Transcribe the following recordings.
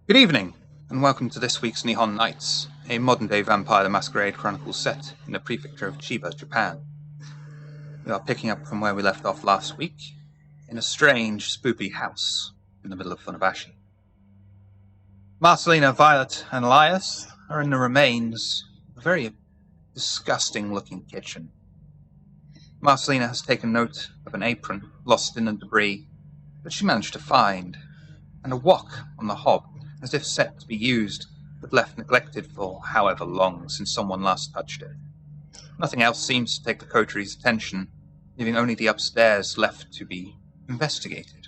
Good evening, and welcome to this week's Nihon Nights, a modern-day Vampire the Masquerade Chronicles set in the prefecture of Chiba, Japan. We are picking up from where we left off last week, in a strange, spooky house in the middle of Funabashi. Marcelina, Violet, and Elias are in the remains of a very disgusting-looking kitchen. Marcelina has taken note of an apron lost in the debris that she managed to find, and a wok on the hob, as if set to be used, but left neglected for however long since someone last touched it. Nothing else seems to take the coteries' attention, leaving only the upstairs left to be investigated.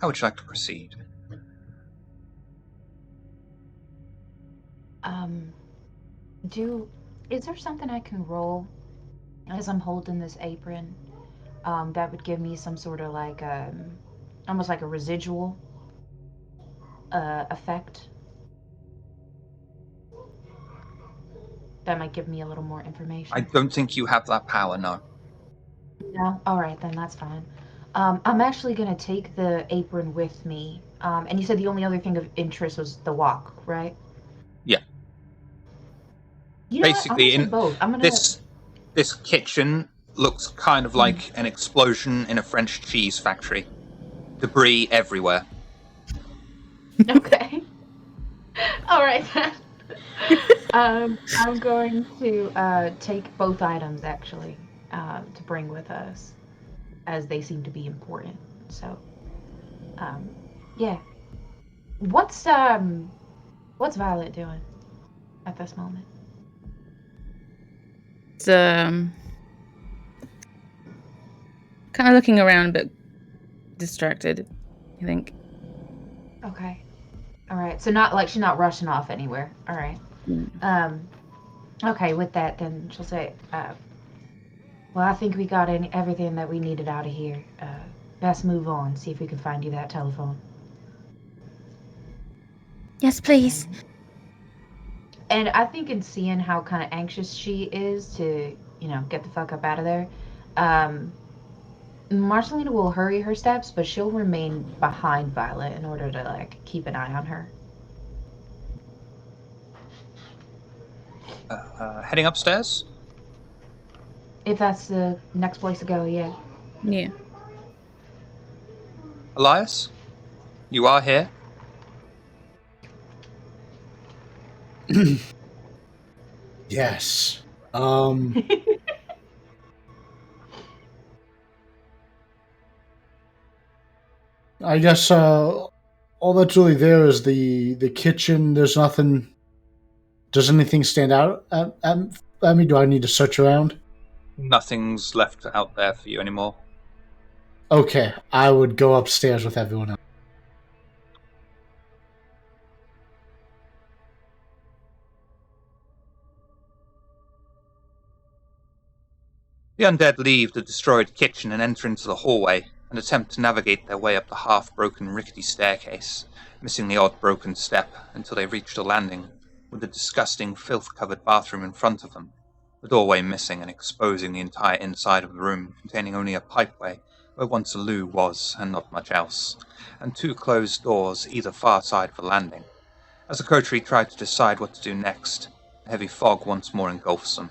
How would you like to proceed? Um, is there something I can roll as I'm holding this apron? That would give me some sort of almost like a residual effect. That might give me a little more I information. don't think you have that power, no. No? Alright, then that's fine. I'm actually gonna take the apron with me. And you said the only other thing of interest was the walk, right? Yeah. You know what? I'm gonna Basically, take in both. I'm gonna. this kitchen looks kind of Mhm. like an explosion in a French cheese factory. Debris everywhere. Okay. Alright then. I'm going to take both items actually to bring with us, as they seem to be important. So, um, yeah. What's um, what's Violet doing at this moment? It's kind of looking around but distracted, I think. Okay. All right. So not like she's not rushing off anywhere. All right. Mm. Um. Okay. With that, then she'll say, "Well, I think we got everything that we needed out of here. Best move on. See if we can find you that telephone." Yes, please. And And I think in seeing how kind of anxious she is to, get the fuck up out of there, um, Marcelina will hurry her steps, but she'll remain behind Violet in order to like keep an eye on her. Heading upstairs? If that's the next place to go, yeah. Yeah. Elias? You are here? Yes. I guess all that's really there is the kitchen. There's nothing. Does anything stand out at me? Do I need to search around? Nothing's left out there for you anymore. Okay, I would go upstairs with everyone else. The undead leave the destroyed kitchen and enter into the hallway and attempt to navigate their way up the half-broken rickety staircase, missing the odd broken step until they reach the landing, with the disgusting filth-covered bathroom in front of them, the doorway missing and exposing the entire inside of the room, containing only a pipeway where once a loo was and not much else, and two closed doors either far side of the landing. As the coterie try to decide what to do next, a heavy fog once more engulfs them,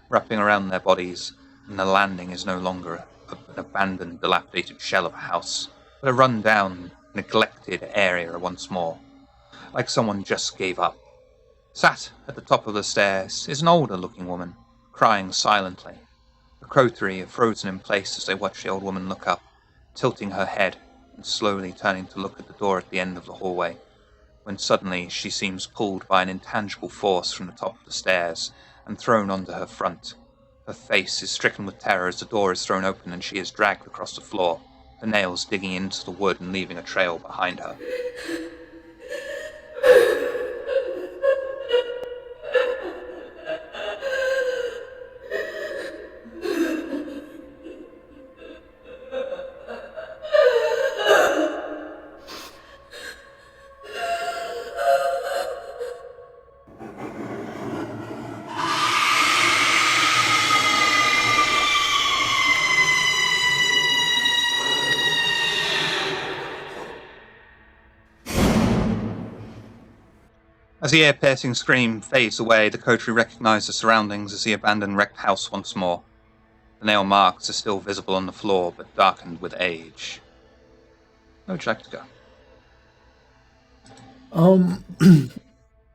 wrapping around their bodies, and the landing is no longer an abandoned, dilapidated shell of a house, but a run-down, neglected area once more, like someone just gave up. Sat at the top of the stairs is an older-looking woman, crying silently. The coterie are frozen in place as they watch the old woman look up, tilting her head and slowly turning to look at the door at the end of the hallway, when suddenly she seems pulled by an intangible force from the top of the stairs and thrown onto her front. Her face is stricken with terror as the door is thrown open and she is dragged across the floor, the nails digging into the wood and leaving a trail behind her. As the ear-piercing scream fades away, the coterie recognize the surroundings as the abandoned wrecked house once more. The nail marks are still visible on the floor, but darkened with age. Where would you like to go?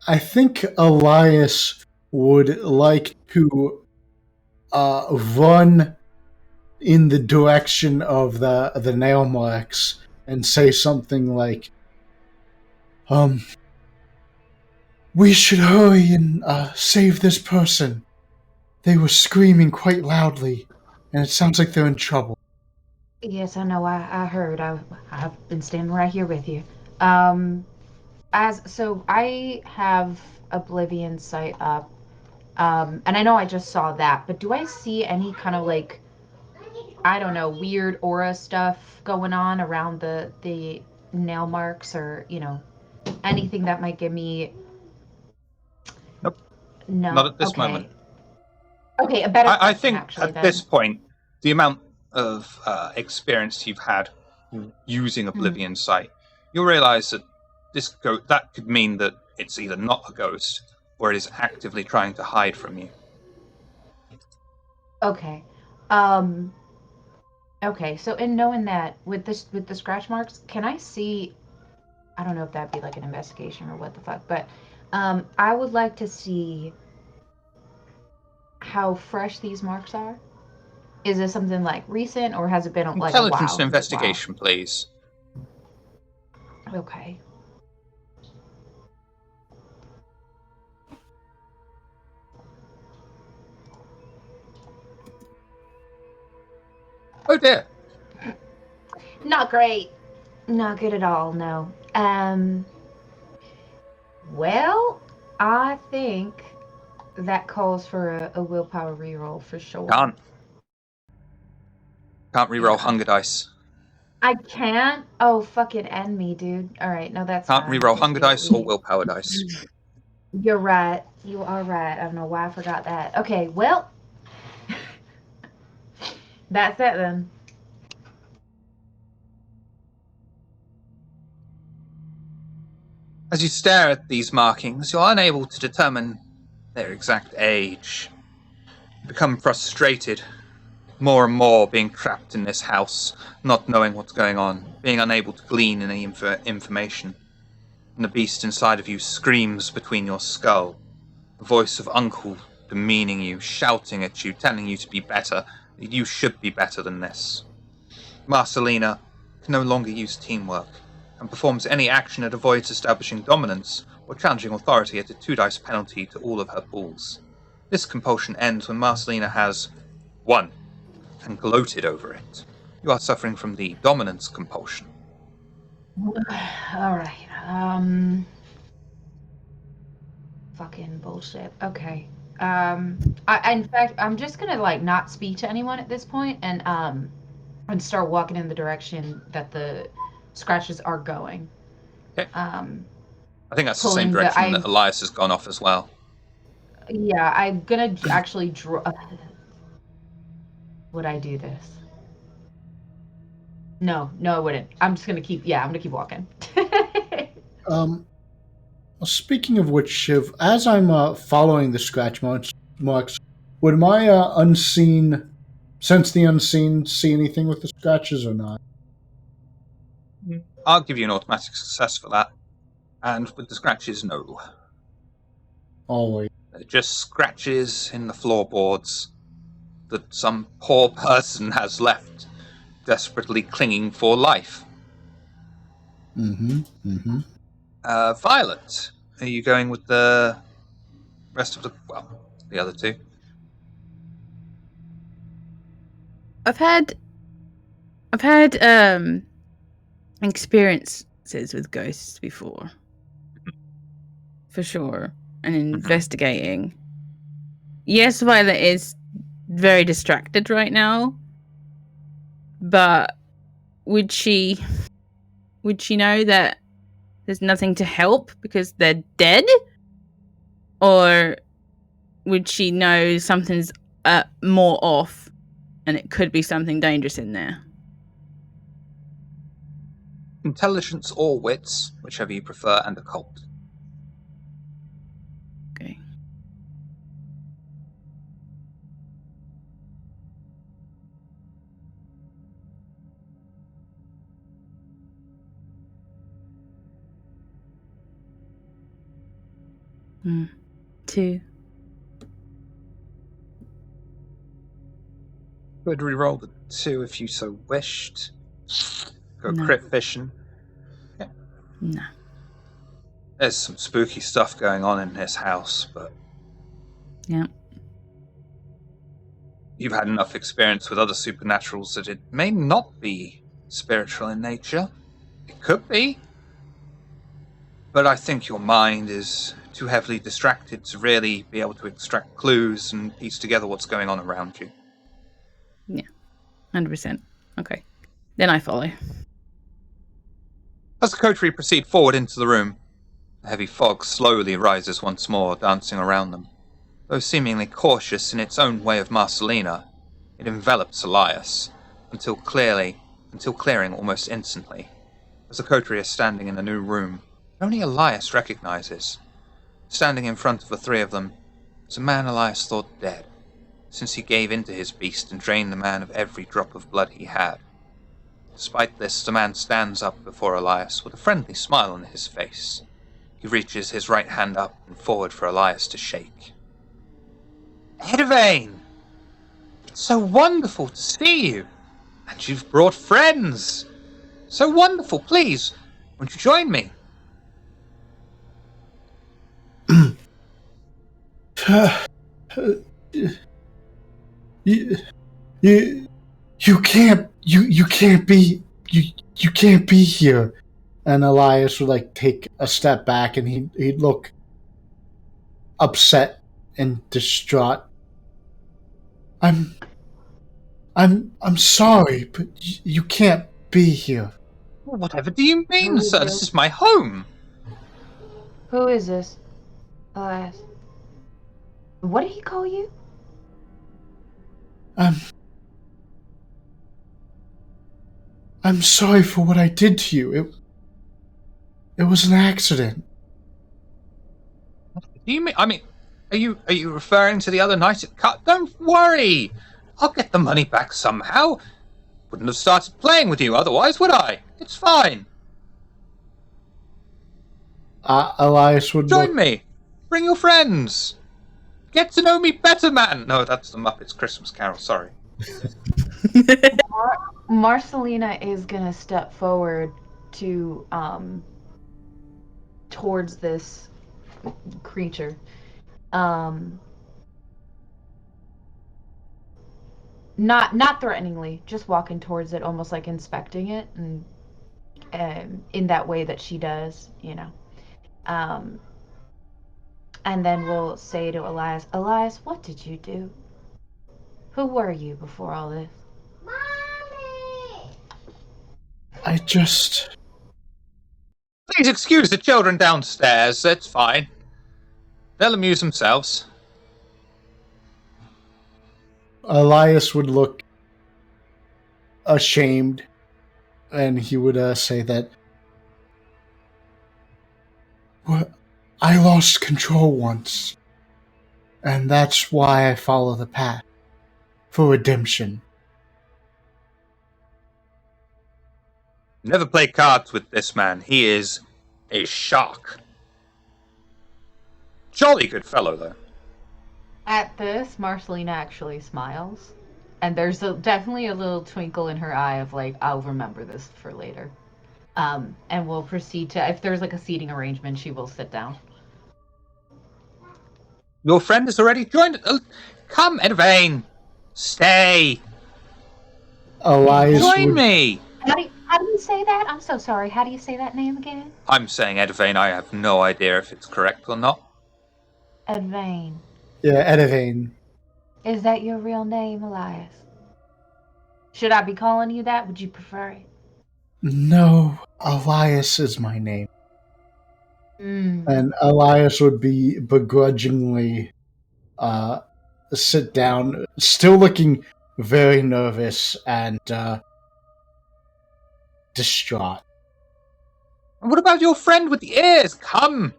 I think Elias would like to run in the direction of the nail marks and say something like, we should hurry and save this person. They were screaming quite loudly, and it sounds like they're in trouble. Yes, I know. I heard. I've been standing right here with you. So I have Oblivion sight up, and I know I just saw that, but do I see any kind of like, I don't know, weird aura stuff going on around the nail marks, or anything that might give me? Nope. No. Not at this Okay. moment. Okay, a better question, I think actually, at then. this point, the amount of experience you've had using Oblivion Sight, you'll realize that that could mean that it's either not a ghost or it is actively trying to hide from you. Okay. Okay, so in knowing that, with the scratch marks, can I see? I don't know if that'd be like an investigation or what the fuck, but I would like to see how fresh these marks are. Is this something like recent, or has it been like a while? Intelligence and investigation, please. Okay. Oh dear. Not great. Not good at all, no. Well, I think that calls for a willpower reroll for sure. Can't reroll hunger dice. I can't? Oh, fucking end me, dude. Alright, no, that's Can't fine. reroll hunger dice or willpower dice. You're right. You are right. I don't know why I forgot that. Okay, well, that's it then. As you stare at these markings, you're unable to determine their exact age. You become frustrated, more and more being trapped in this house, not knowing what's going on, being unable to glean any information. And the beast inside of you screams between your skull, the voice of Uncle demeaning you, shouting at you, telling you to be better, that you should be better than this. Marcelina can no longer use teamwork, and performs any action that avoids establishing dominance or challenging authority at a 2-dice penalty to all of her pulls. This compulsion ends when Marcelina has won and gloated over it. You are suffering from the dominance compulsion. Alright, fucking bullshit. Okay. In fact, I'm just gonna like not speak to anyone at this point and start walking in the direction that the scratches are going. Okay. I think that's the same direction that Elias has gone off as well. Yeah, I'm gonna actually draw. Would I do this? No, I wouldn't. I'm just gonna keep. Yeah, I'm gonna keep walking. Speaking of which, Shiv, as I'm following the scratch marks, would my unseen, sense the unseen, see anything with the scratches or not? I'll give you an automatic success for that. And with the scratches, no. Always. They're just scratches in the floorboards that some poor person has left, desperately clinging for life. Violet, are you going with the rest of the other two? I've had experiences with ghosts before, for sure, and investigating. Yes, Violet is very distracted right now, but would she know that there's nothing to help because they're dead? Or would she know something's more off and it could be something dangerous in there? Intelligence or wits, whichever you prefer, and occult. 2. Could re-roll the 2 if you so wished. Go No. crit fishing. No. There's some spooky stuff going on in this house, but Yeah. you've had enough experience with other supernaturals that it may not be spiritual in nature. It could be. But I think your mind is too heavily distracted to really be able to extract clues and piece together what's going on around you. 100%. Okay. Then I follow. As the coterie proceed forward into the room, the heavy fog slowly rises once more, dancing around them. Though seemingly cautious in its own way of Marcelina, it envelops Elias, until clearing almost instantly. As the coterie is standing in a new room, only Elias recognizes. Standing in front of the 3 of them is a man Elias thought dead, since he gave in to his beast and drained the man of every drop of blood he had. Despite this, the man stands up before Elias with a friendly smile on his face. He reaches his right hand up and forward for Elias to shake. Edivane! It's so wonderful to see you! And you've brought friends! So wonderful, please, won't you join me? You can't be here. And Elias would like take a step back, and he'd look upset and distraught. I'm sorry, but you can't be here. Well, whatever do you mean, sir? This is my home. Who is this? Elias. What did he call you? I'm sorry for what I did to you. It was an accident. What do you mean? I mean, are you referring to the other night at Cut? Don't worry. I'll get the money back somehow. Wouldn't have started playing with you otherwise, would I? It's fine. Elias would Join me. Bring your friends. Get to know me better, man. No, that's the Muppets Christmas Carol, sorry. Marcelina is gonna step forward to towards this creature. Not threateningly, just walking towards it, almost like inspecting it, and in that way that she does, you know. And then we'll say to Elias, Elias, what did you do? Who were you before all this? Mommy! Please excuse the children downstairs. It's fine. They'll amuse themselves. Elias would look ashamed, and he would say that, well, I lost control once, and that's why I follow the path, for redemption. Never play cards with this man. He is a shark. Jolly good fellow, though. At this, Marcelina actually smiles, and there's definitely a little twinkle in her eye of like, I'll remember this for later. And we'll proceed to, if there's like a seating arrangement, she will sit down. Your friend has already joined. Come, Edvane. Stay. Elias Join me. How do you say that? I'm so sorry. How do you say that name again? I'm saying Edvane. I have no idea if it's correct or not. Edvane. Yeah, Edivane. Is that your real name, Elias? Should I be calling you that? Would you prefer it? No, Elias is my name. And Elias would be begrudgingly sit down, still looking very nervous and distraught. And what about your friend with the ears? Come.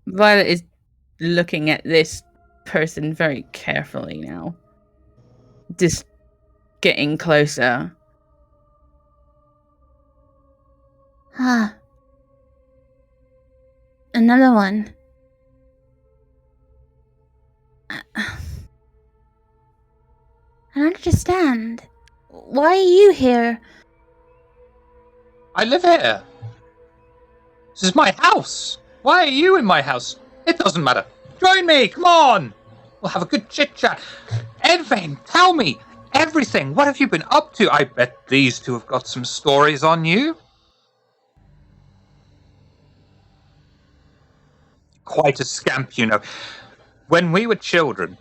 Violet is looking at this person very carefully now. Just getting closer. Another one. I don't understand. Why are you here? I live here. This is my house. Why are you in my house? It doesn't matter. Join me, come on. We'll have a good chit-chat. Edvane, tell me everything. What have you been up to? I bet these two have got some stories on you. Quite a scamp, you know. When we were children,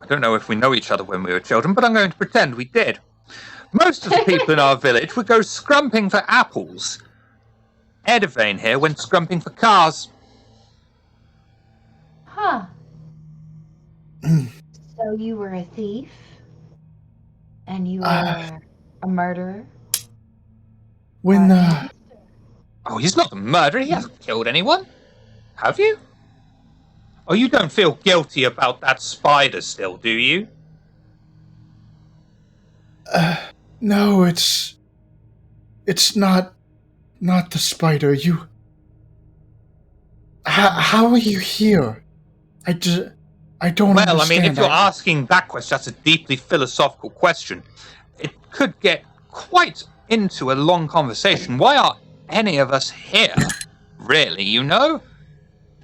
I don't know if we know each other when we were children, but I'm going to pretend we did. Most of the people in our village would go scrumping for apples. Edvane here went scrumping for cars. Huh. So you were a thief? And you were a murderer? When Oh, he's not a murderer. He hasn't killed anyone. Have you? Oh, you don't feel guilty about that spider still, do you? no, it's not the spider. You. How are you here? I don't Well, understand. I mean, if you're asking that question, that's a deeply philosophical question. It could get quite into a long conversation. Why are any of us here? Really, you know?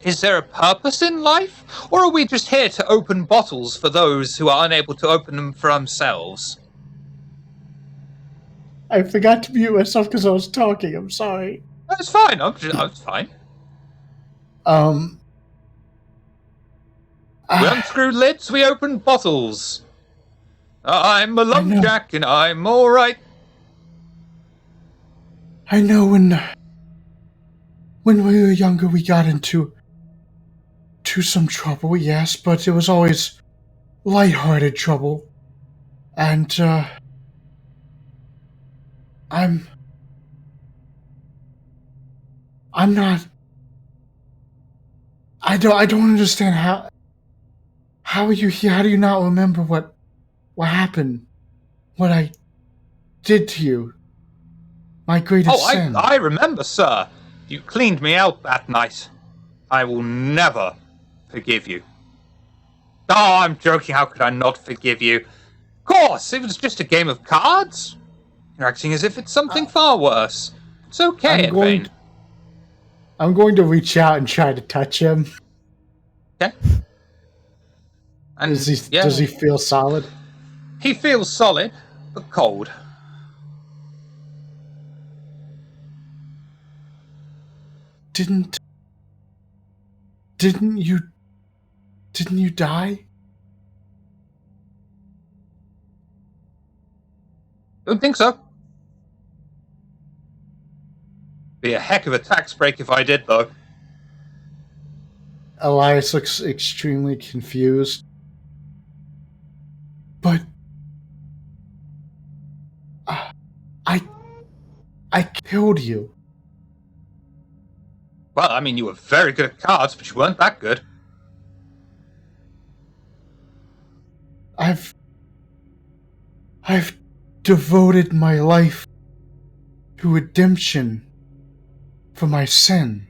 Is there a purpose in life? Or are we just here to open bottles for those who are unable to open them for themselves? I forgot to mute myself because I was talking. I'm sorry. That's fine. It's fine. We unscrew lids, we open bottles. I'm a lumberjack and I'm alright. I know when we were younger we got into some trouble, yes, but it was always lighthearted trouble. And I'm not. I don't understand how are you here? How do you not remember what happened? What I did to you? My greatest sin. I remember, sir. You cleaned me out that night. I will never forgive you. Oh, I'm joking. How could I not forgive you? Of course, it was just a game of cards. You're acting as if it's something far worse. It's okay, Edvane. I'm going to reach out and try to touch him. Okay. And does he feel solid? He feels solid, but cold. Didn't you die? Don't think so. Be a heck of a tax break if I did, though. Elias looks extremely confused. But I killed you. Well, I mean, you were very good at cards, but you weren't that good. I've devoted my life to redemption for my sin.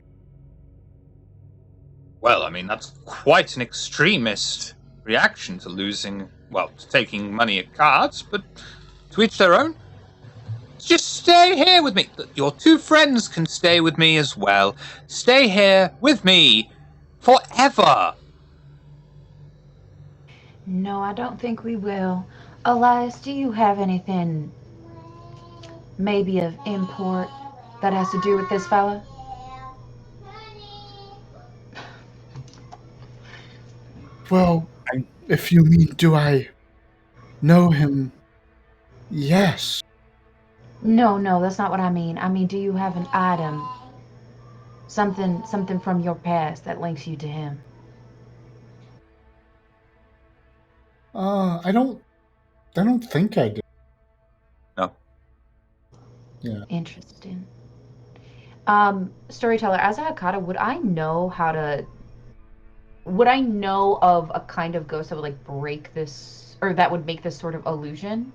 Well, I mean, that's quite an extremist reaction to to taking money at cards, but to each their own. Just stay here with me. Your two friends can stay with me as well. Stay here with me forever. No, I don't think we will. Elias, do you have anything maybe of import that has to do with this fella? Well, if you mean do I know him, yes. No, that's not what I mean. I mean, do you have an item? Something from your past that links you to him? I don't think I do. No. Yeah. Interesting. Storyteller, as a Hakata, would I know of a kind of ghost that would like break this, or that would make this sort of illusion?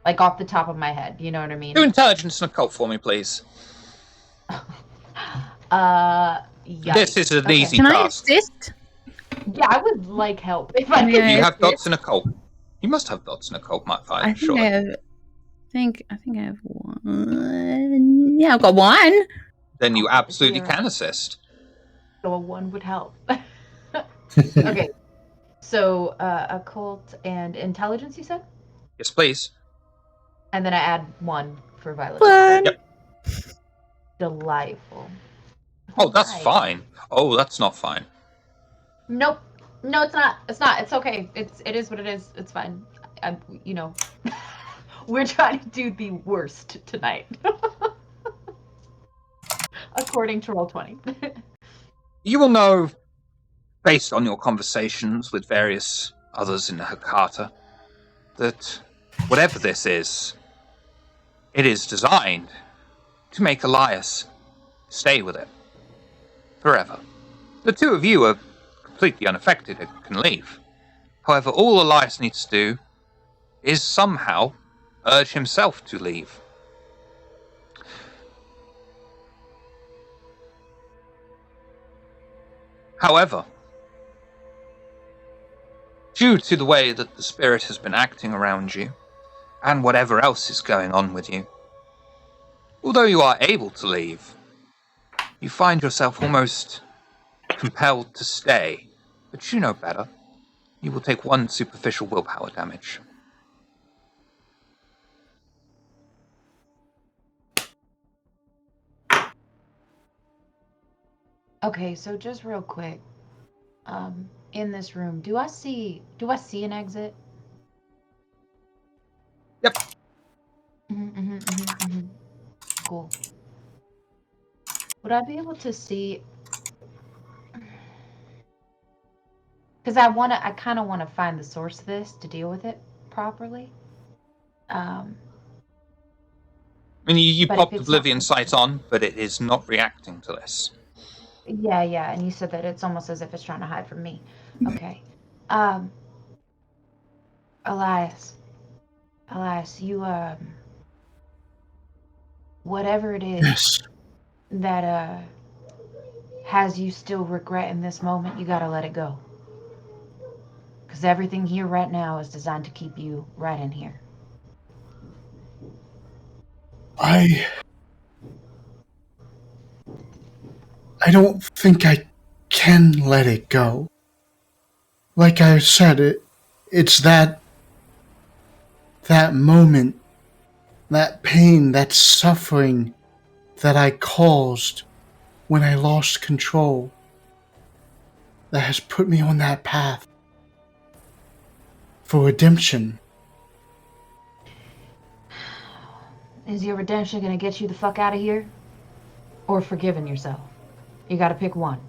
Like off the top of my head, you know what I mean? Do intelligence and occult for me, please. Yikes. This is an easy Can I task. assist? Yeah, I would like help if I Yeah, could. Do you have assist. dots in occult? You must have dots in occult, Violet, I think surely. I have. I think I have one. Yeah, I've got one. Then you Oh, absolutely dear. can assist. So a 1 would help. Okay. So occult and intelligence, you said? Yes, please. And then I add 1 for Violet. One. Yep. Delightful. Oh, that's Alright. fine. Oh, that's not fine. Nope. No, it's not. It's not. It's okay. It is what it is. It's fine. You know, we're trying to do the worst tonight, according to Roll20. You will know, based on your conversations with various others in Hakata, that whatever this is, it is designed to make Elias stay with it forever. The two of you are completely unaffected and can leave. However, all Elias needs to do is somehow urge himself to leave. However, due to the way that the spirit has been acting around you, and whatever else is going on with you, although you are able to leave, you find yourself almost compelled to stay. But you know better. You will take 1 superficial willpower damage. Okay, so just real quick, in this room, do I see an exit? Yep. Cool. Would I be able to see? Because I kind of want to find the source of this to deal with it properly. I mean, you But if popped it's not Oblivion Sight on, but it is not reacting to this. Yeah, and you said that it's almost as if it's trying to hide from me. Okay. Elias, you whatever it is Yes. that has you still regret in this moment, you gotta let it go. Because everything here right now is designed to keep you right in here. I don't think I can let it go. Like I said, it's that moment, that pain, that suffering that I caused when I lost control that has put me on that path for redemption. Is your redemption gonna get you the fuck out of here? Or forgiving yourself? You gotta pick one.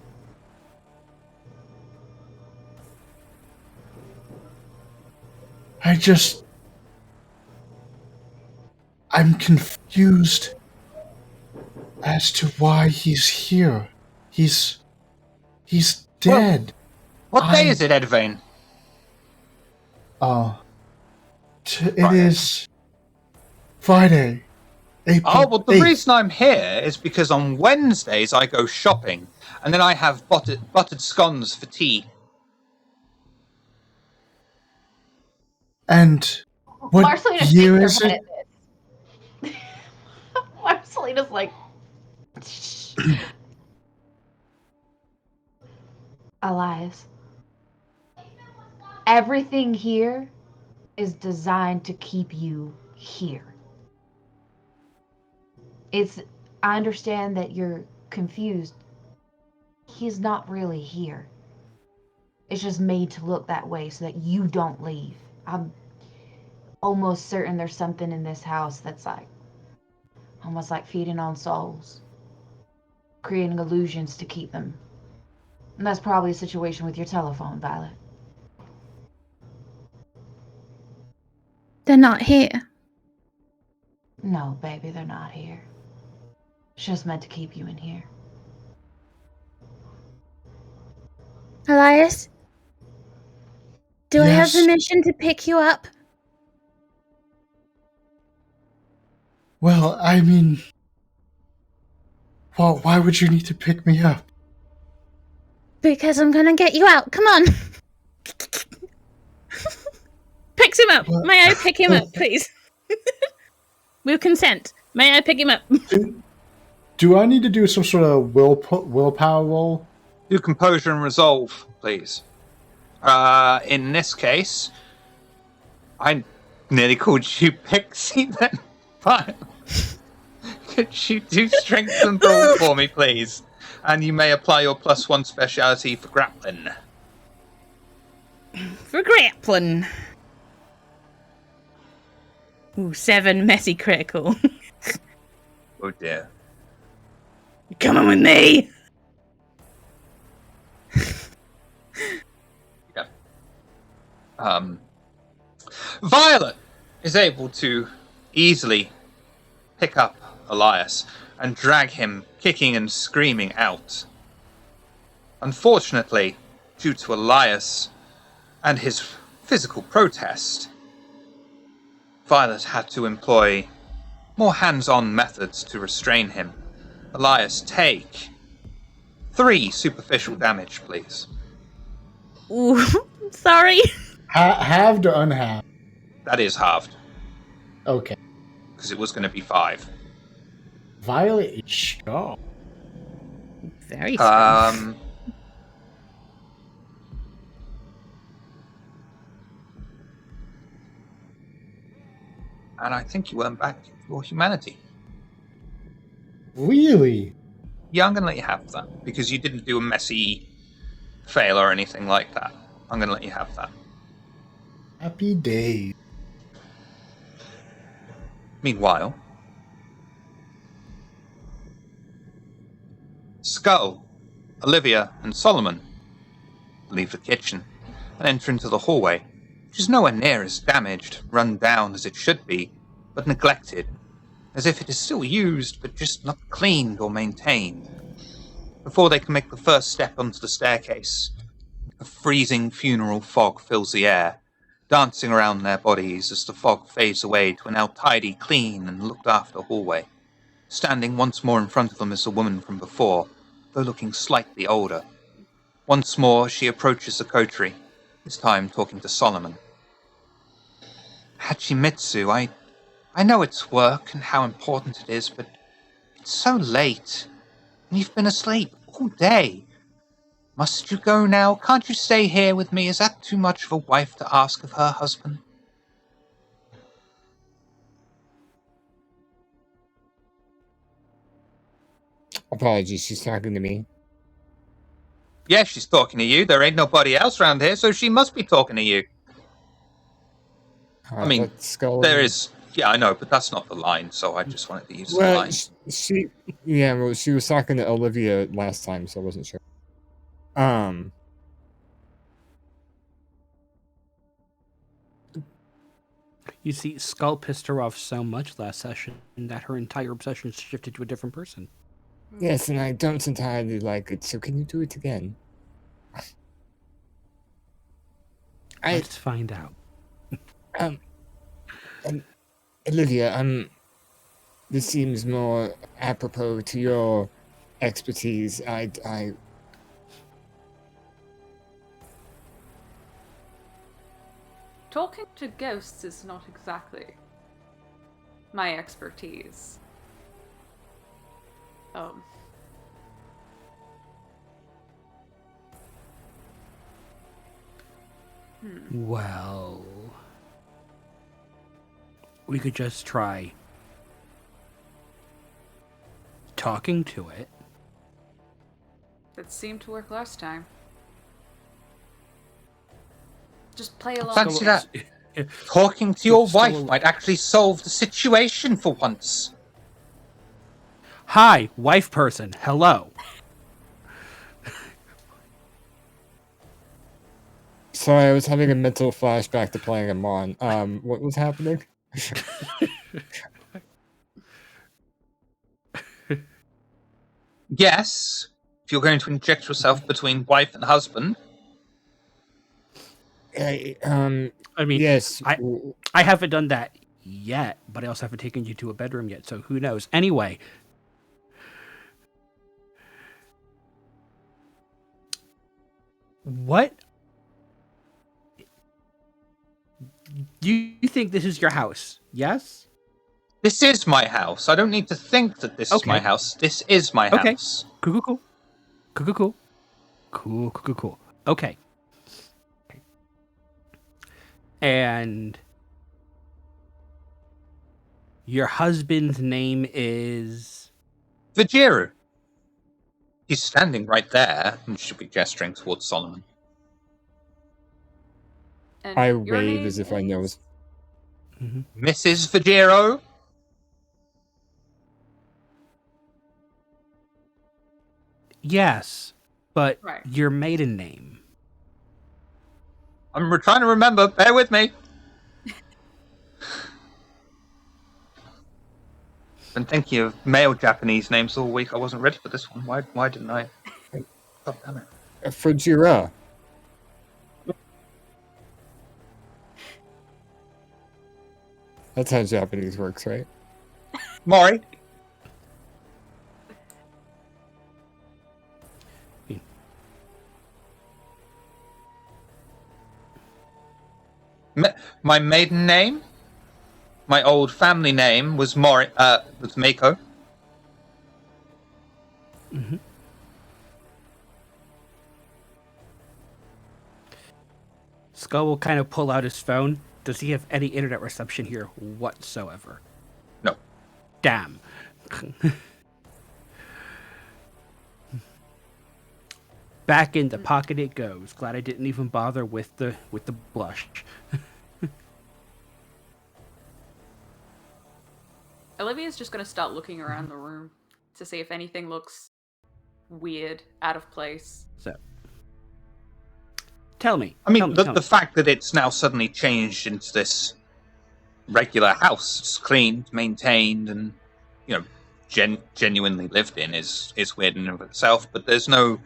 I'm confused as to why he's here. He's dead. What day is it, Edvane? It is Friday, April Oh, well, the 8th. reason I'm here is because on Wednesdays I go shopping, and then I have buttered scones for tea. And what Marcelina year shakes is her it? head at this. Marcelina's like, shh. Elias, everything here is designed to keep you here. I understand that you're confused. He's not really here. It's just made to look that way so that you don't leave. I'm almost certain there's something in this house that's almost like feeding on souls, creating illusions to keep them. And that's probably a situation with your telephone, Violet. They're not here. No, baby, they're not here. It's just meant to keep you in here. Elias? Do I have Yes. permission to pick you up? Well, I mean, Well, why would you need to pick me up? Because I'm gonna get you out. Come on. Picks him up. What? May I pick him up, please? With consent. May I pick him up? Do I need to do some sort of willpower roll? Do composure and resolve, please. In this case, I nearly called you Pixie then. Fine. Could you do strength and brawl for me, please? And you may apply your +1 speciality for grappling. For grappling. Ooh, 7 messy critical. Oh dear. You're coming with me. Yeah. Violet is able to easily pick up Elias and drag him, kicking and screaming, out. Unfortunately, due to Elias and his physical protest, Violet had to employ more hands-on methods to restrain him. Elias, take 3 superficial damage, please. Ooh, sorry. Halved or unhalved? That is halved, Okay. because it was going to be 5. Violet is strong. Very strong. And I think you earn back your humanity. Really? Yeah, I'm going to let you have that, because you didn't do a messy fail or anything like that. I'm going to let you have that. Happy days. Meanwhile, Skull, Olivia, and Solomon leave the kitchen and enter into the hallway, which is nowhere near as damaged, run down as it should be, but neglected, as if it is still used but just not cleaned or maintained. Before they can make the first step onto the staircase, a freezing funeral fog fills the air, dancing around their bodies as the fog fades away to a now tidy, clean, and looked-after hallway. Standing once more in front of them is the woman from before, though looking slightly older. Once more she approaches the coterie, this time talking to Solomon. Hachimitsu, I know it's work and how important it is, but it's so late, and you've been asleep all day. Must you go now? Can't you stay here with me? Is that too much of a wife to ask of her husband? Apologies, she's talking to me. Yeah, she's talking to you. There ain't nobody else around here, so she must be talking to you. I mean, there is... Yeah, I know, but that's not the line, so I just wanted to use the line. Well, she was talking to Olivia last time, so I wasn't sure. You see, Skull pissed her off so much last session that her entire obsession shifted to a different person. Yes, and I don't entirely like it, so can you do it again? Let's find out. Olivia, this seems more apropos to your expertise. Talking to ghosts is not exactly my expertise. Well, we could just try talking to it. That seemed to work last time. Just play along. Fancy that. Talking to your wife might actually solve the situation for once. Hi, wife person. Hello. Sorry, I was having a mental flashback to playing Amon. What was happening? Yes, if you're going to inject yourself between wife and husband. I mean, yes. I haven't done that yet, but I also haven't taken you to a bedroom yet, so who knows? Anyway, What? You think this is your house? Yes? This is my house. I don't need to think that this is my Okay. house. This is my Okay. house. Cool. Cool. Okay. And your husband's name is... Vajiru. He's standing right there, and should be gesturing towards Solomon. And I your wave name as if I know is? it. Mrs. Vajiru? Yes, but Right. your maiden name. I'm trying to remember. Bear with me. Been thinking of male Japanese names all week. I wasn't ready for this one. Why didn't I? God damn it. Fujira. That's how Japanese works, right? Mori? My maiden name? My old family name was was Mako. Skull will kind of pull out his phone. Does he have any internet reception here whatsoever? No. Damn. Back in the pocket it goes. Glad I didn't even bother with the blush. Olivia's just gonna start looking around the room to see if anything looks weird, out of place. So, tell me. I mean, tell me. the fact that it's now suddenly changed into this regular house, it's cleaned, maintained, and genuinely lived in is weird in and of itself. But there's no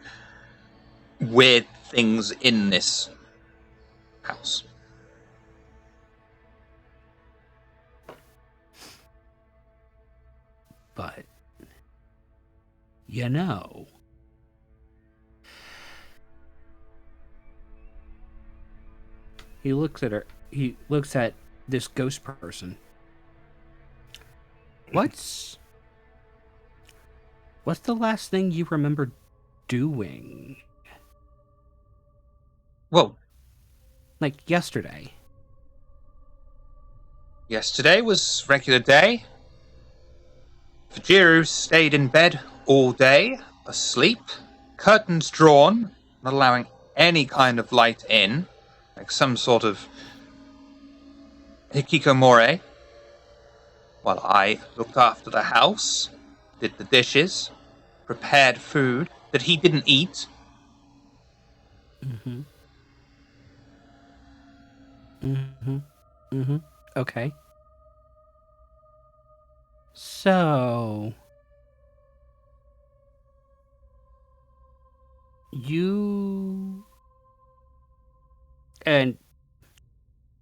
weird things in this house. But, you know, he looks at her. He looks at this ghost person. What's the last thing you remember doing? Well, Like yesterday. yesterday was regular day. Vajiru stayed in bed all day, asleep, curtains drawn, not allowing any kind of light in, like some sort of hikikomori, while I looked after the house, did the dishes, prepared food that he didn't eat. Okay. So,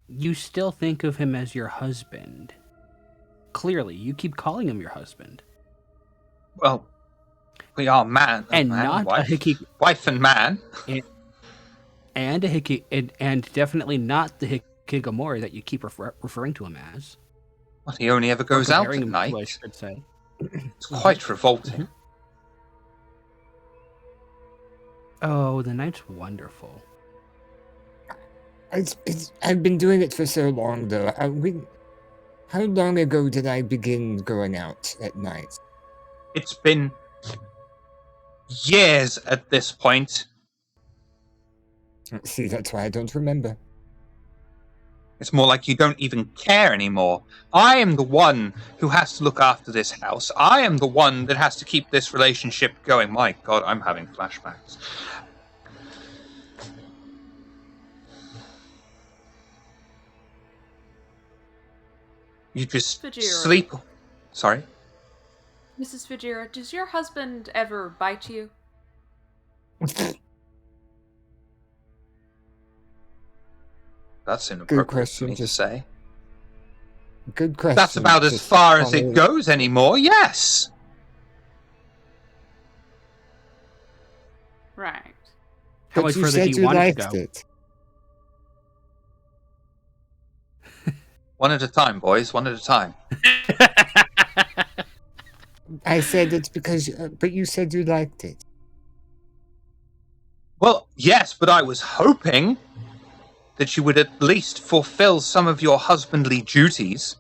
you still think of him as your husband. Clearly, you keep calling him your husband. Well, we are man And man not and wife, a wife and man. And definitely not the hikikomori that you keep referring to him as. Well, he only ever Or goes out comparing at him to, I night. should say. It's quite revolting. Oh, the night's wonderful. I've been doing it for so long, though. How long ago did I begin going out at night? It's been years at this point. See, that's why I don't remember. It's more like you don't even care anymore. I am the one who has to look after this house. I am the one that has to keep this relationship going. My God, I'm having flashbacks. You just Vajiru. sleep. Sorry? Mrs. Fujira, does your husband ever bite you? That's inappropriate question, for me to just- say. Good question. That's about as Just far as follow- it goes anymore, yes. Right. How But much you further do said you you want it liked to go? it. One at a time, boys. One at a time. I said it's because, but you said you liked it. Well, yes, but I was hoping that you would at least fulfill some of your husbandly duties.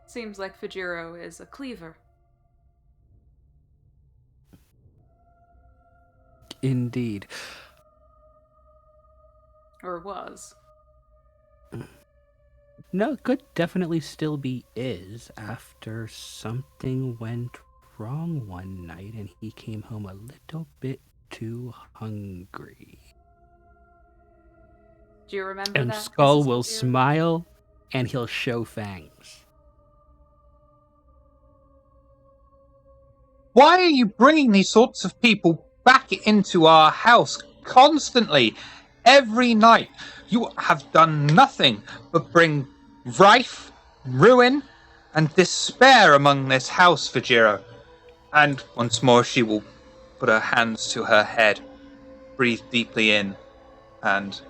Seems like Fujiro is a cleaver. Indeed. Or was. No, could definitely still be is after something went wrong one night and he came home a little bit too hungry. Do you remember And that? Skull Mrs. will Fujiro? smile and he'll show fangs. Why are you bringing these sorts of people back into our house constantly, every night? You have done nothing but bring rife, ruin, and despair among this house, Fujiro. And once more she will put her hands to her head, breathe deeply in, and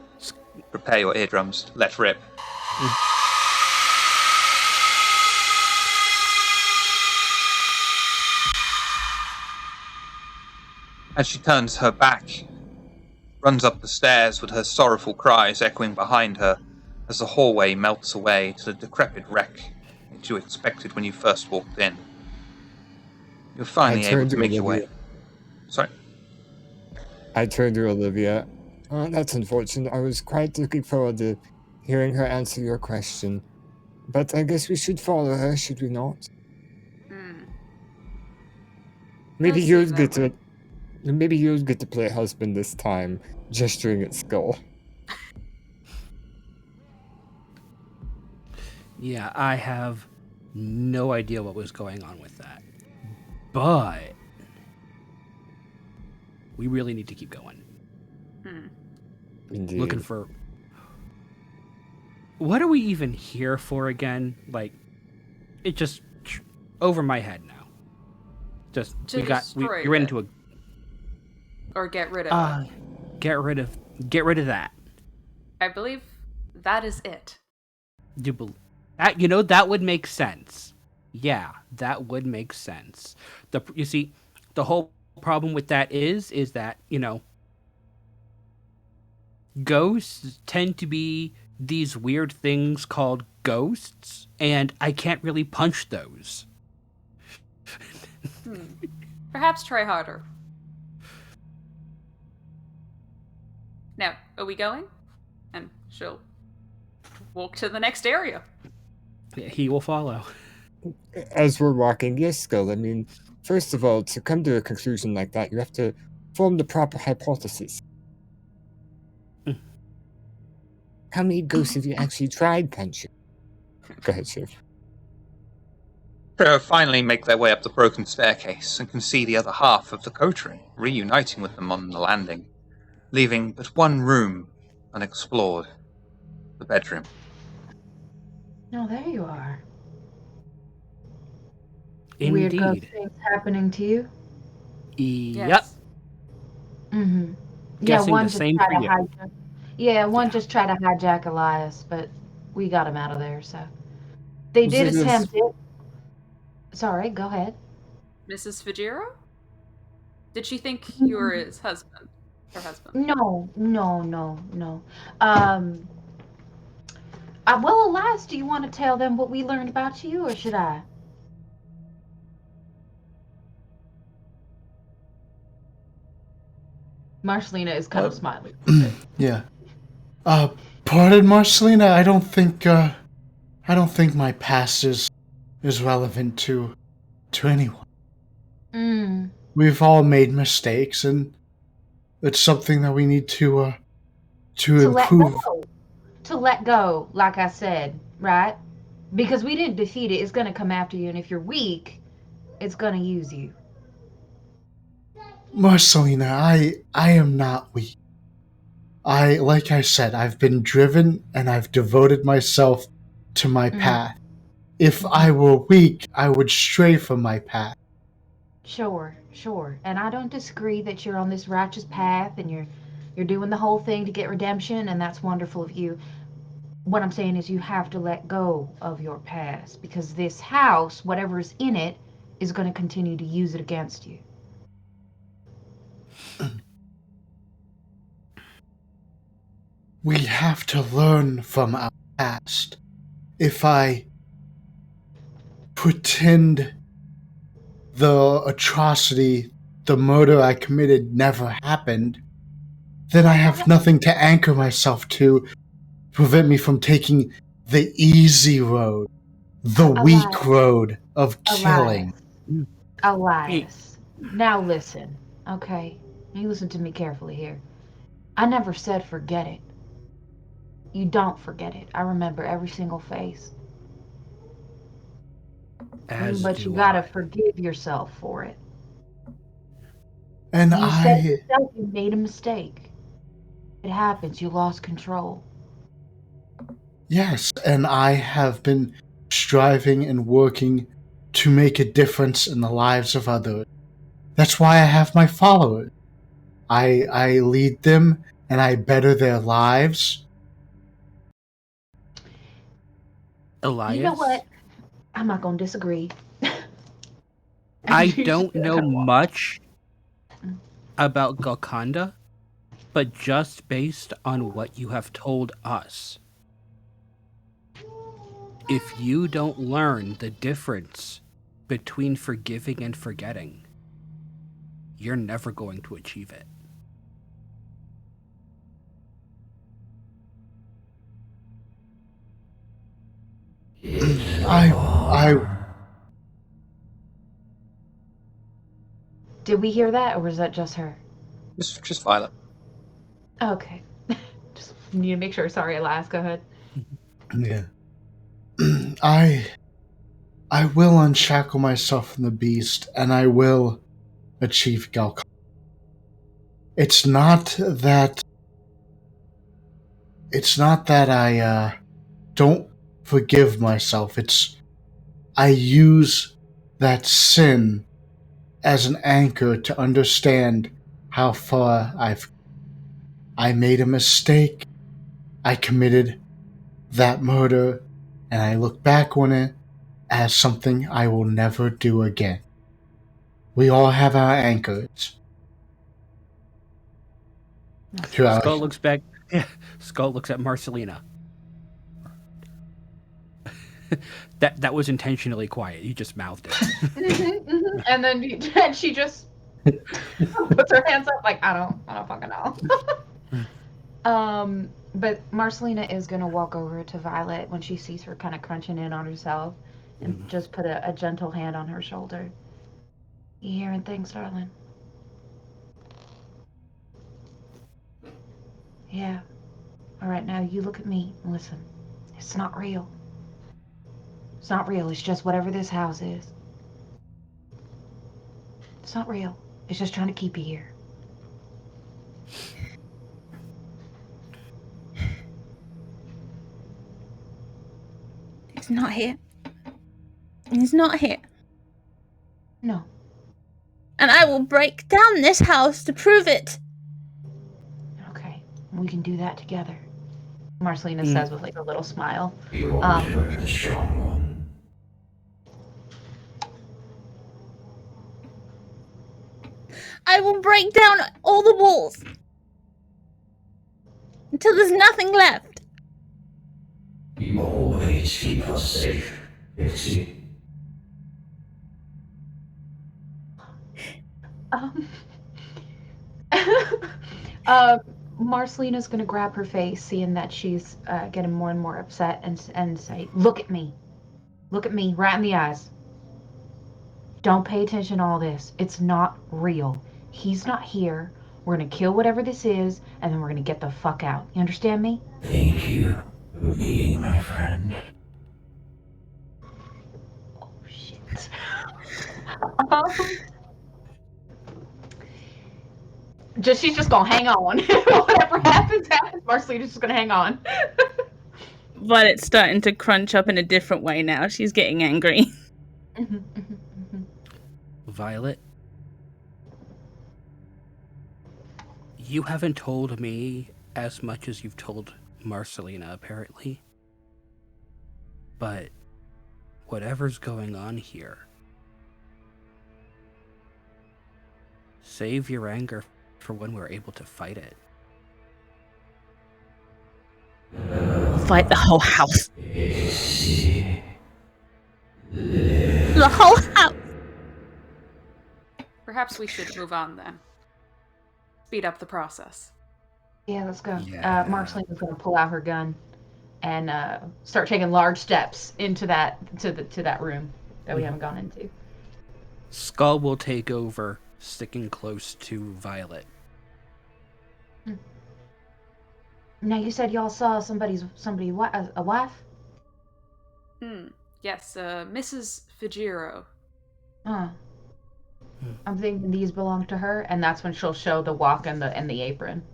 prepare your eardrums. Let rip. As she turns her back, runs up the stairs with her sorrowful cries echoing behind her as the hallway melts away to the decrepit wreck that you expected when you first walked in. You're finally able to make your way. Sorry? I turned to Olivia. Oh, that's unfortunate. I was quite looking forward to hearing her answer your question. But I guess we should follow her, should we not? Maybe Does you'll seem get that to maybe you'll get to play husband this time, gesturing at Skull. Yeah, I have no idea what was going on with that. But we really need to keep going. Indeed. Looking for... What are we even here for again? Like, it just... over my head now. Just, To destroy you're it. into a... Or get rid of it. Get rid of that. I believe that is it. You know, that would make sense. Yeah, that would make sense. You see, the whole problem with that is that, you know, ghosts tend to be these weird things called ghosts, and I can't really punch those. Perhaps try harder. Now, are we going? And she'll walk to the next area. He will follow. As we're walking, yes, Skull, I mean, first of all, to come to a conclusion like that, you have to form the proper hypothesis. How many ghosts have you actually tried punching? Go ahead, Shiv. Finally make their way up the broken staircase and can see the other half of the coterie reuniting with them on the landing, leaving but one room unexplored, the bedroom. Oh, there you are. Indeed. Weird ghost things happening to you? Yep. Yes. Mm-hmm. Guessing one the just same tried for to you. hijack. Yeah, one Yeah. just tried to hijack Elias, but we got him out of there. So they did This is- attempt it. Sorry, go ahead. Mrs. Fujiro? Did she think you were his husband? Her husband? No. Well, Elias, do you want to tell them what we learned about you, or should I? Marcelina is kind of smiling. Yeah. Pardon, Marcelina. I don't think my past is relevant to anyone. We've all made mistakes, and it's something that we need to Let improve. go. To let go, like I said, right? Because we didn't defeat it. It's going to come after you, and if you're weak, it's going to use you. Marcelina, I am not weak. Like I said, I've been driven and I've devoted myself to my path. If I were weak, I would stray from my path. Sure. And I don't disagree that you're on this righteous path and you're doing the whole thing to get redemption, and that's wonderful of you. What I'm saying is you have to let go of your past because this house, whatever's in it, is going to continue to use it against you. We have to learn from our past. If I pretend the atrocity, the murder I committed never happened, then I have nothing to anchor myself to prevent me from taking the easy road, the weak road of killing. Elias. Now listen, okay? You listen to me carefully here. I never said forget it. You don't forget it. I remember every single face. But you gotta forgive yourself for it. And You said yourself you made a mistake. It happens. You lost control. Yes, and I have been striving and working to make a difference in the lives of others. That's why I have my followers. I lead them and I better their lives. Elias? You know what? I'm not gonna disagree. I don't know much about Gokanda, but just based on what you have told us, if you don't learn the difference between forgiving and forgetting, you're never going to achieve it. I Did we hear that, or was that just her? Just Violet. Okay. Just need to make sure. Sorry, Elias. Go ahead. Yeah. I will unshackle myself from the beast, and I will achieve Galcon. It's not that I don't forgive myself. It's I use that sin as an anchor to understand how far I made a mistake. I committed that murder, and I look back on it as something I will never do again. We all have our anchors. Skull looks back. Skull looks at Marcelina. That was intentionally quiet. You just mouthed it. And then she just puts her hands up like I don't fucking know. But Marcelina is gonna walk over to Violet when she sees her kind of crunching in on herself, and just put a gentle hand on her shoulder. You hearing things, darling? Yeah. All right, now you look at me and listen. It's not real. It's not real. It's just whatever this house is. It's not real. It's just trying to keep you here. It's not here. It's not here. No. And I will break down this house to prove it. Okay. We can do that together. Marcelina says with like a little smile. I will break down all the walls until there's nothing left. You always keep us safe, Pixie. Marcelina's gonna grab her face, seeing that she's getting more and more upset, and say, "Look at me. Look at me right in the eyes. Don't pay attention to all this. It's not real. He's not here. We're gonna kill whatever this is, and then we're gonna get the fuck out. You understand me?" Thank you for being my friend. Oh, shit. She's just gonna hang on. Whatever happens. Marcelina's just gonna hang on. Violet's starting to crunch up in a different way now. She's getting angry. Violet, you haven't told me as much as you've told Marcelina, apparently. But whatever's going on here, save your anger for when we're able to fight it. Fight the whole house. Pixie. The whole house. Perhaps we should move on then. Speed up the process. Yeah, let's go. Yeah. Marcelina's gonna pull out her gun and start taking large steps into that room that we haven't gone into. Skull will take over, sticking close to Violet. Now you said y'all saw a wife? Yes, Mrs. Fujiro. I'm thinking these belong to her, and that's when she'll show the walk and the apron.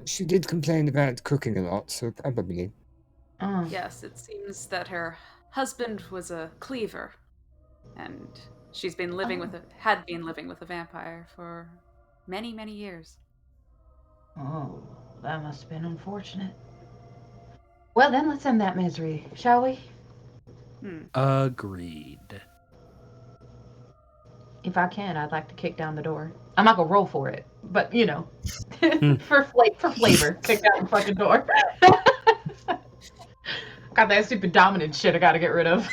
She did complain about cooking a lot, so probably. Yes, it seems that her husband was a cleaver, and she's been had been living with a vampire for many, many years. Oh, that must have been unfortunate. Well then, let's end that misery, shall we? Agreed. If I can, I'd like to kick down the door. I'm not gonna roll for it, but you know, for flavor, kick down the fucking door. Got that stupid dominant shit I gotta get rid of.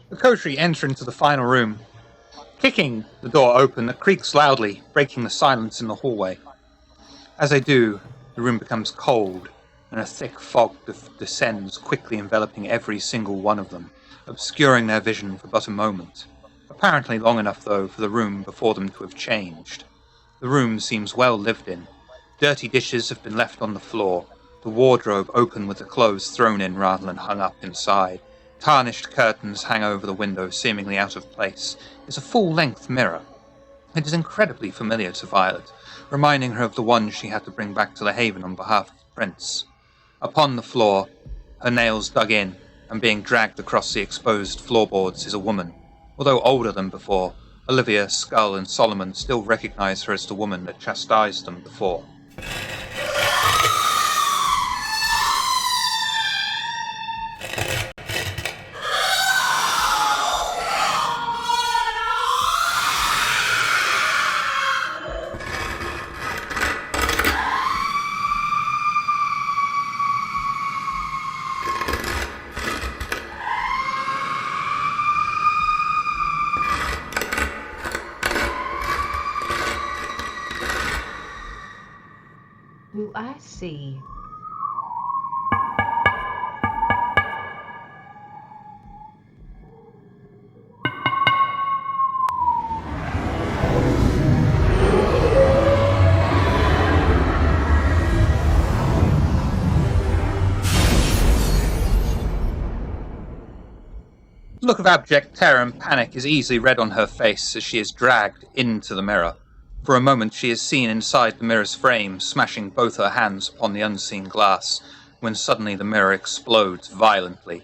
The coterie enter into the final room. Kicking the door open, it creaks loudly, breaking the silence in the hallway. As they do, the room becomes cold, and a thick fog descends, quickly enveloping every single one of them, obscuring their vision for but a moment. Apparently long enough, though, for the room before them to have changed. The room seems well lived in. Dirty dishes have been left on the floor, the wardrobe open with the clothes thrown in rather than hung up inside. Tarnished curtains hang over the window, seemingly out of place. There's a full-length mirror. It is incredibly familiar to Violet, reminding her of the one she had to bring back to the Haven on behalf of the prince. Upon the floor, her nails dug in, and being dragged across the exposed floorboards is a woman. Although older than before, Olivia, Skull, and Solomon still recognize her as the woman that chastised them before. Who I see. The look of abject terror and panic is easily read on her face as she is dragged into the mirror. For a moment she is seen inside the mirror's frame, smashing both her hands upon the unseen glass, when suddenly the mirror explodes violently.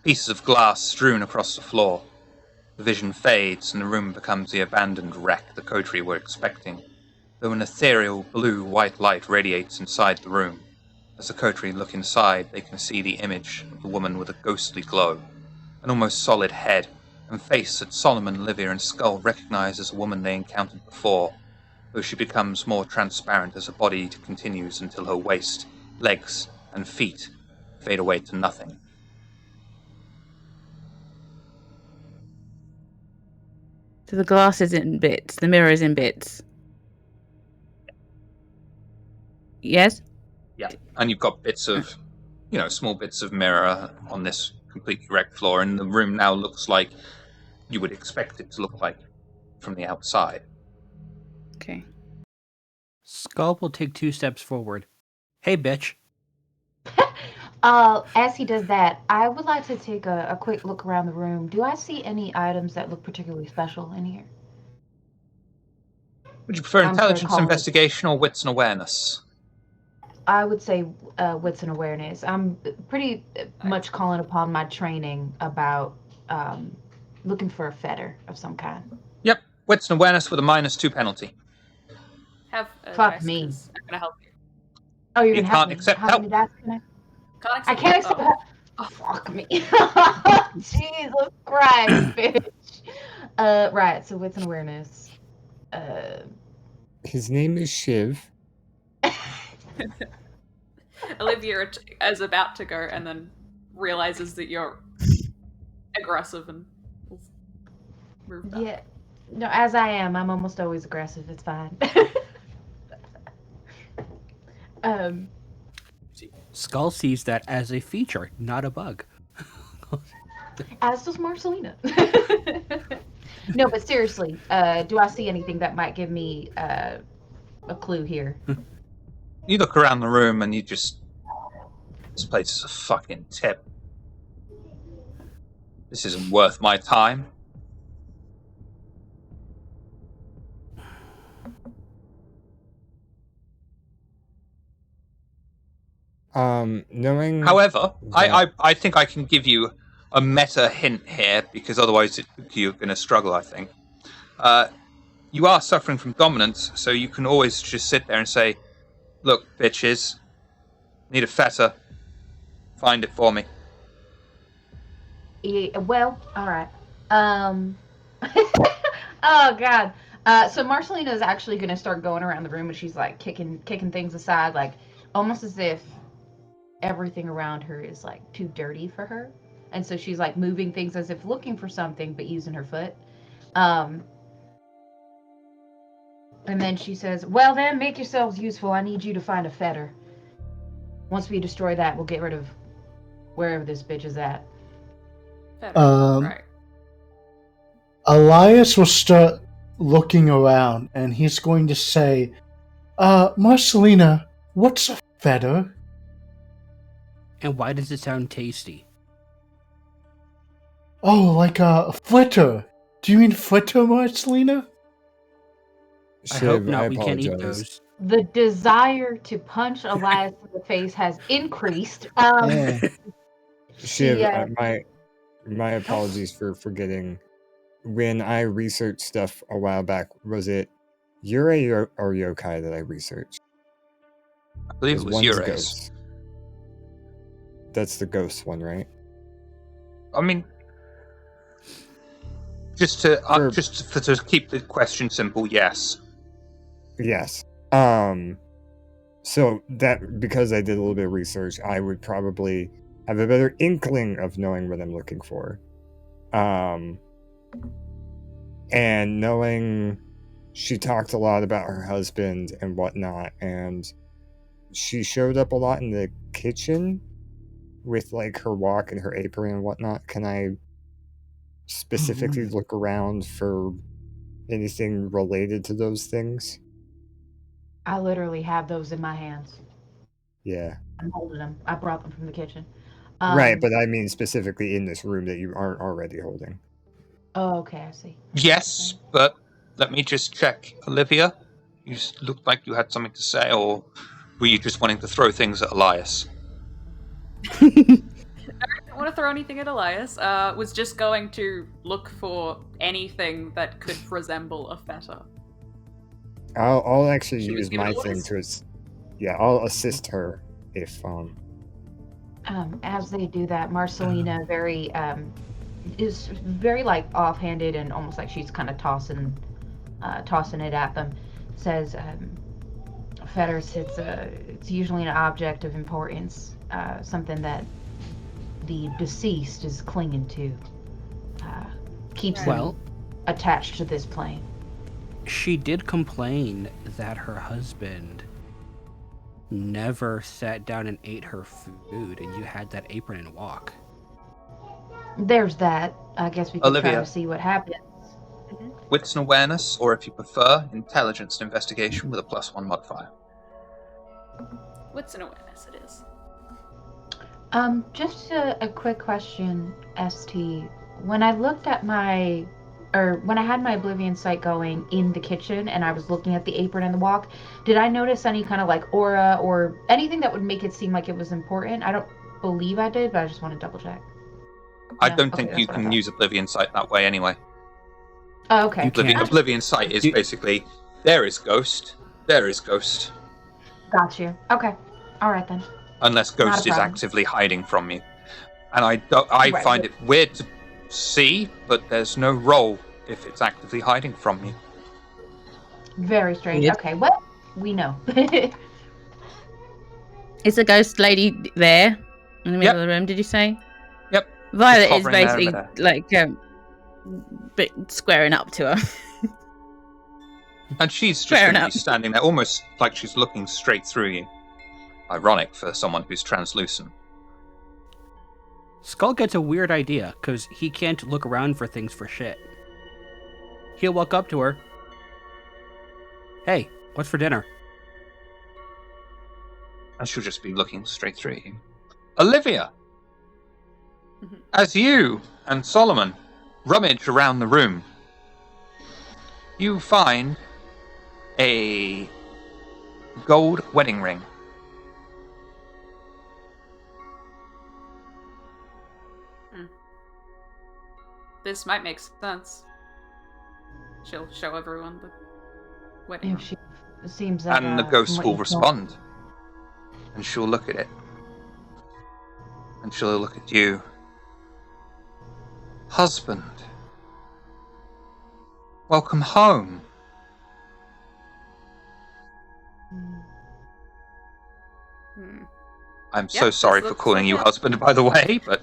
Pieces of glass strewn across the floor. The vision fades and the room becomes the abandoned wreck the coterie were expecting, though an ethereal blue-white light radiates inside the room. As the coterie look inside, they can see the image of the woman with a ghostly glow, an almost solid head and face that Solomon, Olivia, and Skull recognize as a woman they encountered before, though she becomes more transparent as her body continues until her waist, legs, and feet fade away to nothing. So the glass is in bits. The mirror is in bits. Yes? Yeah, and you've got bits of, small bits of mirror on this completely wrecked floor, and the room now looks like you would expect it to look like from the outside. Okay. Skull will take 2 steps forward. Hey, bitch. As he does that, I would like to take a quick look around the room. Do I see any items that look particularly special in here? Would you prefer I'm intelligence, sorry, investigation, or wits and awareness? I would say wits and awareness. I'm pretty much calling upon my training about looking for a fetter of some kind. Yep, wits and awareness with a -2 penalty. Have Fuck dice, me. 'cause I'm gonna help you. Oh, you're You gonna help can't me. accept How help. many dice can I? Can't I accept can't help. accept. Oh, fuck me. Jesus Christ, bitch. Right. So wits and awareness. His name is Shiv. Olivia is about to go and then realizes that you're aggressive and will move back. Yeah. No, as I am, I'm almost always aggressive. It's fine. um. Skull sees that as a feature, not a bug. As does Marcelina. No, but seriously, do I see anything that might give me a clue here? You look around the room and you just... This place is a fucking tip. This isn't worth my time. Knowing... However, that- I think I can give you a meta hint here, because otherwise you're going to struggle, I think. You are suffering from dominance, so you can always just sit there and say, look, bitches, need a fetter. Find it for me. Yeah, well, all right. Oh God. So Marcelina is actually going to start going around the room, and she's like kicking things aside, like almost as if everything around her is like too dirty for her, and so she's like moving things as if looking for something, but using her foot. And then she says, "Well, then, make yourselves useful. I need you to find a fetter. Once we destroy that, we'll get rid of wherever this bitch is at." Better. Right. Elias will start looking around, and he's going to say, Marcelina, what's a fetter? And why does it sound tasty? Oh, like a flitter. Do you mean flitter, Marcelina? I Shiv, hope not. I We can't eat apologize. those. The desire to punch Elias in the face has increased. Yeah. Shiv, she, my apologies for forgetting. When I researched stuff a while back, was it Yurei or Yokai that I researched? I believe it was one's Urace. ghost. That's the ghost one, right? I mean, just to keep the question simple, yes. Yes. So that, because I did a little bit of research, I would probably have a better inkling of knowing what I'm looking for. And knowing she talked a lot about her husband and whatnot, and she showed up a lot in the kitchen with like her walk and her apron and whatnot. Can I specifically look around for anything related to those things? I literally have those in my hands. Yeah. I'm holding them. I brought them from the kitchen. Right, but I mean specifically in this room that you aren't already holding. Oh, okay, I see. Yes, but let me just check. Olivia, you looked like you had something to say, or were you just wanting to throw things at Elias? I don't want to throw anything at Elias. Was just going to look for anything that could resemble a fetter. I'll actually She was use given my orders? thing to I'll assist her if As they do that, Marcelina is very like offhanded and almost like she's kind of tossing it at them. Says, fetters, it's usually an object of importance, something that the deceased is clinging to, keeps Well, them attached to this plane. she did complain that her husband never sat down and ate her food, and you had that apron and walk. There's that. I guess we could try Olivia. to see what happens. Wits and awareness, or if you prefer, intelligence and investigation with a +1 modifier. Wits and awareness it is. Just a quick question, ST. When I looked at my or when I had my Oblivion sight going in the kitchen and I was looking at the apron and the wok, did I notice any kind of like aura or anything that would make it seem like it was important? I don't believe I did, but I just want to double check. I No? don't Okay, think that's you what I can thought. use Oblivion Sight that way anyway. Oh, okay. You can't. Oblivion Sight is You- basically, there is Ghost, there is Ghost. Got you. Okay. All right then. Unless Not a Ghost is problem. actively hiding from you. And I Right. find it weird to see, but there's no roll if it's actively hiding from you. Very strange. Weird. Okay, well, we know. Is the ghost lady there in the middle Yep. of the room? Did you say? Yep. Violet Just is hovering there in basically midair. like bit squaring up to her. And she's just Fair going to be enough. standing there, almost like she's looking straight through you. Ironic for someone who's translucent. Skull gets a weird idea, because he can't look around for things for shit. He'll walk up to her. Hey, what's for dinner? And she'll just be looking straight through you. Olivia! Mhm. As you and Solomon rummage around the room, you find a gold wedding ring. This might make sense. She'll show everyone the wedding. If she seems like And the from ghost what will you told- respond. And she'll look at it. And she'll look at you. Husband. Welcome home. Hmm. I'm Yeah, so this sorry for looks calling like you it. husband, by the way, but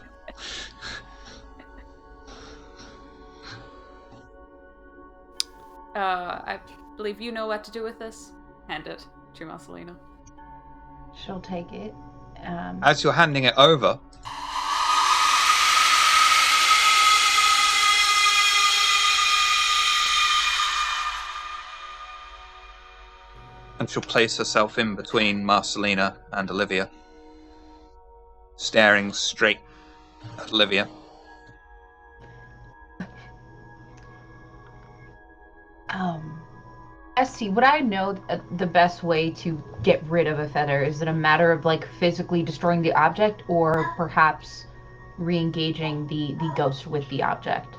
I believe you know what to do with this. Hand it to Marcelina. She'll take it. as you're handing it over, and she'll place herself in between Marcelina and Olivia, staring straight at Olivia. Esty, would I know the best way to get rid of a feather? Is it a matter of like physically destroying the object, or perhaps re-engaging the ghost with the object?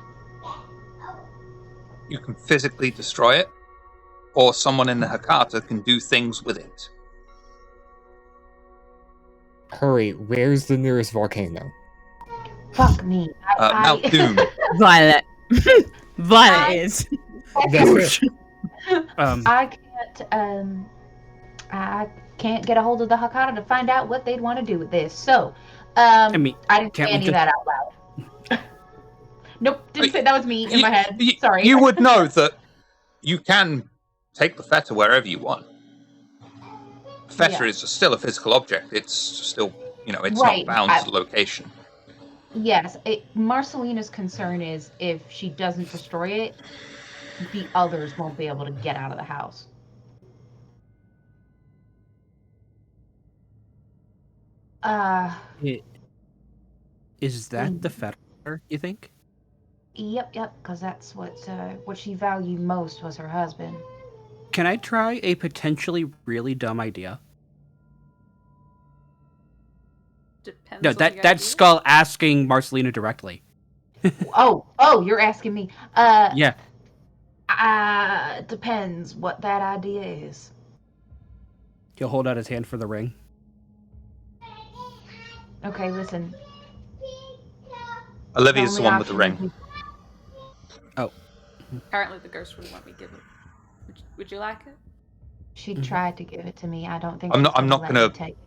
You can physically destroy it, or someone in the Hakata can do things with it. Hurry, where's the nearest volcano? Fuck me. Mount Doom. Violet. Violet I- is. That's it. I can't get a hold of the Hakata to find out what they'd want to do with this. So, I mean, I didn't say can't we any of just- that out loud. Nope, didn't say that was me in my head. Sorry. You would know that you can take the fetter wherever you want. Fetter Yeah. is still a physical object. It's still, it's Right, not bound to location. Yes, Marcelina's concern is if she doesn't destroy it, the others won't be able to get out of the house. Is that the fetter, you think? Yep, because that's what she valued most was her husband. Can I try a potentially really dumb idea? Depends No, on the that's idea. Skull asking Marcelina directly. Oh, you're asking me. Yeah. Depends what that idea is. He'll hold out his hand for the ring. Okay, listen. Olivia's the only one with the option ring. Apparently the ghost would want me to give it. Would you like it? She Mhm. tried to give it to me. I don't think I'm she's not let gonna- me take it.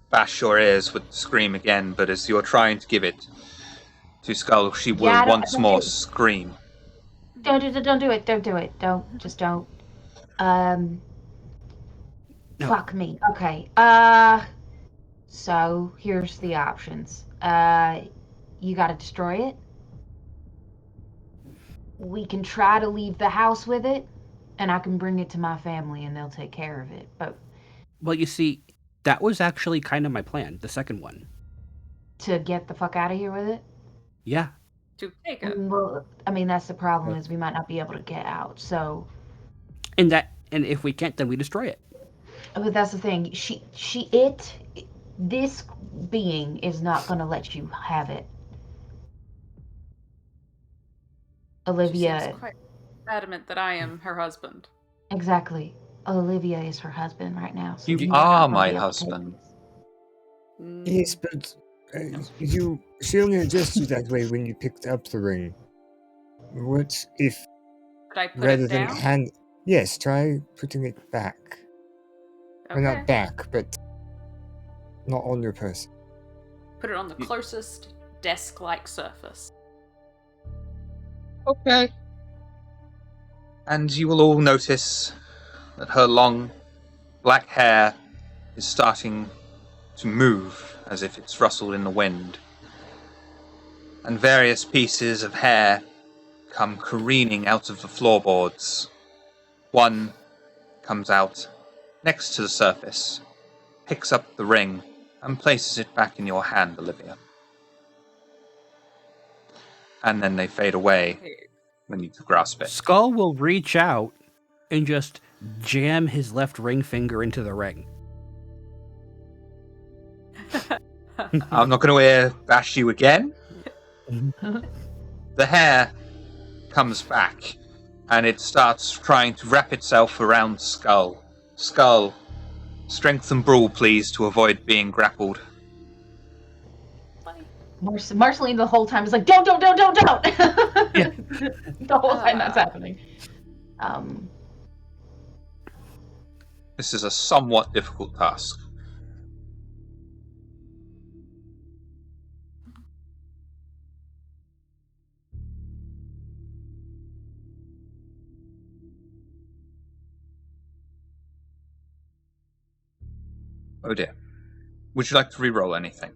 Bash your ears with the scream again, but as you're trying to give it to Skull, she will Yeah, I don't- once don't more do it. scream. Don't do it. Don't do it. Don't. No. Fuck me. Okay. So here's the options. You gotta destroy it. We can try to leave the house with it, and I can bring it to my family, and they'll take care of it. But Well, you see, that was actually kind of my plan, the second one. to get the fuck out of here with it, Yeah. to take it. Well, I mean, that's the problem is we might not be able to get out. So, And if we can't, then we destroy it. but that's the thing. This being is not going to let you have it. She Olivia, seems quite adamant that I am her husband. exactly. Olivia is her husband right now. So You are not are gonna my be able to take husband. this. Yes, but she only addressed you that way when you picked up the ring. What if, Could I put rather it than down? yes, try putting it back. Okay. Well, not back, but not on your person. Put it on the closest desk-like surface. Okay. And you will all notice that her long black hair is starting to move as if it's rustled in the wind. And various pieces of hair come careening out of the floorboards. One comes out next to the surface, picks up the ring, and places it back in your hand, Olivia. And then they fade away when you grasp it. Skull will reach out and just jam his left ring finger into the ring. I'm not going to bash you again. The hair comes back, and it starts trying to wrap itself around Skull. Skull, strength and brawl, please, to avoid being grappled. Marceline the whole time is like, don't. Yeah. The whole time that's happening. This is a somewhat difficult task. Oh dear. Would you like to re-roll anything?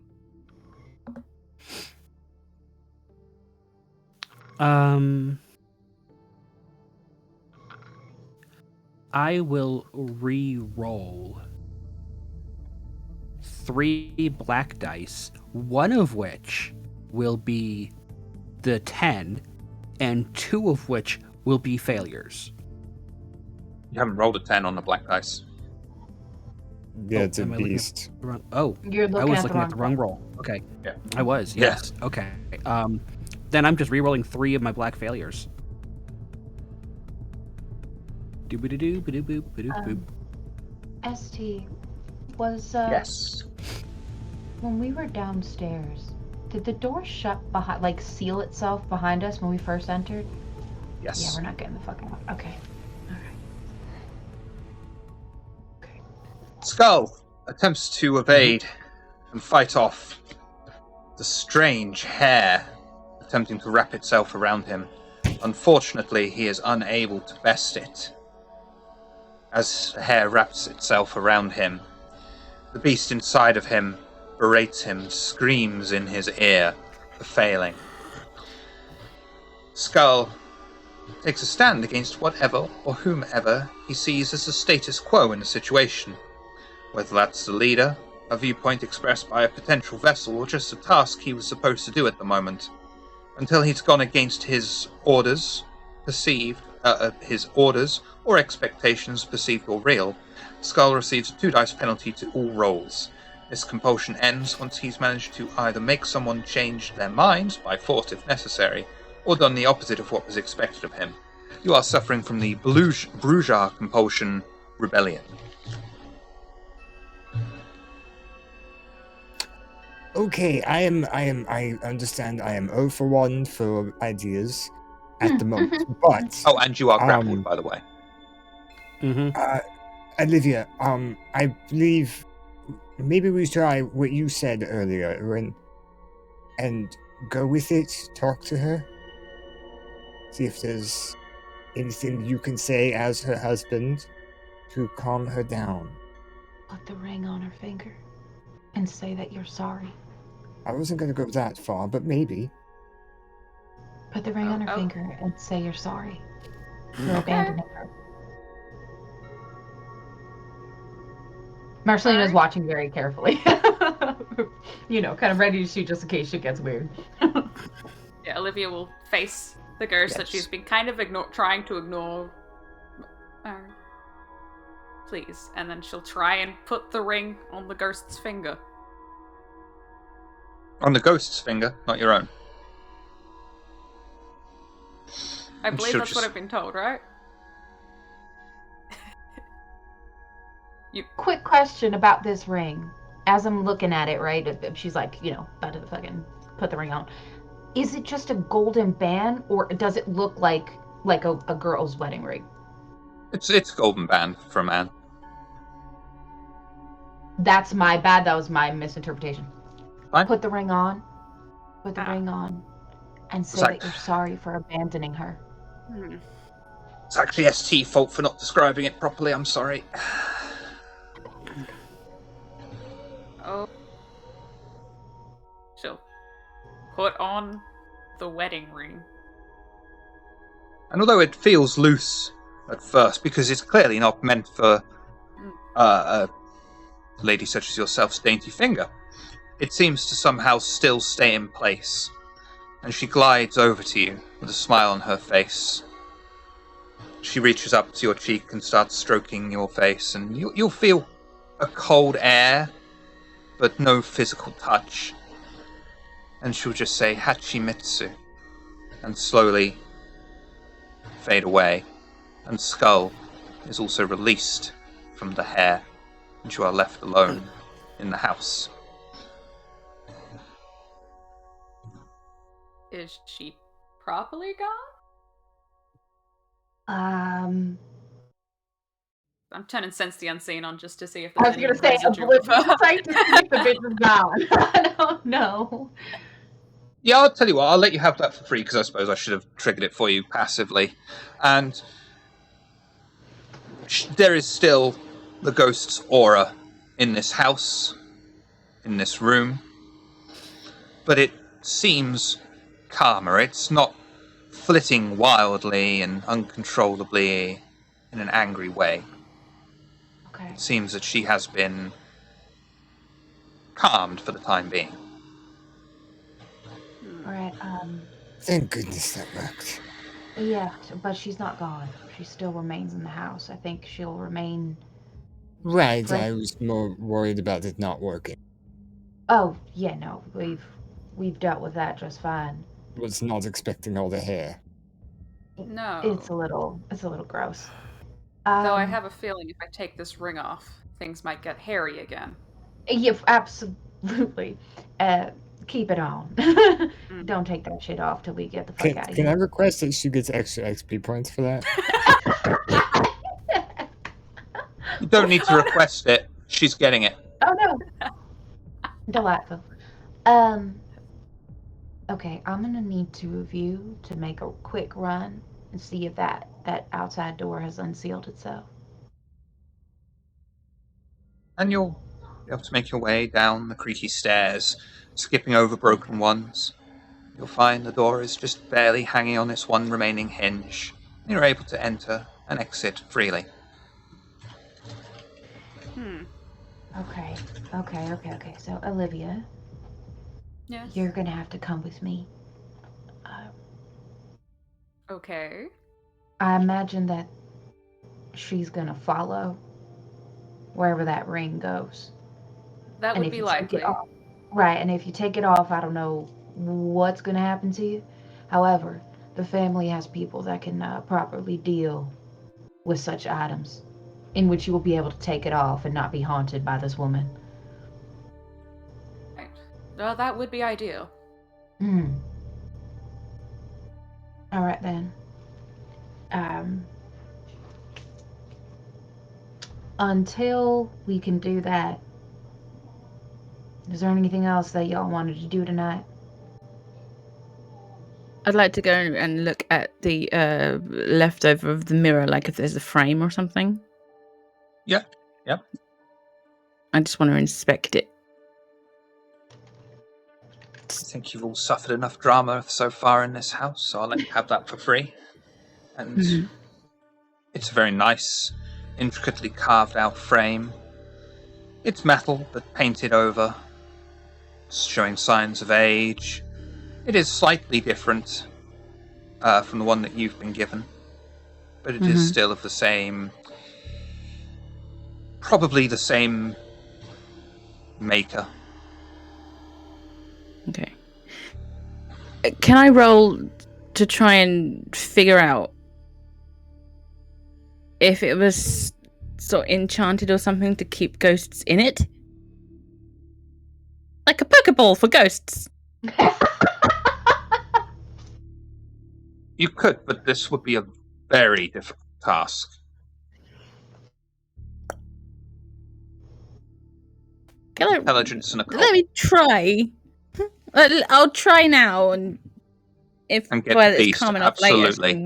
I will re-roll 3 black dice, one of which will be the 10, and 2 of which will be failures. You haven't rolled a 10 on the black dice. Yeah, it's a am I looking at beast. the wrong- Oh, You're I was looking at the the wrong roll. Okay. Yeah. I was, Yeah. yes. Okay. Then I'm just re-rolling 3 of my black failures. Doo-ba-doo-doo-ba-doo-ba-doo-boop. ST, was Yes. when we were downstairs, did the door shut behind, like seal itself behind us when we first entered? Yes. Yeah, we're not getting the fuck out. Okay. Okay. Skull attempts to evade and fight off the strange hair attempting to wrap itself around him. Unfortunately, he is unable to best it. As the hair wraps itself around him, the beast inside of him berates him, screams in his ear for failing. Skull takes a stand against whatever or whomever he sees as the status quo in the situation. Whether that's the leader, a viewpoint expressed by a potential vessel, or just a task he was supposed to do at the moment. Until he's gone against his orders, or expectations, perceived or real, Skull receives a 2 dice penalty to all rolls. This compulsion ends once he's managed to either make someone change their minds, by force if necessary, or done the opposite of what was expected of him. You are suffering from the Bruja compulsion rebellion. Okay, I understand I am 0 for 1 for ideas at the moment, but... Oh, and you are grappled, by the way. Olivia, I believe maybe we try what you said earlier and go with it, talk to her, see if there's anything you can say as her husband to calm her down. Put the ring on her finger and say that you're sorry. I wasn't going to go that far, but maybe. Put the ring on her finger and say you're sorry for abandoning her. Marcelina is watching very carefully. You know, kind of ready to shoot just in case shit gets weird. Yeah, Olivia will face the ghost that she's been kind of trying to ignore. Please. And then she'll try and put the ring on the ghost's finger. On the ghost's finger, not your own. I believe that's what I've been told, right? Quick question about this ring. As I'm looking at it, right, she's like, about to fucking put the ring on. Is it just a golden band, or does it look like a girl's wedding ring? It's golden band for a man. That's my bad. That was my misinterpretation. Fine. Put the ring on. Put the ring on. And say that you're sorry for abandoning her. It's actually ST fault for not describing it properly. I'm sorry. Oh. She'll put on the wedding ring. And although it feels loose at first, because it's clearly not meant for a lady such as yourself's dainty finger, it seems to somehow still stay in place. And she glides over to you with a smile on her face. She reaches up to your cheek and starts stroking your face, and you'll feel a cold air, but no physical touch. And she'll just say, Hachimitsu, and slowly fade away. And Skull is also released from the hair, and you are left alone in the house. Is she properly gone? I'm turning Sense the Unseen on just to see if there's any I was going to say, oblivious sight to see if the bitch is gone. I don't know. Yeah, I'll tell you what, I'll let you have that for free, because I suppose I should have triggered it for you passively. And there is still the ghost's aura in this house, in this room, but it seems calmer. It's not flitting wildly and uncontrollably in an angry way. Okay. It seems that she has been calmed for the time being. Alright, Thank goodness that worked. yeah, but she's not gone. She still remains in the house. I think she'll remain... Right, I was more worried about it not working. Oh, yeah, no, we've dealt with that just fine. Was not expecting all the hair. No. It's a little gross. Though I have a feeling if I take this ring off, things might get hairy again. Yeah, absolutely. Keep it on. Don't take that shit off till we get the fuck out of here. Can I request that she gets extra XP points for that? You don't need to request it. She's getting it. Oh, no. Delightful. Okay, I'm gonna need two of you to make a quick run and see if that outside door has unsealed itself. And you'll be able to make your way down the creaky stairs, skipping over broken ones. You'll find the door is just barely hanging on its one remaining hinge, and you're able to enter and exit freely. Okay. So, Olivia, Yes. you're gonna have to come with me. Okay. I imagine that she's gonna follow wherever that ring goes. That And would if be you take likely. it off, right, and if you take it off, I don't know what's gonna happen to you. However, the family has people that can properly deal with such items, in which you will be able to take it off and not be haunted by this woman. Right. Well, that would be ideal. All right then. Until we can do that, is there anything else that y'all wanted to do tonight? I'd like to go and look at the leftover of the mirror, like if there's a frame or something. Yeah. I just want to inspect it. I think you've all suffered enough drama so far in this house, so I'll let you have that for free. And it's a very nice, intricately carved out frame. It's metal, but painted over, showing signs of age. It is slightly different from the one that you've been given, but it is still of the same, probably the same maker. Okay. Can I roll to try and figure out if it was sort of enchanted or something to keep ghosts in it? Like a Pokeball for ghosts. You could, but this would be a very difficult task. Can I, Intelligence and occult. let me try. I'll try now, and if And get while the it's beast, calm enough later, absolutely. I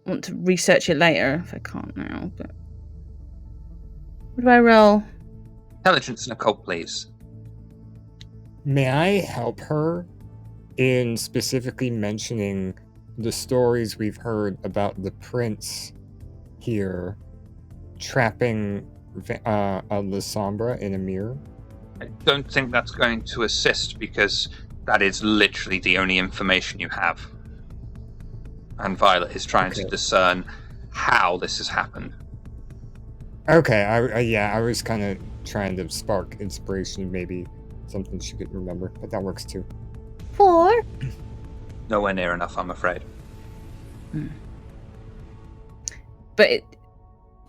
want to research it later if I can't now. But what do I roll? Intelligence and occult, please. May I help her in specifically mentioning the stories we've heard about the prince here trapping a Lasombra in a mirror? I don't think that's going to assist because that is literally the only information you have. And Violet is trying to discern how this has happened. Okay, I was kind of trying to spark inspiration, maybe something she could remember, but that works too. 4. Nowhere near enough, I'm afraid. But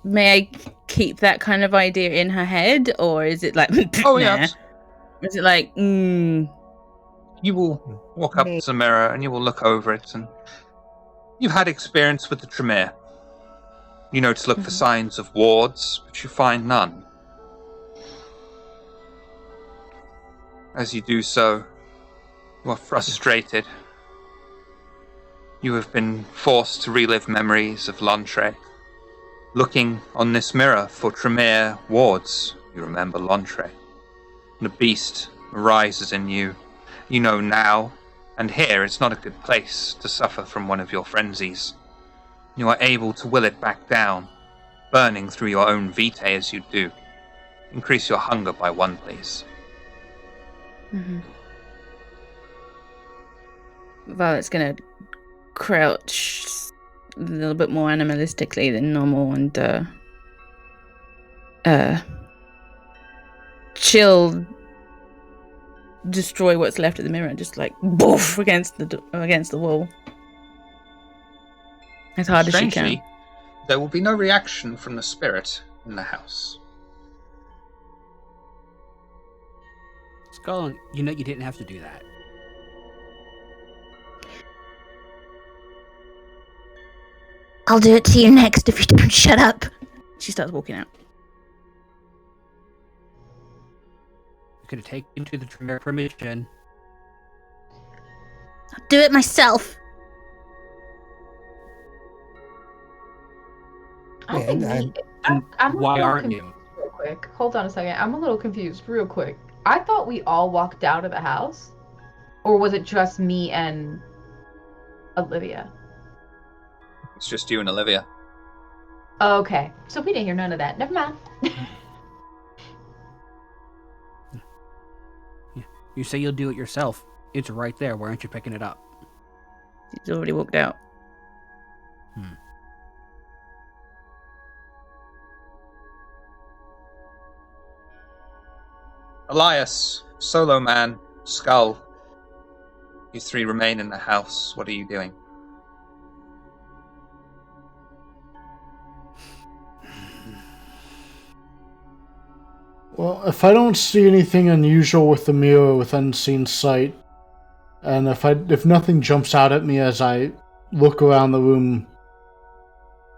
may I keep that kind of idea in her head, or is it like, Oh, nah? yeah. Is it like, You will walk up to the mirror and you will look over it, and you've had experience with the Tremere. You know to look for signs of wards, but you find none. As you do so, you are frustrated. You have been forced to relive memories of Lontre. Looking on this mirror for Tremere wards, you remember Lontre. And a beast arises in you. You know now, and here is not a good place to suffer from one of your frenzies. You are able to will it back down, burning through your own vitae as you do. Increase your hunger by 1, please. Violet's gonna crouch a little bit more animalistically than normal and she'll destroy what's left of the mirror, just like boof against the wall as hard as she Strangely, can. there will be no reaction from the spirit in the house. Skull, you know you didn't have to do that. I'll do it to you next if you don't shut up. She starts walking out. Could have taken to the Tremere permission. I'll do it myself. I think Man, I'm Why a little aren't confused you? Real quick. Hold on a second. I'm a little confused real quick. I thought we all walked out of the house. Or was it just me and Olivia? It's just you and Olivia. Okay. So we didn't hear none of that. Never mind. You say you'll do it yourself. It's right there. Why aren't you picking it up? She's already walked out. Elias, Solo Man, Skull. You 3 remain in the house. What are you doing? Well, if I don't see anything unusual with the mirror with unseen sight, and if nothing jumps out at me as I look around the room,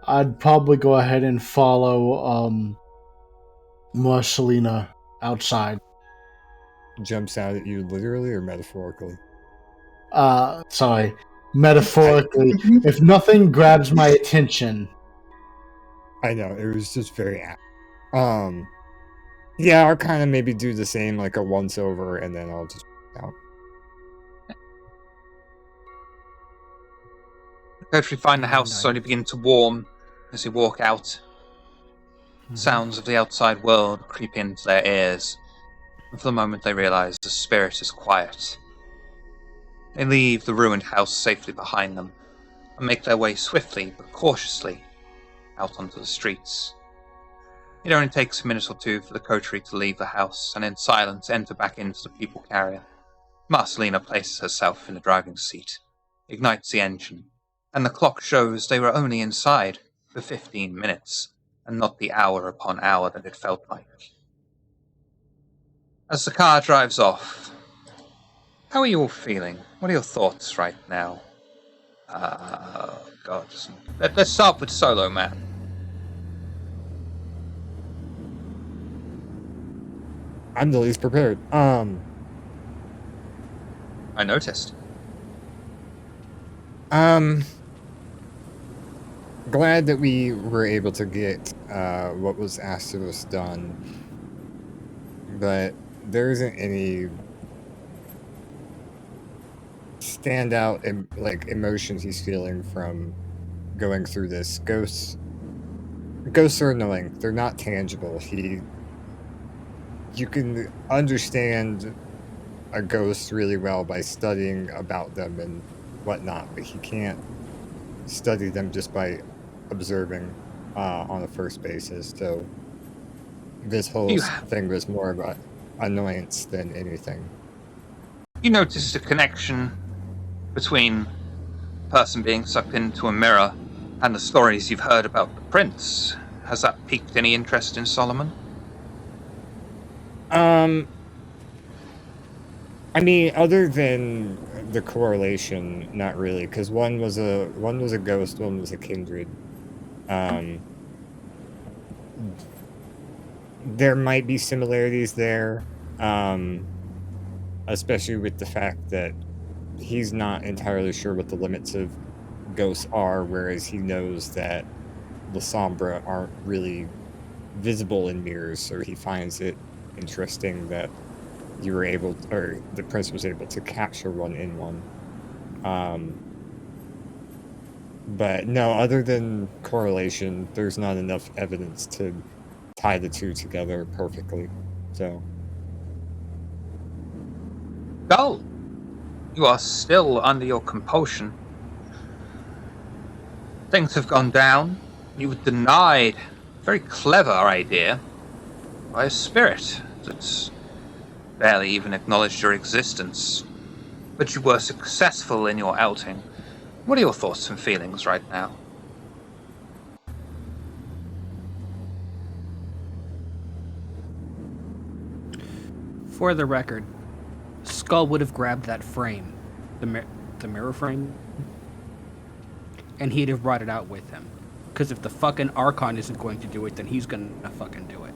I'd probably go ahead and follow Marcelina outside. Jumps out at you literally or metaphorically? Sorry. Metaphorically. If nothing grabs my attention. I know, it was just very apt. Yeah, I'll kind of maybe do the same, like a once over, and then I'll just out. You actually find the house slowly begin to warm as you walk out. Sounds of the outside world creep into their ears. And for the moment they realize the spirit is quiet. They leave the ruined house safely behind them and make their way swiftly but cautiously out onto the streets. It only takes a minute or two for the coterie to leave the house and in silence enter back into the people carrier. Marcelina places herself in the driving seat, ignites the engine, and the clock shows they were only inside for 15 minutes, and not the hour upon hour that it felt like. As the car drives off, how are you all feeling? What are your thoughts right now? God. Let's start with Solo Man. I'm the least prepared. I noticed. Glad that we were able to get what was asked of us done, but there isn't any standout emotions he's feeling from going through this. Ghosts are annoying. They're not tangible. You can understand a ghost really well by studying about them and whatnot, but he can't study them just by observing on a first basis. So this whole thing was more of an annoyance than anything. You noticed a connection between a person being sucked into a mirror and the stories you've heard about the prince. Has that piqued any interest in Solomon? I mean, other than the correlation, not really, because one was a ghost, one was a kindred. There might be similarities there, especially with the fact that he's not entirely sure what the limits of ghosts are, whereas he knows that the Sombra aren't really visible in mirrors, so he finds it interesting that you were able, or the prince was able to capture one in one. But no, other than correlation, there's not enough evidence to tie the two together perfectly. So, Gull, you are still under your compulsion. Things have gone down. You were denied a very clever idea by a spirit that's barely even acknowledged your existence. But you were successful in your outing. What are your thoughts and feelings right now? For the record, Skull would have grabbed that frame, the mirror frame, and he'd have brought it out with him. Because if the fucking Archon isn't going to do it, then he's gonna fucking do it.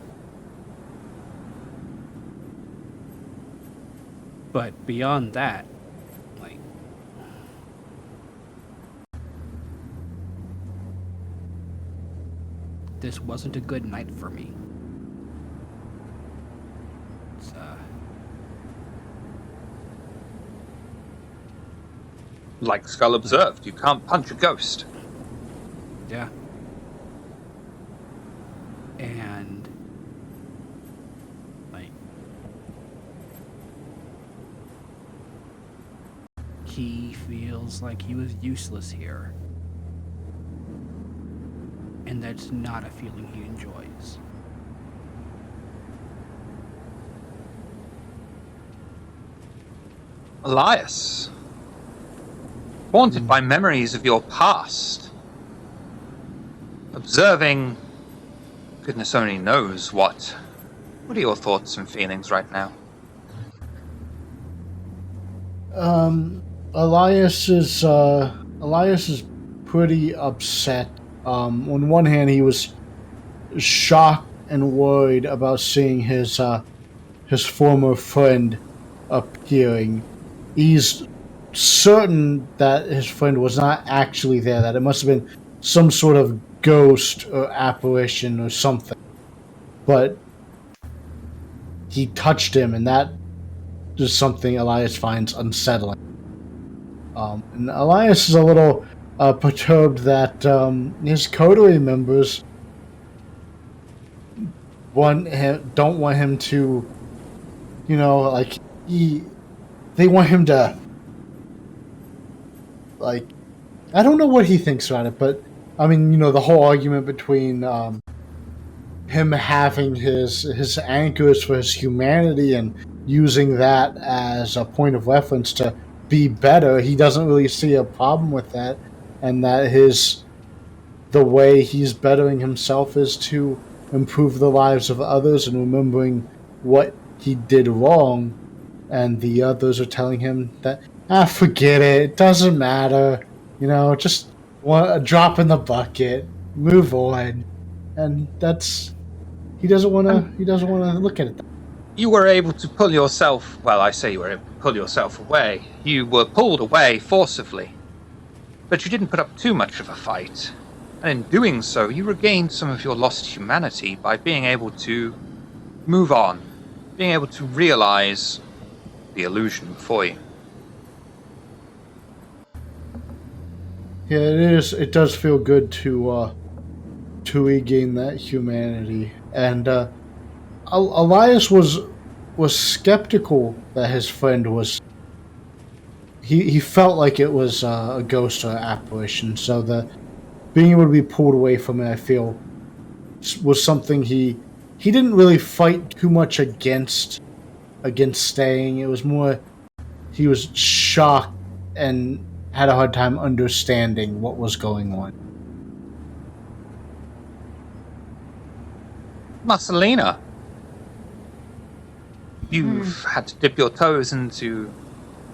But beyond that, like, this wasn't a good night for me. It's, Like Skull observed, you can't punch a ghost. yeah. And, like, he feels like he was useless here. And that's not a feeling he enjoys. Elias, haunted by memories of your past, observing goodness only knows what. What are your thoughts and feelings right now? Elias is pretty upset. On one hand, he was shocked and worried about seeing his former friend appearing. He's certain that his friend was not actually there, that it must have been some sort of ghost or apparition or something. But he touched him, and that is something Elias finds unsettling. And Elias is a little perturbed that his coterie members don't want him to, they want him to like, I don't know what he thinks about it, but I mean, the whole argument between him having his anchors for his humanity and using that as a point of reference to be better, he doesn't really see a problem with that, and that the way he's bettering himself is to improve the lives of others and remembering what he did wrong, and the others are telling him that forget it, it doesn't matter, just a drop in the bucket, move on, and that's he doesn't want to look at it. You were able to pull yourself, well, I say you were able to pull yourself away. You were pulled away forcibly. But you didn't put up too much of a fight. And in doing so, you regained some of your lost humanity by being able to move on, being able to realize the illusion before you. Yeah, it does feel good to regain that humanity. And Elias was skeptical that his friend was. He felt like it was a ghost or an apparition. So being able to be pulled away from it, I feel, was something he didn't really fight too much against staying. It was more he was shocked and had a hard time understanding what was going on. Marcelina, you've had to dip your toes into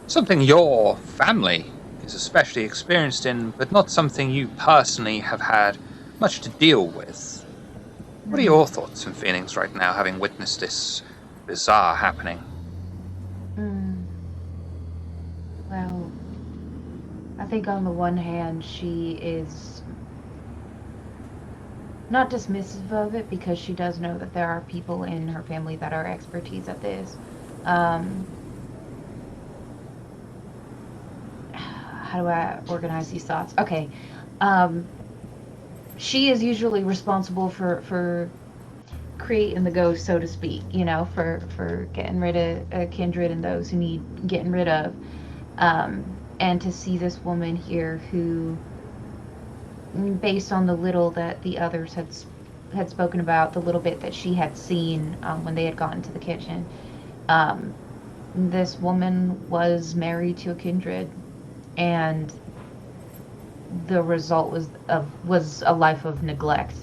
something your family is especially experienced in, but not something you personally have had much to deal with. What are your thoughts and feelings right now, having witnessed this bizarre happening? Well, I think on the one hand, she is not dismissive of it because she does know that there are people in her family that are expertise at this. How do I organize these thoughts? Okay. She is usually responsible for creating the ghost, so to speak, for getting rid of kindred and those who need getting rid of. And to see this woman here who, based on the little that the others had spoken about, the little bit that she had seen when they had gotten to the kitchen, this woman was married to a kindred, and the result was a life of neglect,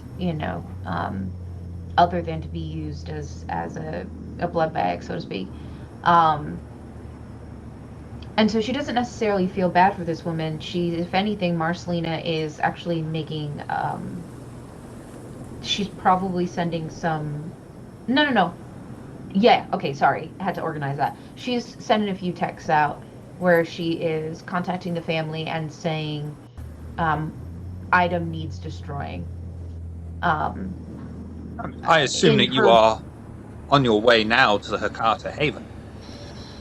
other than to be used as a blood bag, so to speak. And so she doesn't necessarily feel bad for this woman. She, if anything, Marcelina is actually making, she's probably sending some, no. Yeah, okay, sorry. I had to organize that. She's sending a few texts out where she is contacting the family and saying, item needs destroying. I assume that you are on your way now to the Hakata Haven.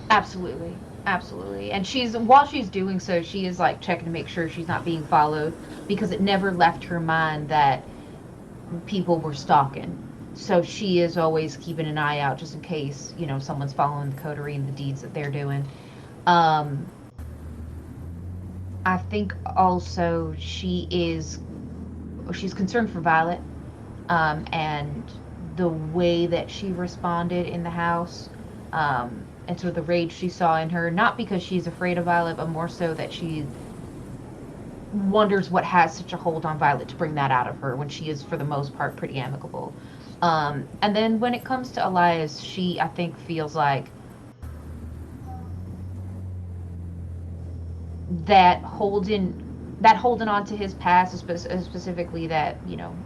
Absolutely. And while she's doing so, she is like checking to make sure she's not being followed, because it never left her mind that people were stalking. So she is always keeping an eye out just in case, someone's following the coterie and the deeds that they're doing. I think also she's concerned for Violet, and the way that she responded in the house, and sort of the rage she saw in her, not because she's afraid of Violet, but more so that she wonders what has such a hold on Violet to bring that out of her when she is, for the most part, pretty amicable. And then when it comes to Elias, she, I think, feels like that holding on to his past, specifically that,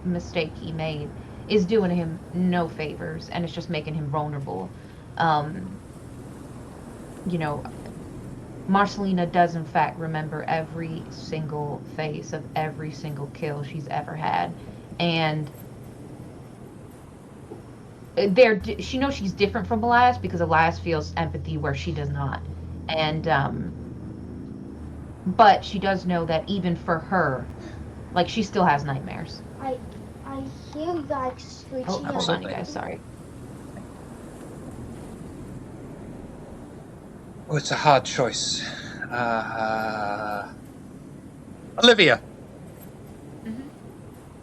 mistake he made, is doing him no favors, and it's just making him vulnerable. Marcelina does in fact remember every single face of every single kill she's ever had, and she knows she's different from Elias because Elias feels empathy where she does not, and but she does know that even for her, like, she still has nightmares. I hear you guys screeching. Oh, hold on, you guys. Sorry. Oh, it's a hard choice. Olivia, Mhm.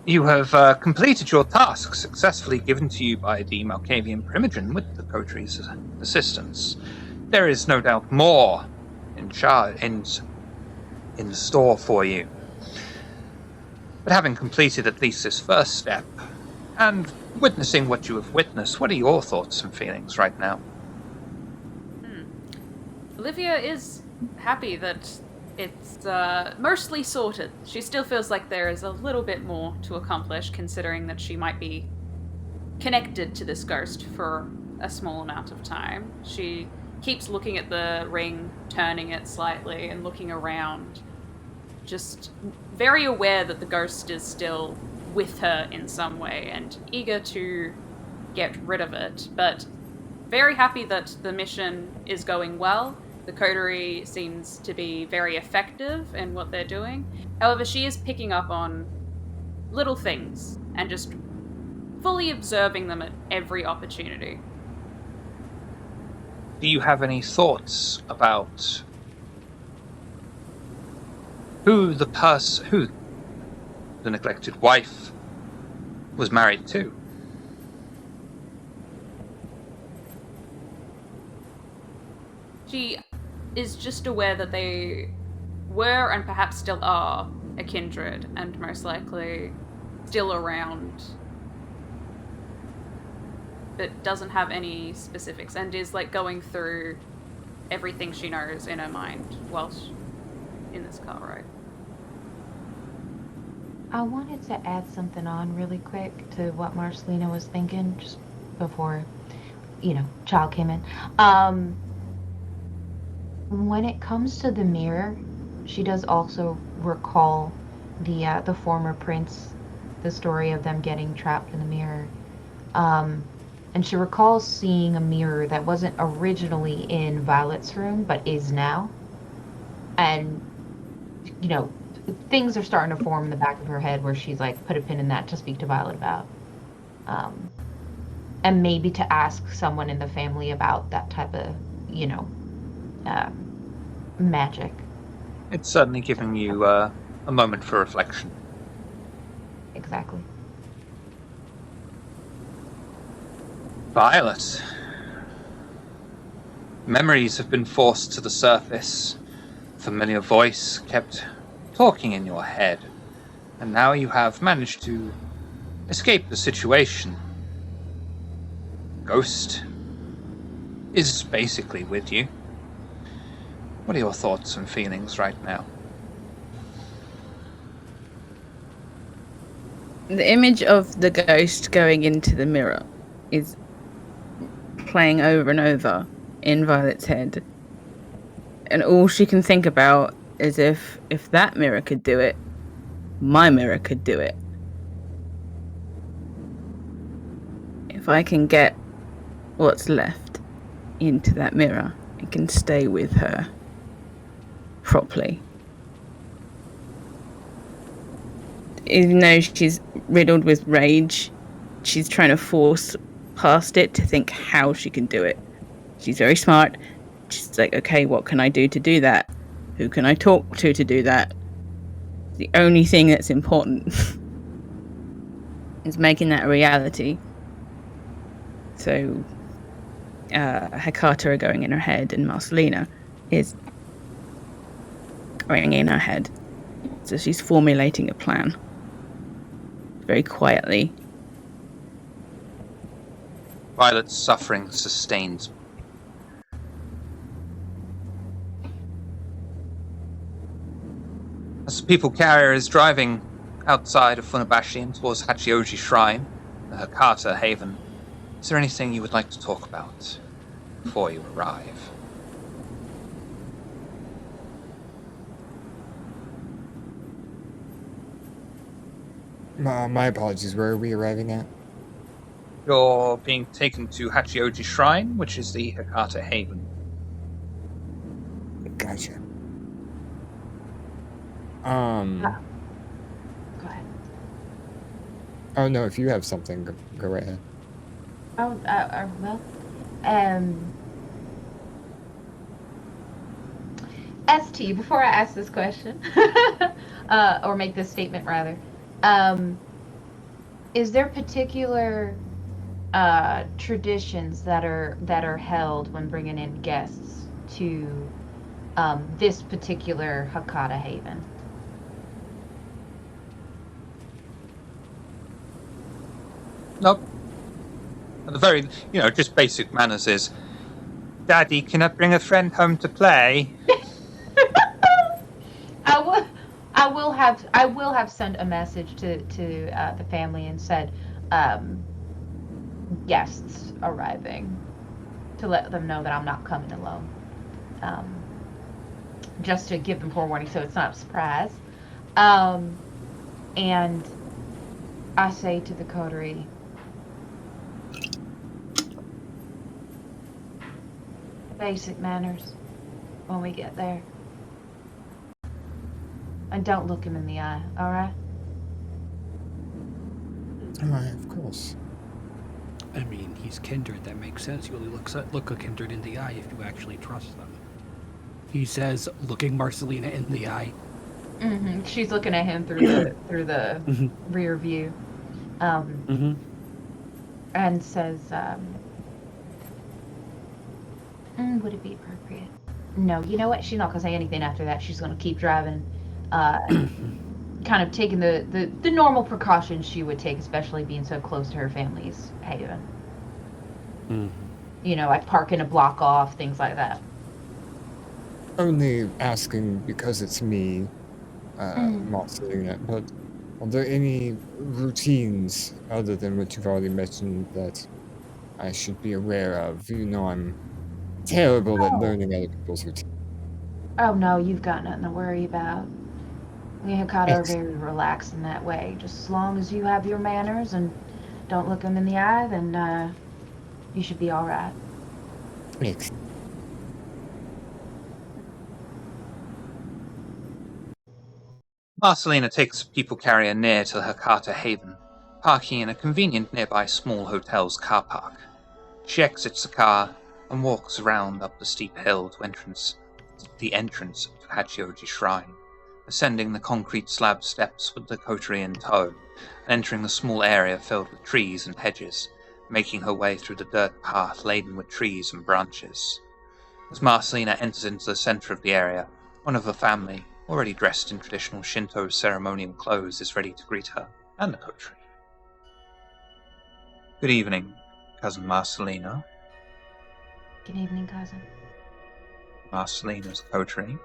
you have completed your task successfully given to you by the Malkavian Primogen with the coteries' assistance. There is no doubt more in store for you. But having completed at least this first step, and witnessing what you have witnessed, what are your thoughts and feelings right now? Olivia is happy that it's mostly sorted. She still feels like there is a little bit more to accomplish, considering that she might be connected to this ghost for a small amount of time. She keeps looking at the ring, turning it slightly, and looking around, just very aware that the ghost is still with her in some way and eager to get rid of it, but very happy that the mission is going well. The coterie seems to be very effective in what they're doing. However, she is picking up on little things and just fully observing them at every opportunity. Do you have any thoughts about who the neglected wife was married to? She is just aware that they were and perhaps still are a kindred and most likely still around, but doesn't have any specifics and is like going through everything she knows in her mind whilst in this car ride. I wanted to add something on really quick to what Marcelina was thinking just before, Child came in. When it comes to the mirror, she does also recall the former prince, the story of them getting trapped in the mirror. And she recalls seeing a mirror that wasn't originally in Violet's room, but is now. And, things are starting to form in the back of her head where she's like, put a pin in that to speak to Violet about. And maybe to ask someone in the family about that type of, magic. It's certainly giving you a moment for reflection. Exactly. Violet. Memories have been forced to the surface. A familiar voice kept talking in your head. And now you have managed to escape the situation. Ghost is basically with you. What are your thoughts and feelings right now? The image of the ghost going into the mirror is playing over and over in Violet's head. And all she can think about is if that mirror could do it, my mirror could do it. If I can get what's left into that mirror, it can stay with her properly. Even though she's riddled with rage, she's trying to force past it to think how she can do it. She's very smart. She's like, okay, what can I do to do that? Who can I talk to do that? The only thing that's important is making that a reality. So Hecata are going in her head and Marcelina is going in her head. So she's formulating a plan. Very quietly. Violet's suffering sustains. As the people carrier is driving outside of Funabashi and towards Hachioji Shrine, the Hakata Haven, is there anything you would like to talk about before you arrive? My apologies, where are we arriving at? You're being taken to Hachioji Shrine, which is the Hakata Haven. Gotcha. Go ahead. Oh no, if you have something, go right ahead. ST, before I ask this question, or make this statement rather, is there particular traditions that are held when bringing in guests to this particular Hakata Haven? Nope. At the very, just basic manners is, Daddy, can I bring a friend home to play? I will have sent a message to the family and said guests arriving to let them know that I'm not coming alone. Um, just to give them forewarning so it's not a surprise. And I say to the coterie, basic manners when we get there. And don't look him in the eye, alright? Alright, of course. I mean, he's kindred. That makes sense. You only look a kindred in the eye if you actually trust them. He says, looking Marcelina in the eye. Mm-hmm. She's looking at him through the rear view, and says, "Would it be appropriate?" No, you know what? She's not gonna say anything after that. She's gonna keep driving, kind of taking the normal precautions she would take, especially being so close to her family's haven. Like parking a block off, things like that. Only asking because it's me, Marcelina, but are there any routines other than what you've already mentioned that I should be aware of? You know I'm terrible at learning other people's routines. Oh no, you've got nothing to worry about. We Hakata are very relaxed in that way. Just as long as you have your manners and don't look them in the eye, then you should be all right. Thanks. Marcelina takes the people carrier near to the Hakata Haven, parking in a convenient nearby small hotel's car park. She exits the car and walks around up the steep hill to the entrance to Hachioji Shrine, ascending the concrete slab steps with the coterie in tow, and entering the small area filled with trees and hedges, making her way through the dirt path laden with trees and branches. As Marcelina enters into the center of the area, one of her family, already dressed in traditional Shinto ceremonial clothes, is ready to greet her and the coterie. Good evening, Cousin Marcelina. Good evening, cousin. Marcelina's coterie.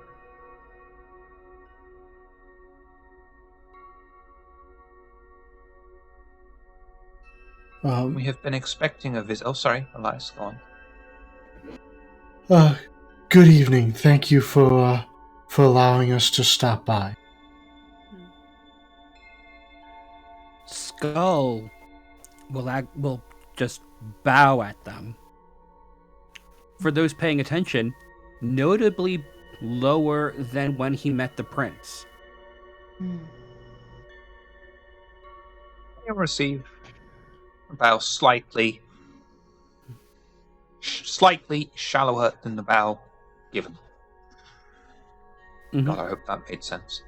We have been expecting a visit. Oh, sorry, Elias, go on. Good evening. Thank you for allowing us to stop by. Skull will just bow at them. For those paying attention, notably lower than when he met the prince. You'll receive a bow slightly shallower than the bow given. God, I hope that made sense.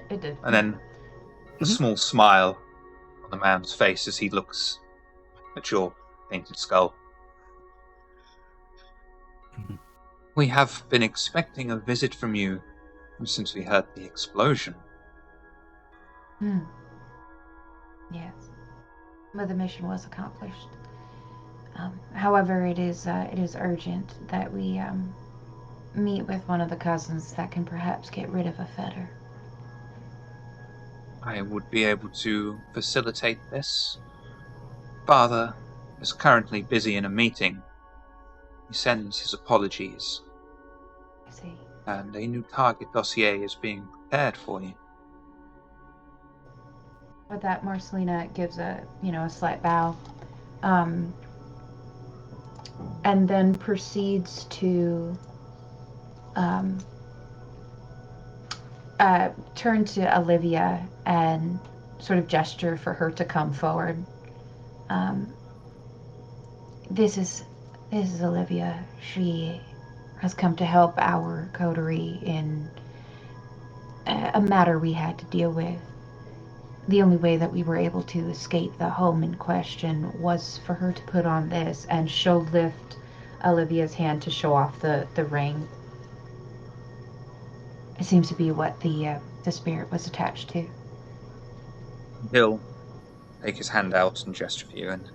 It did. And then a small smile on the man's face as he looks at your painted skull. We have been expecting a visit from you since we heard the explosion. Yes. But the mission was accomplished. However, it is urgent that we meet with one of the cousins that can perhaps get rid of a fetter. I would be able to facilitate this. Father is currently busy in a meeting. He sends his apologies. I see. And a new target dossier is being prepared for you. With that, Marcelina gives a slight bow, and then proceeds to turn to Olivia and sort of gesture for her to come forward. This is Olivia. has come to help our coterie in a matter we had to deal with. The only way that we were able to escape the home in question was for her to put on this, and she'll lift Olivia's hand to show off the ring. It seems to be what the spirit was attached to. He'll take his hand out and gesture for you, and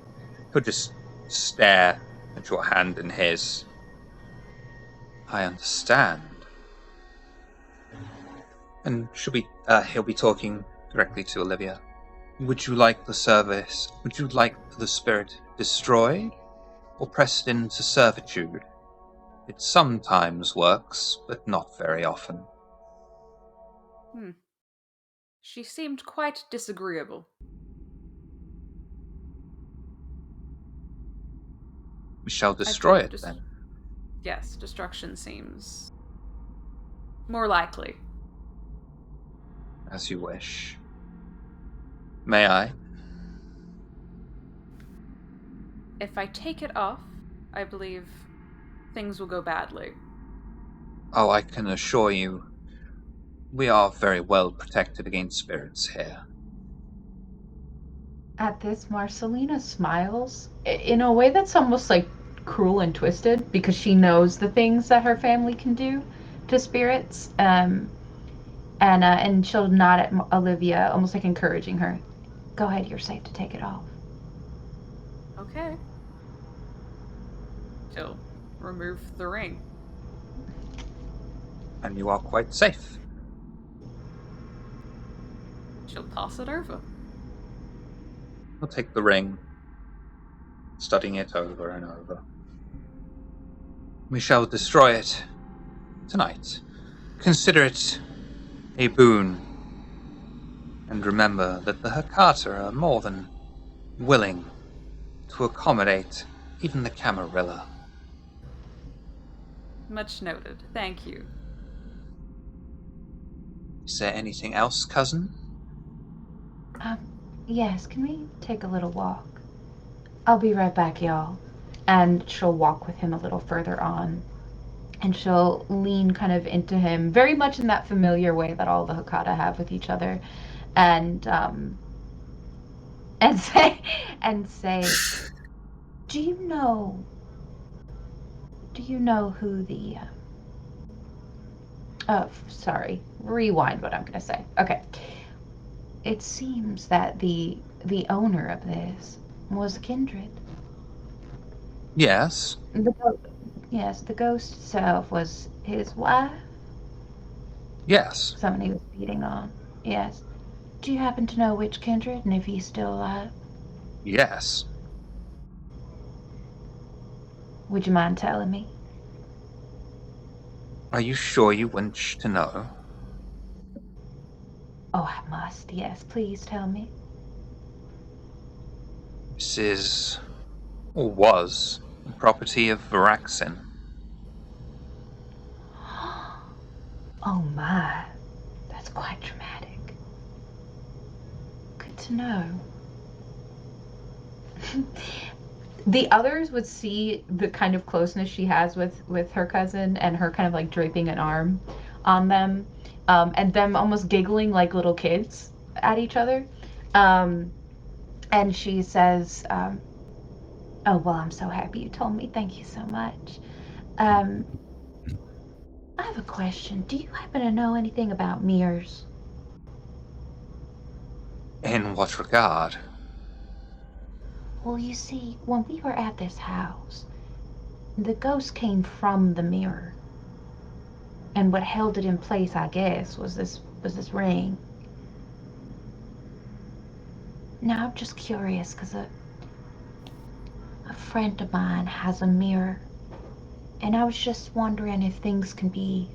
he'll just stare at your hand in his. I understand. And he'll be talking directly to Olivia. Would you like the spirit destroyed, or pressed into servitude? It sometimes works, but not very often. She seemed quite disagreeable. We shall destroy it, then. Yes, destruction seems more likely. As you wish. May I? If I take it off, I believe things will go badly. Oh, I can assure you, we are very well protected against spirits here. At this, Marcelina smiles in a way that's almost like cruel and twisted, because she knows the things that her family can do to spirits. And she'll nod at Olivia, almost like encouraging her. Go ahead, you're safe to take it off. Okay. She'll remove the ring. And you are quite safe. She'll toss it over. I'll take the ring, studying it over and over. We shall destroy it tonight. Consider it a boon. And remember that the Hecata are more than willing to accommodate even the Camarilla. Much noted. Thank you. Is there anything else, cousin? Yes, can we take a little walk? I'll be right back, y'all. And she'll walk with him a little further on. And she'll lean kind of into him, very much in that familiar way that all the Hecata have with each other. And say, do you know who the sorry, rewind what I'm gonna say. Okay. It seems that the owner of this was kindred. Yes. Yes, the ghost itself was his wife. Yes. Someone he was beating on. Yes. Do you happen to know which kindred and if he's still alive? Yes. Would you mind telling me? Are you sure you wish to know? Oh, I must. Yes, please tell me. This is, or was, the property of Varaxin. Oh my. That's quite dramatic. Good to know. The others would see the kind of closeness she has with her cousin, and her kind of like draping an arm on them, and them almost giggling like little kids at each other. And she says, oh, well, I'm so happy you told me. Thank you so much. I have a question. Do you happen to know anything about mirrors? In what regard? Well, you see, when we were at this house, the ghost came from the mirror. And what held it in place, I guess, was this ring. Now, I'm just curious, because a friend of mine has a mirror. And I was just wondering if things can be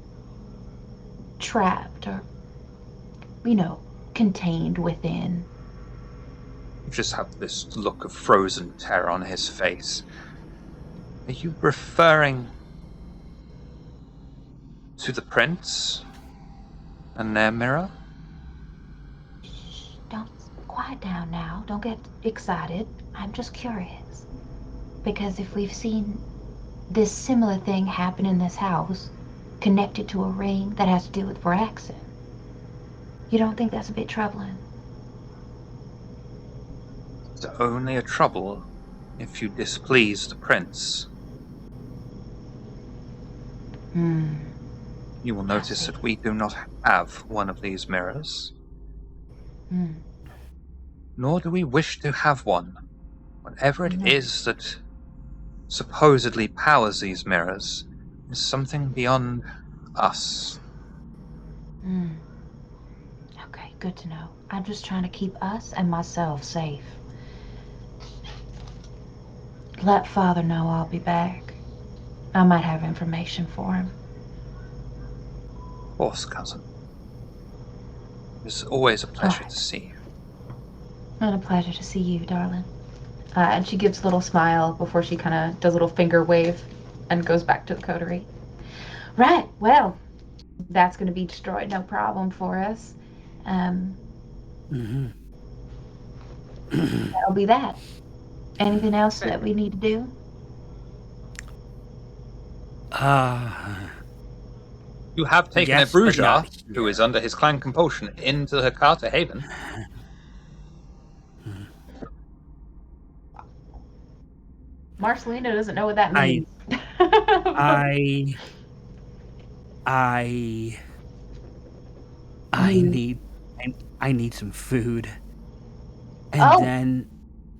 trapped or, contained within. You just have this look of frozen terror on his face. Are you referring to the prince and their mirror? Shh, don't quiet down now. Don't get excited. I'm just curious. Because if we've seen this similar thing happened in this house, connected to a ring that has to do with Varaxin. You don't think that's a bit troubling? It's only a trouble if you displease the prince. You will notice that we do not have one of these mirrors. Nor do we wish to have one. Whatever it is that supposedly powers these mirrors is something beyond us. Okay, good to know. I'm just trying to keep us and myself safe. Let Father know I'll be back. I might have information for him. Of course, cousin. It's always a pleasure to see you. And a pleasure to see you, darling. And she gives a little smile before she kind of does a little finger wave and goes back to the coterie. Right, well, that's going to be destroyed, no problem for us. That'll be that. Anything else that we need to do? You have taken yes, a but Bruja, not who here. is under his clan compulsion, into the Hakata Haven. Marcelina doesn't know what that means. I need some food. And then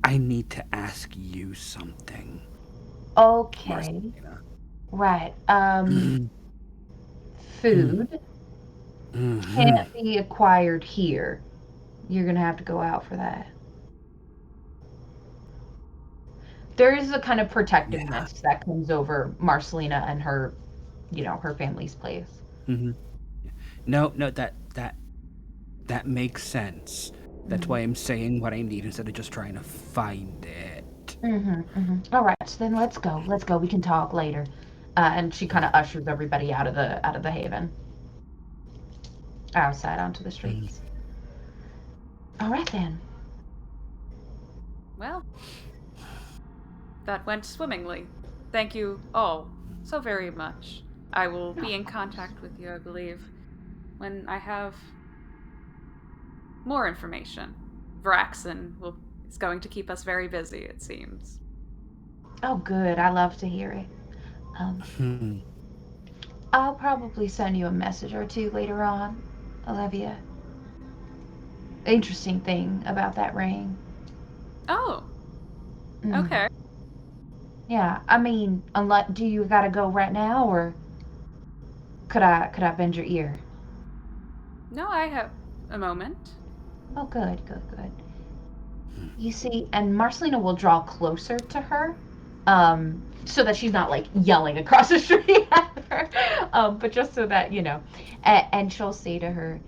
I need to ask you something. Okay. Marcelina. Right. Food can't be acquired here. You're gonna have to go out for that. There is a kind of protectiveness that comes over Marcelina and her, her family's place. No, that makes sense. That's why I'm saying what I need instead of just trying to find it. All right, so then let's go. Let's go. We can talk later. And she kind of ushers everybody out of the haven, outside onto the streets. All right then. Well, that went swimmingly. Thank you all so very much. I will be in contact with you, I believe, when I have more information. Varaxin is going to keep us very busy, it seems. Oh, good. I love to hear it. I'll probably send you a message or two later on, Olivia. Interesting thing about that ring. Oh. Okay. Yeah, I mean, do you gotta go right now, or could I bend your ear? No, I have a moment. Oh, good. You see, and Marcelina will draw closer to her, so that she's not like yelling across the street at her, but just so that and she'll say to her,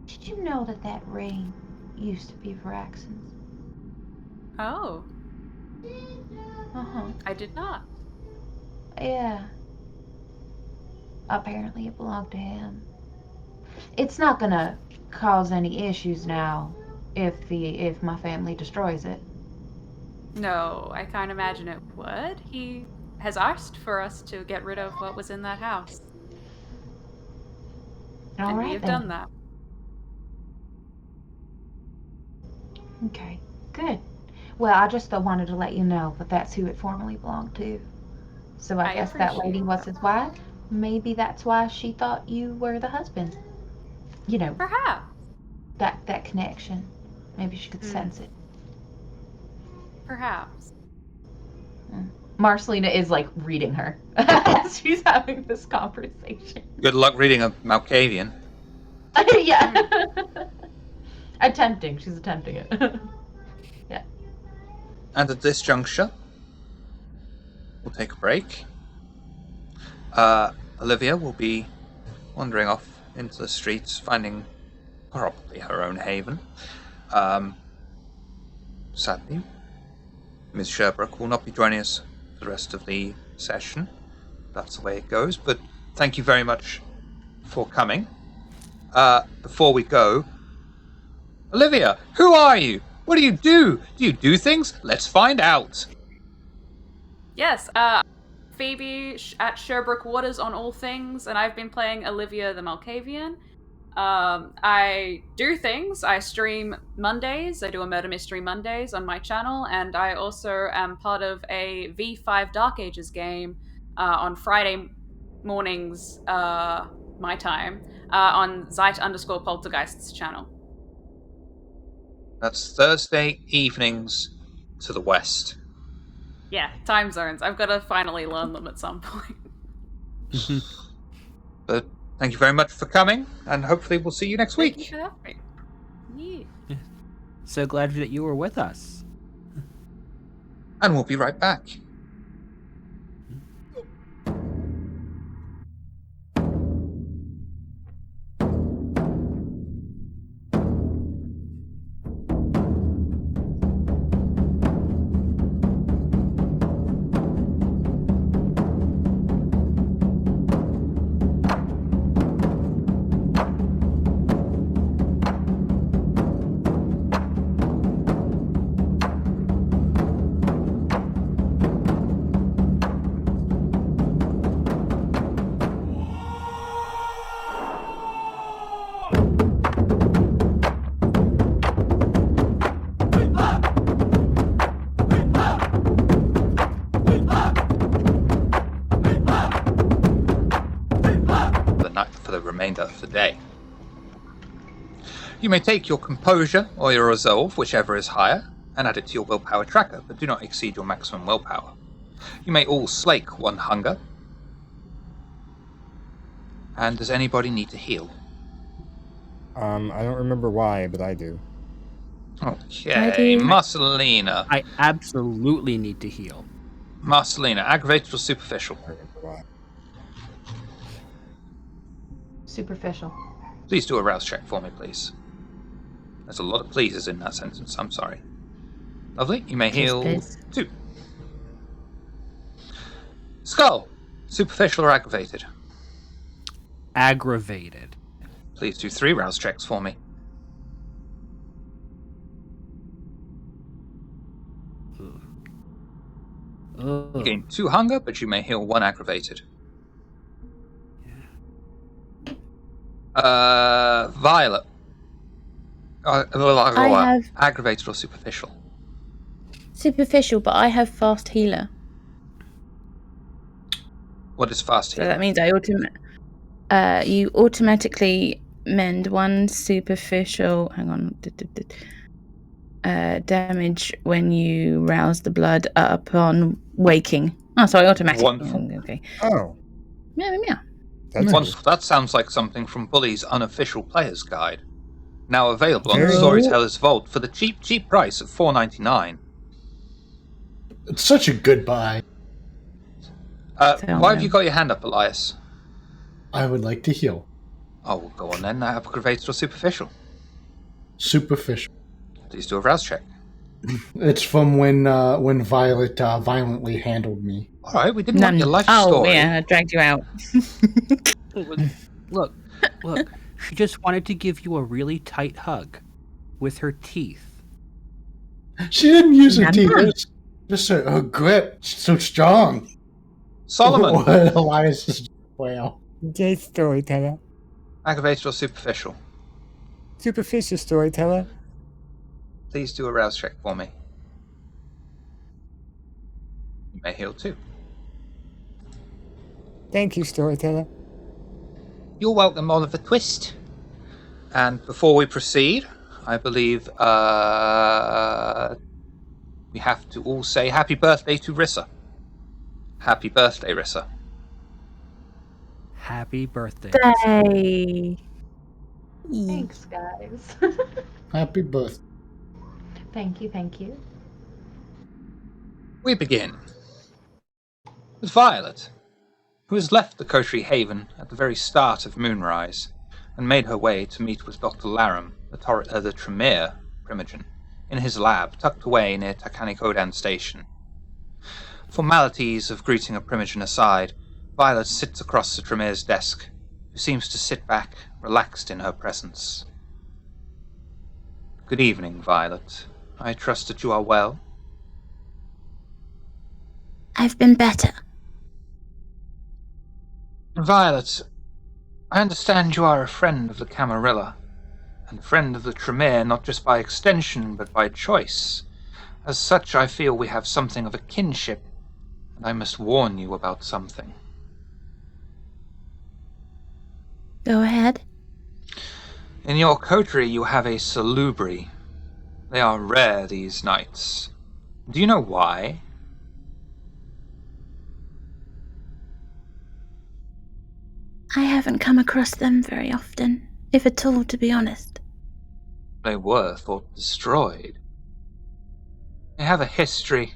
"Did you know that ring used to be Varaxin's?" Oh. Uh-huh. I did not. Yeah. Apparently it belonged to him. It's not gonna cause any issues now if my family destroys it. No, I can't imagine it would. He has asked for us to get rid of what was in that house. And we have done that. Okay, good. Well, I just wanted to let you know that that's who it formerly belonged to. So I guess that lady was his wife. Maybe that's why she thought you were the husband. Perhaps. That connection. Maybe she could sense it. Perhaps. Marcelina is like reading her as she's having this conversation. Good luck reading a Malkavian. Yeah. She's attempting it. Yeah. And at this juncture, we'll take a break. Olivia will be wandering off into the streets, finding probably her own haven. Sadly, Ms. Sherbrooke will not be joining us for the rest of the session. That's the way it goes, but thank you very much for coming. Before we go, Olivia, who are you? What do you do? Do you do things? Let's find out. Yes, Phoebe at Sherbrooke Waters on all things, and I've been playing Olivia the Malkavian. I do things. I stream Mondays. I do a murder mystery Mondays on my channel, and I also am part of a V5 Dark Ages game on Friday mornings, my time, on Zeit_Poltergeist's channel. That's Thursday evenings to the west. Yeah, time zones. I've got to finally learn them at some point. But thank you very much for coming, and hopefully we'll see you next Thank you week. for having me. Yeah. So glad that you were with us. And we'll be right back. Remainder of the day. You may take your composure or your resolve, whichever is higher, and add it to your willpower tracker, but do not exceed your maximum willpower. You may all slake one hunger. And does anybody need to heal? I don't remember why, but I do. Okay, Marcelina. I absolutely need to heal. Marcelina, aggravated or superficial? I remember why. Superficial. Please do a rouse check for me, please. There's a lot of pleases in that sentence, I'm sorry. Lovely, you may heal 2. Skull, superficial or aggravated? Aggravated. Please do 3 rouse checks for me. You gain 2 hunger, but you may heal 1 aggravated. Violet. I have aggravated or superficial? superficial, but I have fast healer. What is fast So healer? that means you automatically mend 1 superficial. Hang on. Damage when you rouse the blood upon waking. Oh, sorry, automatically. Wonderful. Okay. Oh. Yeah. That's Wonderful. That sounds like something from Bully's unofficial player's guide. Now available on the Very Storyteller's Vault for the cheap price of $4.99. It's such a good buy. Why have you got your hand up, Elias? I would like to heal. Oh, well, go on then. Aggravated or superficial? Superficial. Please do a rouse check. It's from when Violet violently handled me. All right, we didn't want your life Oh, story. yeah, I dragged you out. Look. She just wanted to give you a really tight hug with her teeth. She didn't use her teeth. It was just her grip. She's so strong. Solomon. What Elias is well. Jay storyteller. Aggravated or superficial? Superficial storyteller. Please do a rouse check for me. You may heal 2. Thank you, storyteller. You're welcome, Oliver Twist. And before we proceed, I believe we have to all say happy birthday to Rissa. Happy birthday, Rissa. Happy birthday. Day. Thanks, guys. Happy birthday. Thank you. We begin with Violet, who has left the Kotri Haven at the very start of moonrise and made her way to meet with Dr. Laram, the Tremere Primogen, in his lab tucked away near Takanikodan Station. Formalities of greeting a Primogen aside, Violet sits across the Tremere's desk, who seems to sit back, relaxed in her presence. Good evening, Violet. I trust that you are well. I've been better. Violet, I understand you are a friend of the Camarilla, and a friend of the Tremere not just by extension, but by choice. As such, I feel we have something of a kinship, and I must warn you about something. Go ahead. In your coterie you have a salubri. They are rare these nights. Do you know why? I haven't come across them very often, if at all, to be honest. They were thought destroyed. They have a history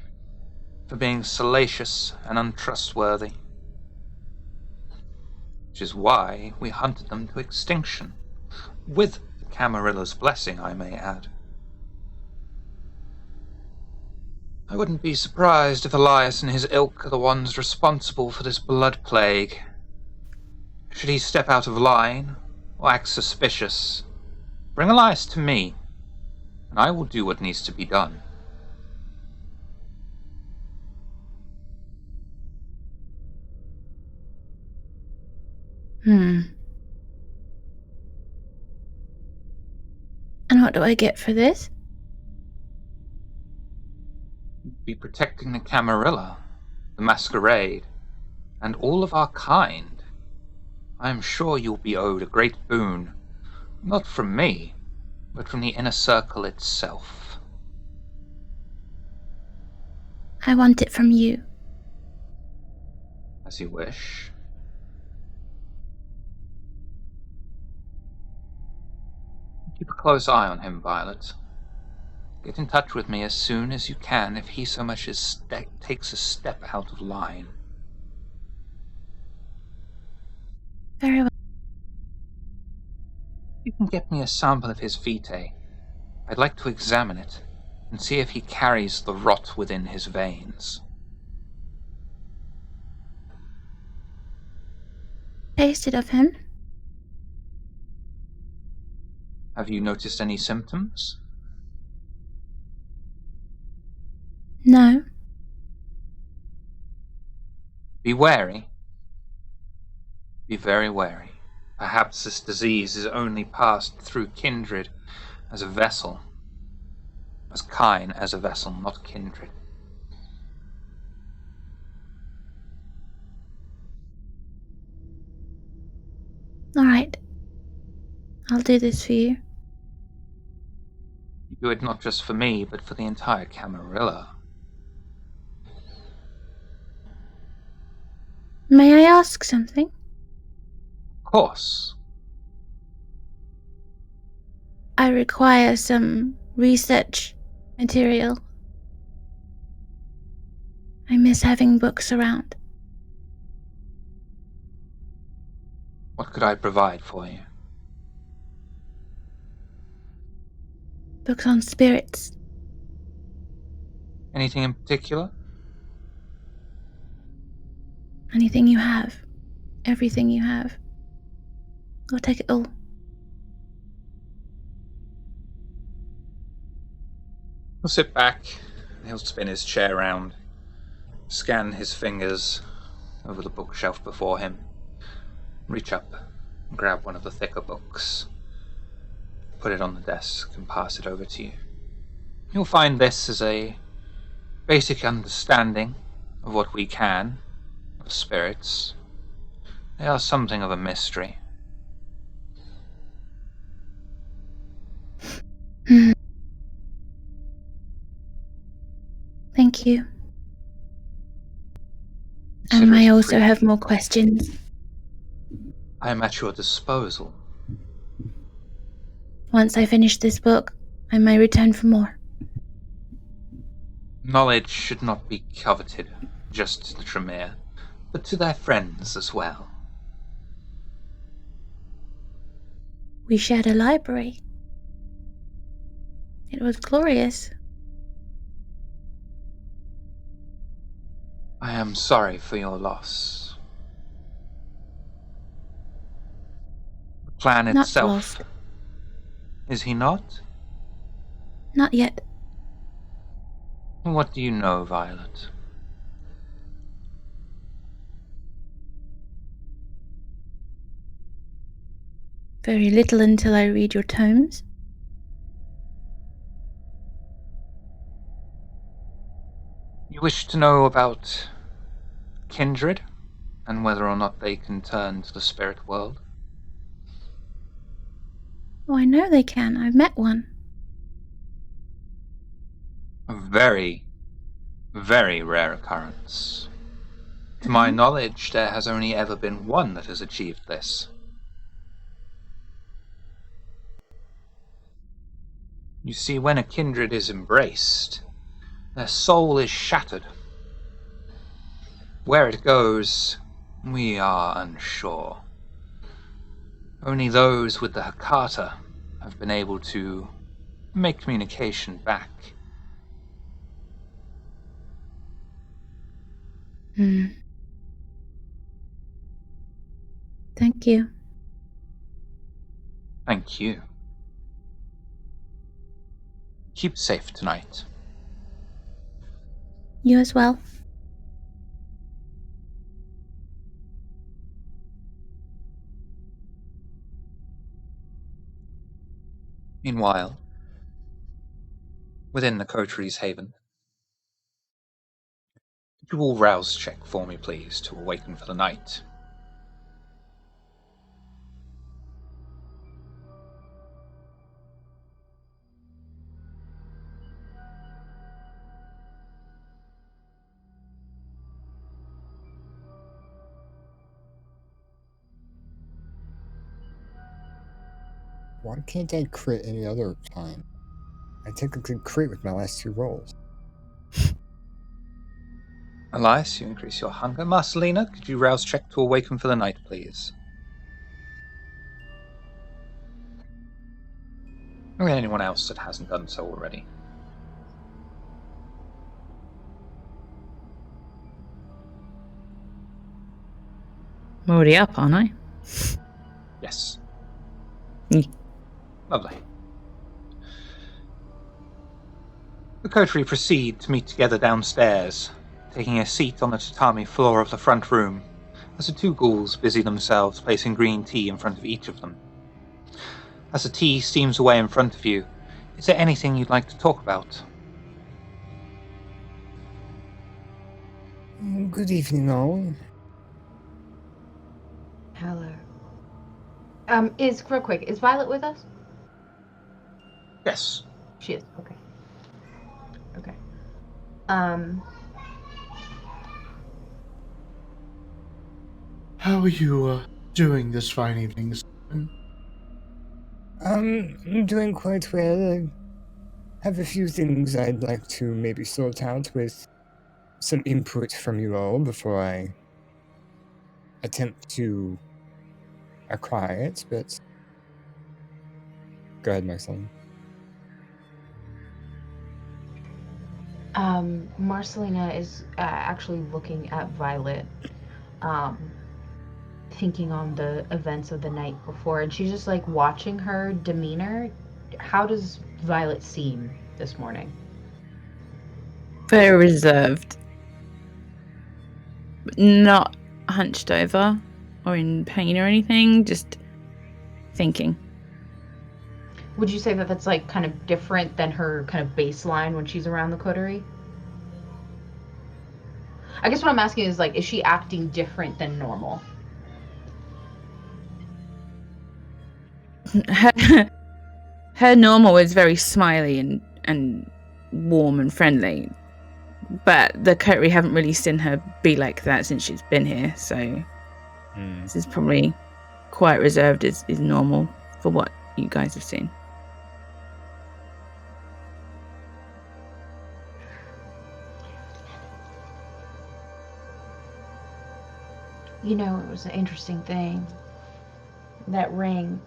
for being salacious and untrustworthy, which is why we hunted them to extinction. With the Camarilla's blessing, I may add. I wouldn't be surprised if Elias and his ilk are the ones responsible for this blood plague. Should he step out of line, or act suspicious, bring Elias to me, and I will do what needs to be done. And what do I get for this? Be protecting the Camarilla, the Masquerade, and all of our kind. I am sure you'll be owed a great boon, not from me, but from the inner circle itself. I want it from you. As you wish. Keep a close eye on him, Violet. Get in touch with me as soon as you can if he so much as takes a step out of line. Very well. You can get me a sample of his vitae. I'd like to examine it and see if he carries the rot within his veins. Tasted of him? Have you noticed any symptoms? No. Be wary. Be very wary. Perhaps this disease is only passed through kindred as a vessel. As kine as a vessel, not kindred. All right. I'll do this for you. You do it not just for me, but for the entire Camarilla. May I ask something? Of course. I require some research material. I miss having books around. What could I provide for you? Books on spirits. Anything in particular? Anything you have. Everything you have. I'll take it all. He'll sit back, and he'll spin his chair round, scan his fingers over the bookshelf before him, reach up and grab one of the thicker books, put it on the desk and pass it over to you. You'll find this is a basic understanding of what we can of spirits. They are something of a mystery. Thank you. Consider And I it also free. have more questions. I am at your disposal. Once I finish this book, I may return for more. Knowledge should not be coveted just to the Tremere, but to their friends as well. We shared a library. It was glorious. I am sorry for your loss. The plan Not itself. lost. Is he not? Not yet. What do you know, Violet? Very little until I read your tomes. You wish to know about kindred, and whether or not they can turn to the spirit world? Oh, I know they can. I've met one. A very, very rare occurrence. To my knowledge, there has only ever been one that has achieved this. You see, when a kindred is embraced, their soul is shattered. Where it goes, we are unsure. Only those with the Hakata have been able to make communication back. Thank you. Thank you. Keep safe tonight. You as well. Meanwhile, within the coteries haven, could you all rouse check for me, please, to awaken for the night? Why can't I crit any other time? I technically crit with my last 2 rolls. Elias, you increase your hunger. Marcelina, could you rouse check to awaken for the night, please? Or anyone else that hasn't done so already? I'm already up, aren't I? Yes. Mm. Lovely. The coterie proceed to meet together downstairs, taking a seat on the tatami floor of the front room, as the 2 ghouls busy themselves placing green tea in front of each of them. As the tea steams away in front of you, is there anything you'd like to talk about? Good evening, all. Hello. Is real quick, is Violet with us? Yes. She is. Okay. Okay. How are you doing this fine evening, Stephen? I'm doing quite well. I have a few things I'd like to maybe sort out with some input from you all before I attempt to acquire it, but go ahead, Marceline. Marcelina is actually looking at Violet, thinking on the events of the night before, and she's just like watching her demeanor. How does Violet seem this morning? Very reserved. Not hunched over or in pain or anything, just thinking. Would you say that that's like kind of different than her kind of baseline when she's around the coterie? I guess what I'm asking is like, is she acting different than normal? Her normal is very smiley and warm and friendly, but the coterie haven't really seen her be like that since she's been here, so this is probably quite reserved is normal for what you guys have seen. You know, it was an interesting thing. That ring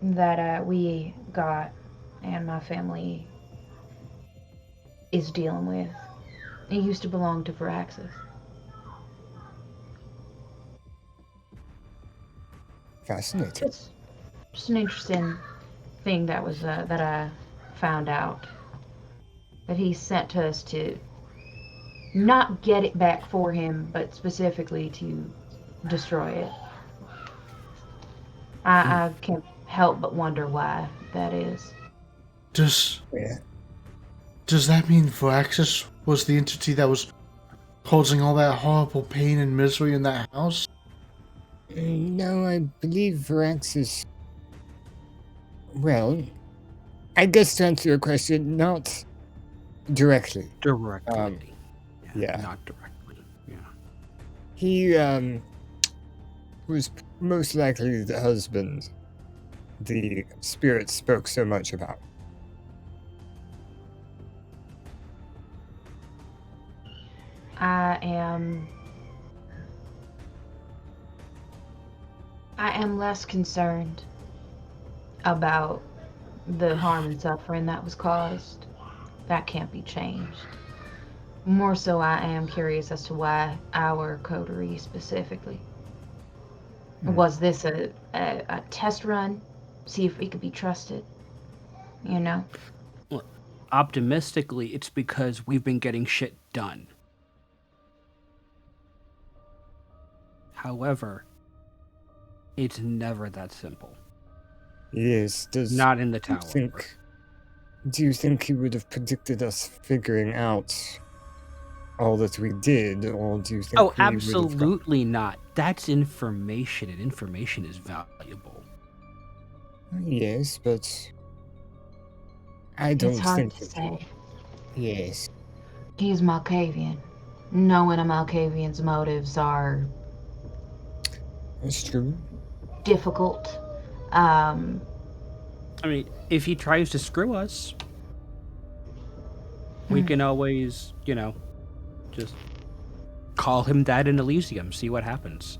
that we got and my family is dealing with. It used to belong to Veraxis. Fascinating. It's just an interesting thing that was that I found out. That he sent us to not get it back for him, but specifically to destroy it. I can't help but wonder why that is. Does Yeah. does that mean Viraxis was the entity that was causing all that horrible pain and misery in that house? No, I believe Viraxis. Well, I guess to answer your question, not directly. Directly. Yeah. Not directly. Yeah. He was most likely the husband the spirit spoke so much about. I am less concerned about the harm and suffering that was caused. That can't be changed. More so, I am curious as to why our coterie specifically. Was this a test run? See if we could be trusted? You know? Well, optimistically, it's because we've been getting shit done. However, it's never that simple. Yes, Not in the tower. Do you think he would have predicted us figuring out all that we did, or do you think Oh, we would have absolutely not. That's information, and information is valuable. Yes, but I don't It's hard think to that- say. Yes. He's Malkavian. Knowing a Malkavian's motives are That's true. difficult. I mean, if he tries to screw us, we can always, just call him that in Elysium, see what happens.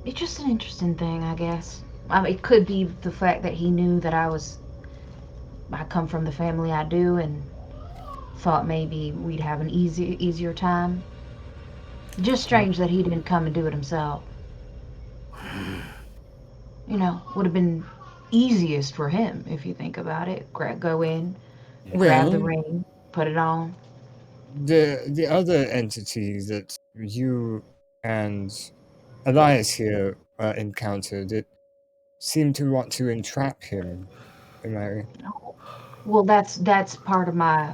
It's just an interesting thing, I guess. I mean, it could be the fact that he knew that I come from the family I do and thought maybe we'd have an easier time. Just strange that he didn't come and do it himself. Would have been easiest for him if you think about it. Go in, grab the Well, ring, put it on. the other entity that you and Elias here encountered, it seemed to want to entrap him. Am I? Well, that's part of my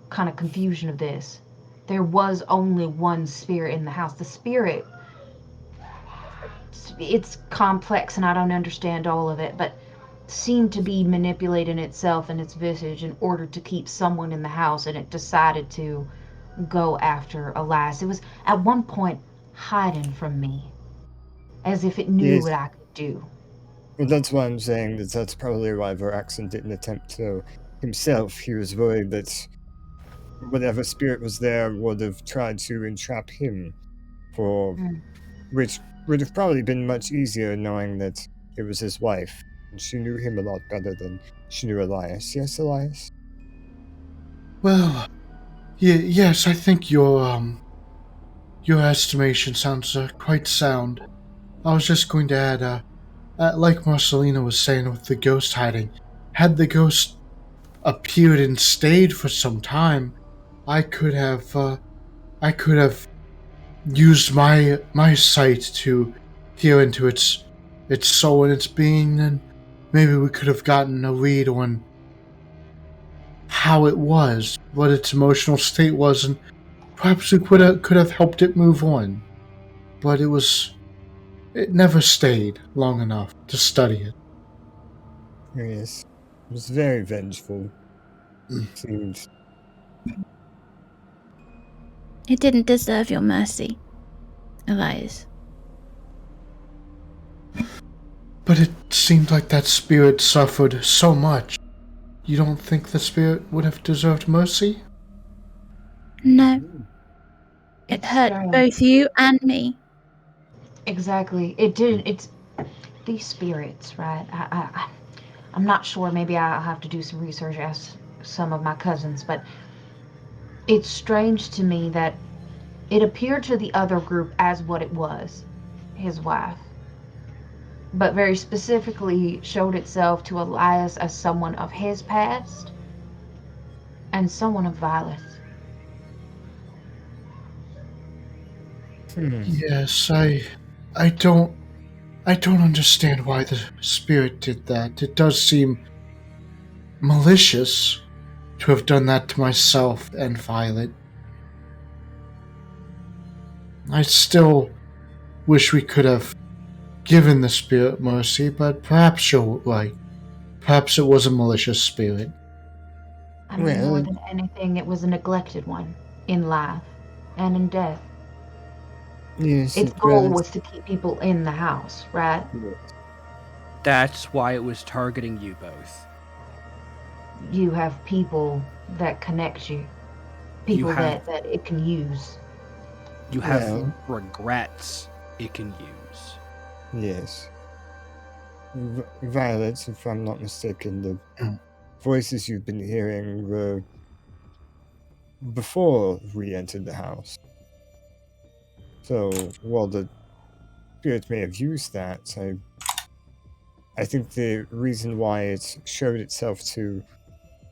kind of confusion of this. There was only one spirit in the house. The spirit, it's complex and I don't understand all of it, but seemed to be manipulating itself and its visage in order to keep someone in the house, and it decided to go after Elias. It was at one point hiding from me, as if it knew Yes. what I could do. Well, that's why I'm saying that's probably why Viraxon didn't attempt to himself. He was worried that whatever spirit was there would have tried to entrap him, which would have probably been much easier knowing that it was his wife. And she knew him a lot better than she knew Elias. Yes, Elias? Well, yes, I think your estimation sounds quite sound. I was just going to add, like Marcelina was saying with the ghost hiding, had the ghost appeared and stayed for some time, I could have used my sight to peer into its soul and its being, and maybe we could have gotten a read on how it was, what its emotional state was, and perhaps we could have helped it move on. But it never stayed long enough to study it. Yes. It was very vengeful. Seemed. It didn't deserve your mercy, Elias. But it seemed like that spirit suffered so much. You don't think the spirit would have deserved mercy? No. It It's hurt strange. both you and me. Exactly. It did. It's these spirits, right? I'm not sure. Maybe I'll have to do some research, ask some of my cousins, but it's strange to me that it appeared to the other group as what it was, his wife, but very specifically showed itself to Elias as someone of his past and someone of Violet's. Yes, I don't understand why the spirit did that. It does seem malicious to have done that to myself and Violet. I still wish we could have given the spirit mercy, but perhaps you're right. Perhaps it was a malicious spirit. I mean, more than anything, it was a neglected one in life and in death. Yes, Its goal was to keep people in the house, right? That's why it was targeting you both. You have people that connect you, people that it can use. You have regrets it can use. Yes. Violet, if I'm not mistaken, the voices you've been hearing were before we entered the house. So, while the spirit may have used that, I think the reason why it showed itself to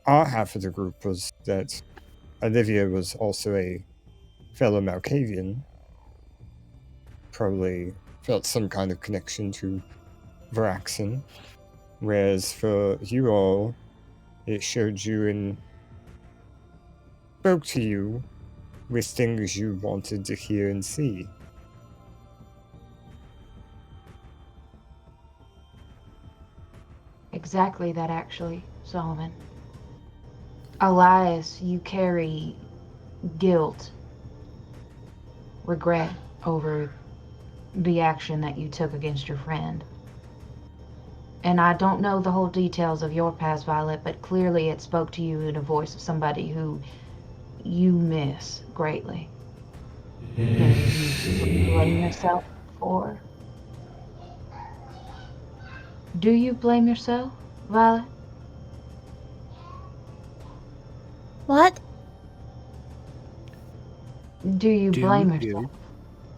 our half of the group was that Olivia was also a fellow Malkavian. Probably felt some kind of connection to Varaxon. Whereas for you all, it showed you and spoke to you with things you wanted to hear and see. Exactly that, actually, Solomon. Elias, you carry guilt, regret over the action that you took against your friend. And I don't know the whole details of your past, Violet, but clearly it spoke to you in a voice of somebody who you miss greatly. And you blame yourself for. Do you blame yourself, Violet? What? Do you blame yourself?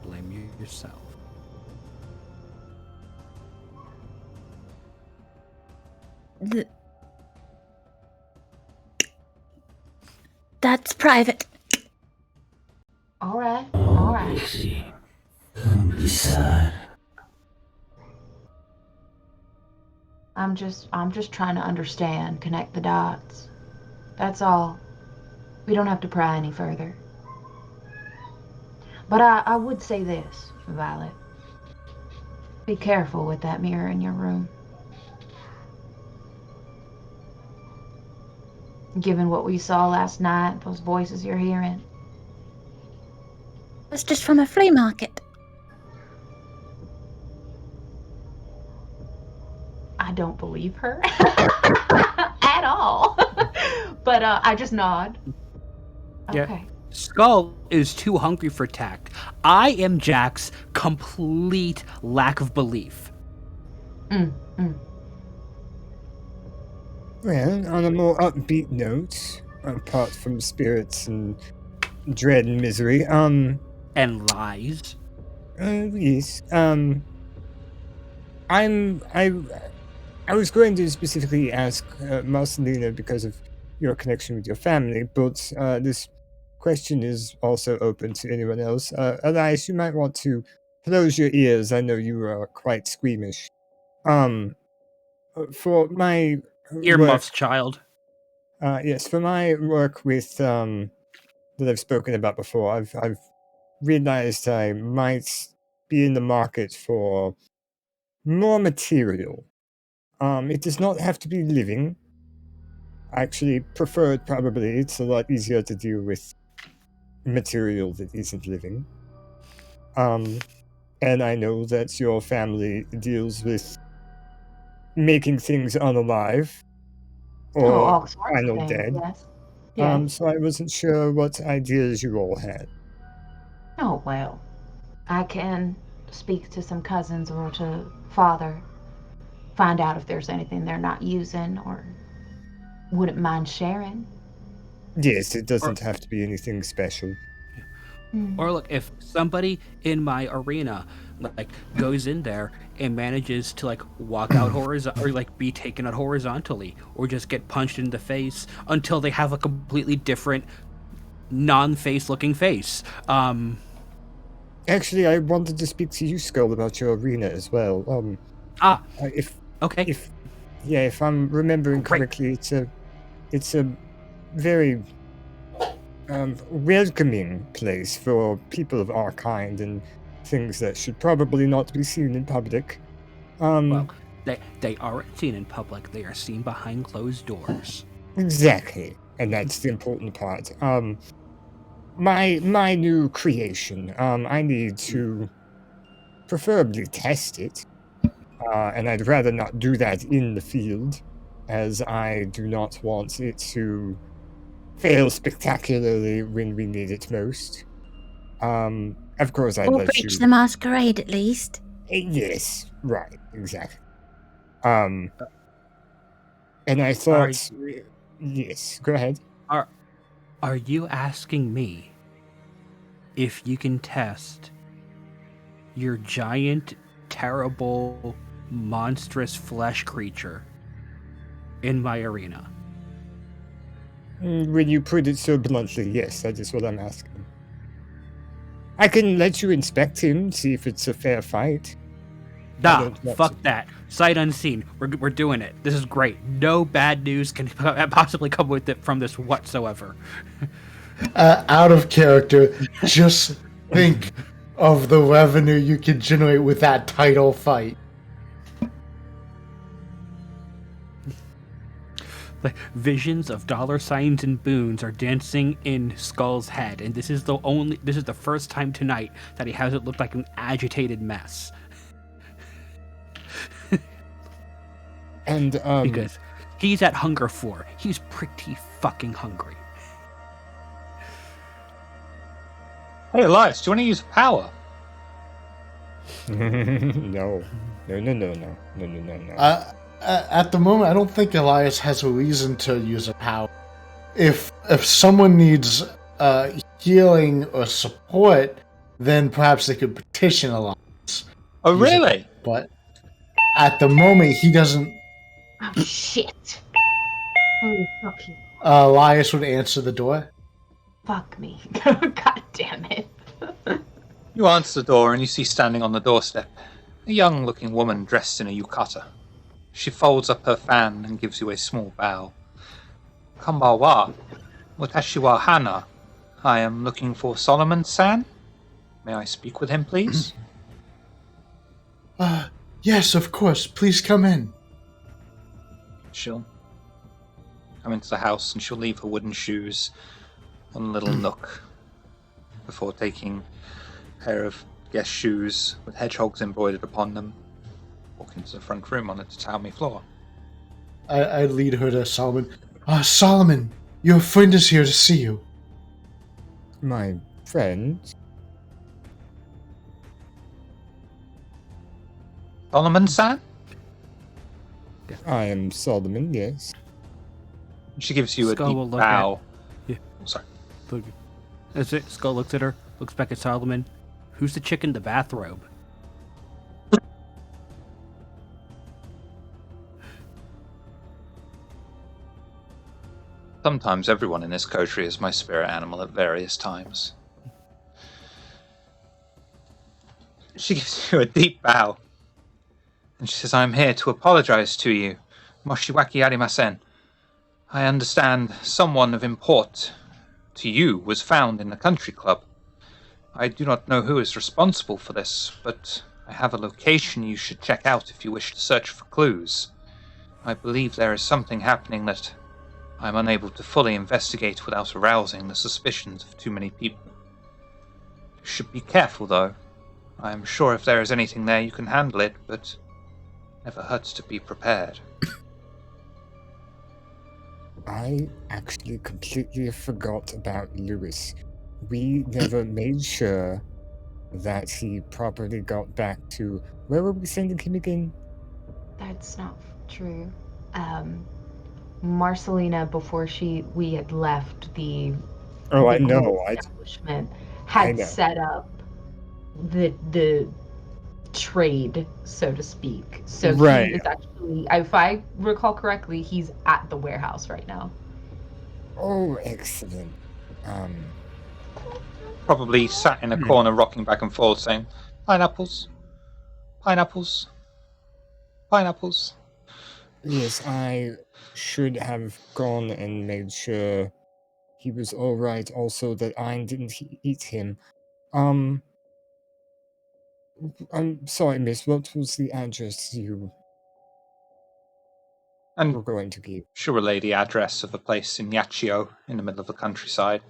Blame yourself. That's private. All right. Don't be sad. I'm just trying to understand, connect the dots. That's all. We don't have to pry any further. But I would say this, Violet. Be careful with that mirror in your room. Given what we saw last night, those voices you're hearing. It's just from a flea market. I don't believe her at all. But I just nod. Okay. Yeah. Skull is too hungry for tact. I am Jack's complete lack of belief. Well, on a more upbeat note, apart from spirits and dread and misery, and lies. Yes. I was going to specifically ask Marcelina because of your connection with your family, but this question is also open to anyone else. Elias, you might want to close your ears. I know you are quite squeamish. For my earmuffs, child. Yes, for my work with that I've spoken about before, I've realized I might be in the market for more material. It does not have to be living. I actually prefer it probably. It's a lot easier to deal with material that isn't living. And I know that your family deals with making things unalive or all sorts of final things, dead. yes. Yes. So I wasn't sure what ideas you all had. Oh, well. I can speak to some cousins or to father, find out if there's anything they're not using or wouldn't mind sharing. Yes, it doesn't have to be anything special. Or look, if somebody in my arena goes in there and manages to walk out or be taken out horizontally or just get punched in the face until they have a completely different non-face looking face. Actually, I wanted to speak to you, Skull, about your arena as well. Okay. If I'm remembering Great. correctly, it's a very welcoming place for people of our kind and things that should probably not be seen in public. Well, they aren't seen in public. They are seen behind closed doors. Exactly, and that's the important part. My new creation. I need to preferably test it, and I'd rather not do that in the field, as I do not want it to fail spectacularly when we need it most. Of course, I'd Or let preach you. the masquerade at least. Yes, right, exactly. And I thought, yes, go ahead. Are you asking me if you can test your giant, terrible, monstrous flesh creature in my arena? When you put it so bluntly, yes, that is what I'm asking. I can let you inspect him, see if it's a fair fight. Nah, fuck that. Sight unseen. We're doing it. This is great. No bad news can possibly come with it from this whatsoever. Out of character, just think of the revenue you can generate with that title fight. Like, visions of dollar signs and boons are dancing in Skull's head, and this is the first time tonight that he hasn't looked like an agitated mess. And because he's at Hunger 4. He's pretty fucking hungry. Hey, Elias, do you want to use power? No. At the moment, I don't think Elias has a reason to use a power. If someone needs healing or support, then perhaps they could petition Elias. Oh, really? But at the moment, he doesn't. Oh, shit. Holy fuck you. Elias would answer the door. Fuck me. God damn it. You answer the door and you see standing on the doorstep a young-looking woman dressed in a yukata. She folds up her fan and gives you a small bow. Konbanwa, watashi wa Hana. I am looking for Solomon-san. May I speak with him, please? Yes, of course. Please come in. She'll come into the house and she'll leave her wooden shoes on a little nook before taking a pair of guest shoes with hedgehogs embroidered upon them, walk into the front room on the tatami floor. I lead her to Solomon. Solomon, your friend is here to see you. My friend? Solomon-san? I am Solomon, yes. She gives you Skull a will deep look bow. Yeah. Oh, sorry. Look. That's it. Skull looks at her, looks back at Solomon. Who's the chick in the bathrobe? Sometimes everyone in this coterie is my spirit animal at various times. She gives you a deep bow. And she says, I am here to apologize to you. Moshiwaki arimasen. I understand someone of import to you was found in the country club. I do not know who is responsible for this, but I have a location you should check out if you wish to search for clues. I believe there is something happening that I am unable to fully investigate without arousing the suspicions of too many people. You should be careful, though. I am sure if there is anything there you can handle it, but never hurts to be prepared. I actually completely forgot about Lewis. We never made sure that he properly got back to... Where were we sending him again? That's not true. Marcelina, before we had left the I know. establishment, had set up the trade, so to speak. So right. He is actually, if I recall correctly, he's at the warehouse right now. Oh, excellent. probably sat in a corner rocking back and forth saying, "Pineapples, pineapples, pineapples." Yes, I should have gone and made sure he was alright, also that I didn't eat him. I'm sorry, miss, what was the address you And were going to give? she relayed the address of a place in Yachio in the middle of the countryside.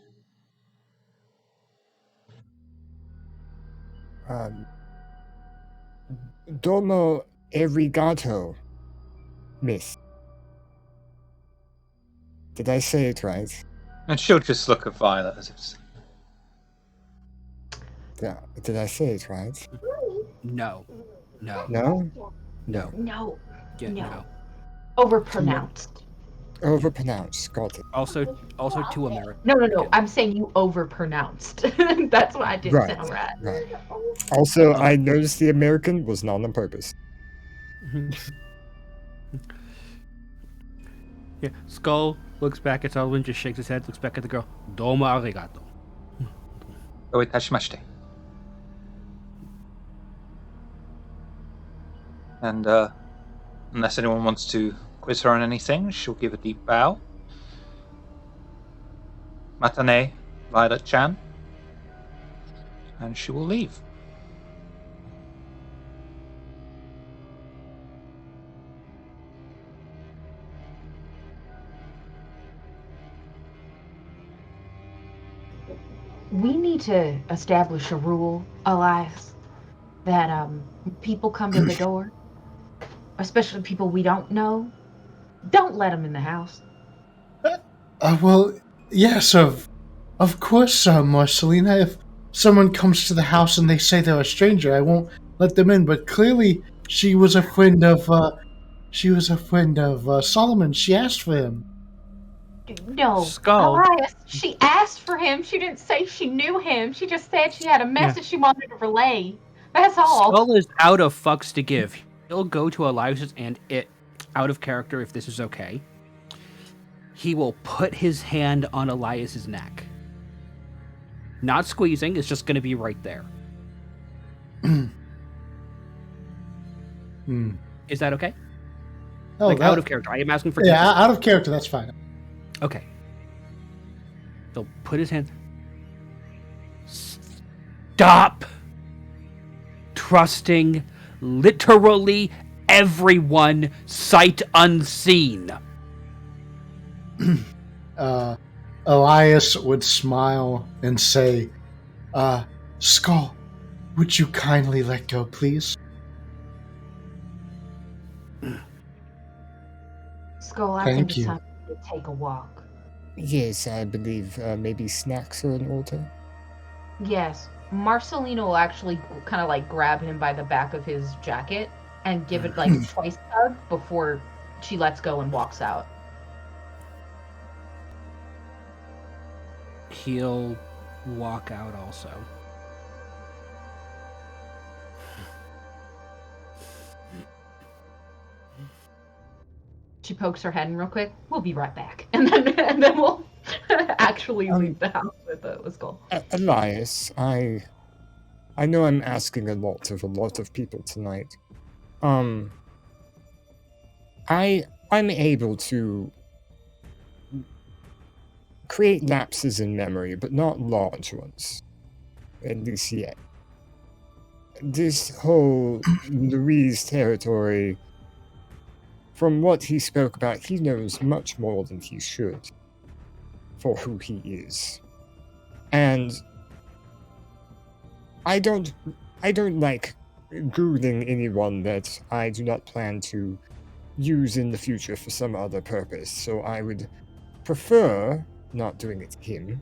Domo arigato, miss. Did I say it right? And she'll just look at Violet as if... Yeah, did I say it right? No. No? No. No. Yeah, No. no. Overpronounced. Overpronounced, got it. Also too American. No. I'm saying you overpronounced. That's why I didn't sound right. Right. Also, I noticed the American was not on purpose. Yeah, Skull looks back at Sullivan, just shakes his head, looks back at the girl. Domo arigato. "Oh, itashimashite." And unless anyone wants to quiz her on anything, she'll give a deep bow. "Matane, Violet-chan." And she will leave. We need to establish a rule, Elias, that people come to the door, especially people we don't know, don't let them in the house. Well, yes, of course, Marcelina. If someone comes to the house and they say they're a stranger, I won't let them in. But clearly, she was a friend of Solomon. She asked for him. No, Skull. Elias, she asked for him. She didn't say she knew him. She just said she had a message she wanted to relay. That's all. Skull is out of fucks to give. He'll go to Elias's and it, out of character if this is okay, he will put his hand on Elias's neck. Not squeezing, it's just going to be right there. Is that okay? Oh, out of character. I am asking for yeah, consent. out of character. That's fine. Okay. They'll put his hand. Stop trusting literally everyone sight unseen. Elias would smile and say, Skull, would you kindly let go, please? Skull, I Thank think it's you. time to take a walk. Yes, I believe maybe snacks are in order. Yes, Marcelino will actually kind of like grab him by the back of his jacket and give it like a twice tug before she lets go and walks out. He'll walk out also. She pokes her head in real quick. We'll be right back, and then we'll actually leave the house with Skull. Elias, I know I'm asking a lot of people tonight. I'm able to create lapses in memory, but not large ones. At least yet. This whole Louise territory, from what he spoke about, he knows much more than he should for who he is. And I don't like grooming anyone that I do not plan to use in the future for some other purpose, so I would prefer not doing it to him,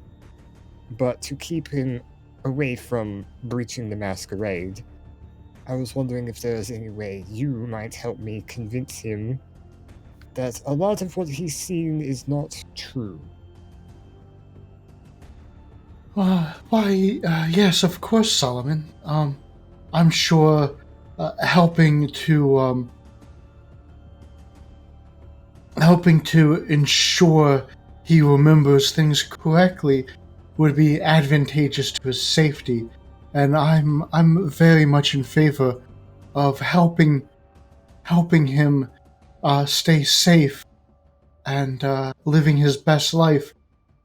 but to keep him away from breaching the Masquerade. I was wondering if there is any way you might help me convince him that a lot of what he's seen is not true. Yes, of course, Solomon. I'm sure helping to ensure he remembers things correctly would be advantageous to his safety, and I'm very much in favor of helping him stay safe and living his best life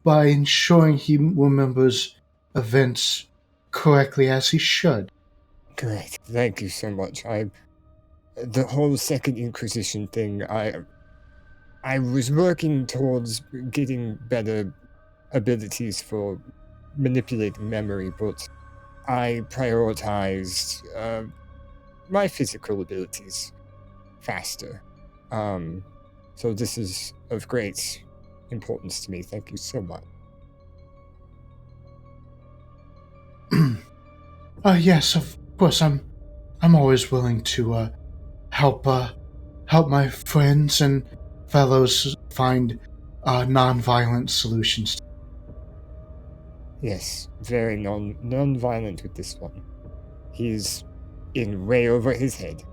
by ensuring he remembers events correctly as he should. Great. Thank you so much. The whole Second Inquisition thing, I was working towards getting better abilities for manipulating memory, but I prioritized my physical abilities faster. So this is of great importance to me. Thank you so much. Yes, of course. I'm always willing to help my friends and fellows find non-violent solutions. Yes, very non-violent with this one. He's in way over his head,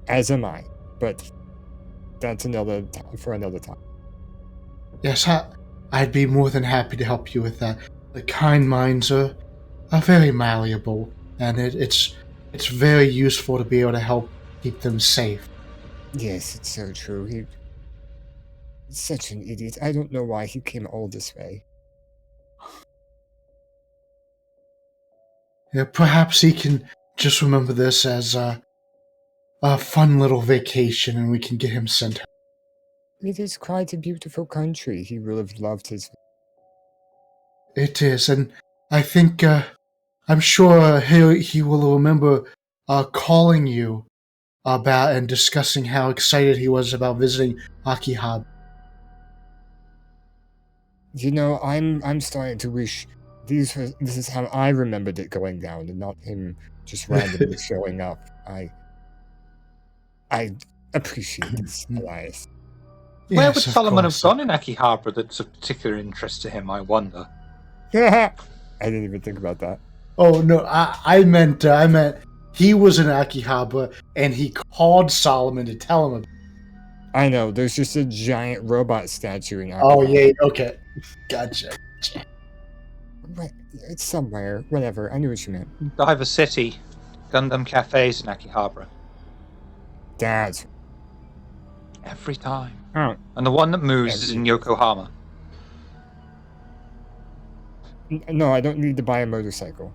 as am I. But that's another for another time. Yes, I'd be more than happy to help you with that. The kind minds are very malleable, and it's very useful to be able to help keep them safe. Yes, it's so true. He's such an idiot. I don't know why he came all this way. Yeah, perhaps he can just remember this as a fun little vacation, and we can get him sent home. It is quite a beautiful country. He will have loved his. It is, and I think I'm sure he will remember calling you about and discussing how excited he was about visiting Akihabara. You know, I'm starting to wish this is how I remembered it going down, and not him just randomly showing up. I appreciate this, Elias. Where Yes, would of Solomon course. have gone in Akihabara that's of particular interest to him, I wonder? I didn't even think about that. Oh no, I meant he was in Akihabara and he called Solomon to tell him about. I know, there's just a giant robot statue in Akihabara. Oh yeah, okay, gotcha. It's somewhere, whatever. I knew what you meant. Diver City, Gundam cafes in Akihabara. Dad. Every time. Oh. And the one that moves is in Yokohama. No, I don't need to buy a motorcycle.